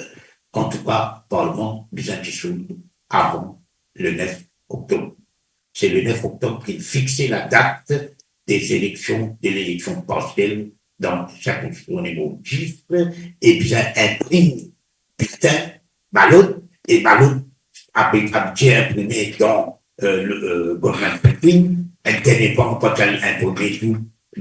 En tout cas, le Parlement peut dissoudre avant le 9 octobre. C'est le 9 octobre qu'il fixait la date des élections, de l'élection partielle dans chaque niveau GIF, et bien imprime bulletin, ballot, et ballot a bien imprimé dans le gouvernement printing, un dernier point, quand elle imprime tout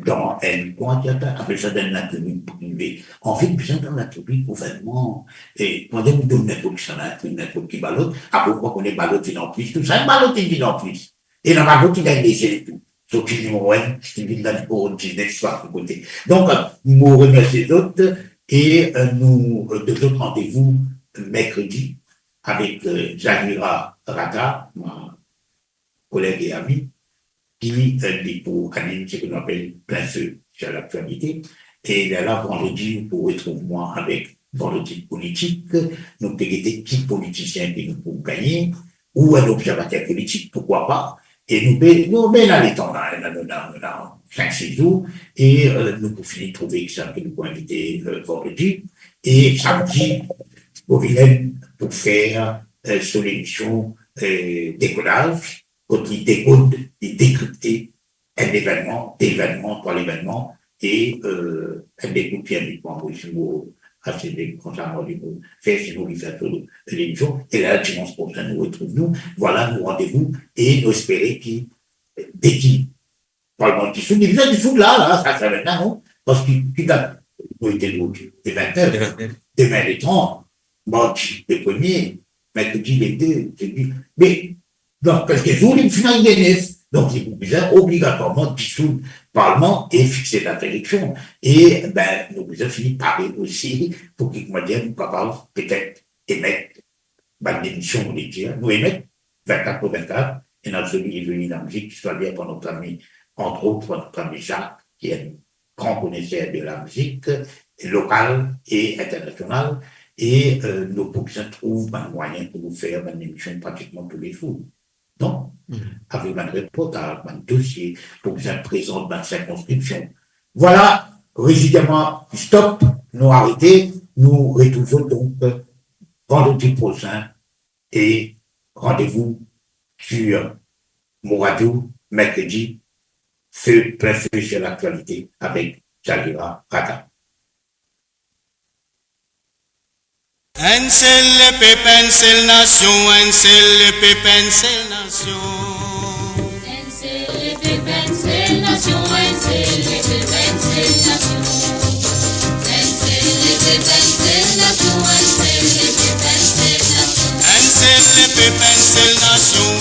dans un point, après ça, dans la commune privée. En fait, bien dans la commune gouvernement, et quand on nous donne n'importe qui, n'importe qui ballot, après, on est ballot en plus, tout ça, ballot en plus. Et dans ballot, il a laissé tout. Sauf qu'il numéro 1, qui vient dans le pour business, soit de côté. Donc, nous remercions les autres, et nous devons rendez-vous mercredi avec Jahira Rata, ma collègue et amie, qui est pour animer ce qu'on appelle plein feu sur l'actualité. Et là, vendredi, vous retrouvez moi avec vendredi politique. Nous peut-être qui politicien qui nous pour gagner, ou un observateur politique, pourquoi pas. Et nous là, les temps, là, 5-6 jours, et nous pouvons finir de trouver ça que nous pouvons inviter vendredi. Et samedi, au Vilaine, pour faire sur l'émission décollage, quand il décode, il décrypte un événement, par l'événement, et un découpe uniquement pour accéder concernant les mots, faire si vous faire l'émission, et là, dimanche prochain, nous retrouvons, voilà nos rendez-vous, et nous espérons Betty, parlement qui sont divisés du sous là, ça maintenant, non? Parce qu'il a été des 29, des 20 et 30, bon, les premiers, mercredi les deux, mais dans quelques jours, il finit des naissent. Donc, il vous besoin obligatoirement dissoudre le Parlement et fixer la élection. Et, ben, nous besoin finir par aussi pour qu'ils soient capables peut-être émettre, ben, l'émission, on les dit, nous émettre 24 pour 24, et notre celui est venu dans la musique, qui soit bien pour notre ami, entre autres, pour notre ami Jacques, qui est un grand connaisseur de la musique locale et internationale, et nos populations trouvent un moyen pour nous faire une émission pratiquement tous les jours. Donc, avec un reportage, un dossier, pour que ça présente dans circonscription. Voilà, résidemment, stop, nous arrêtez, nous retrouvons donc vendredi prochain et rendez-vous sur mon radio, mercredi, plein feu sur l'actualité avec Jalira Rada. Pencil, pencil nation, pencil nation. Pencil nation, pencil nation.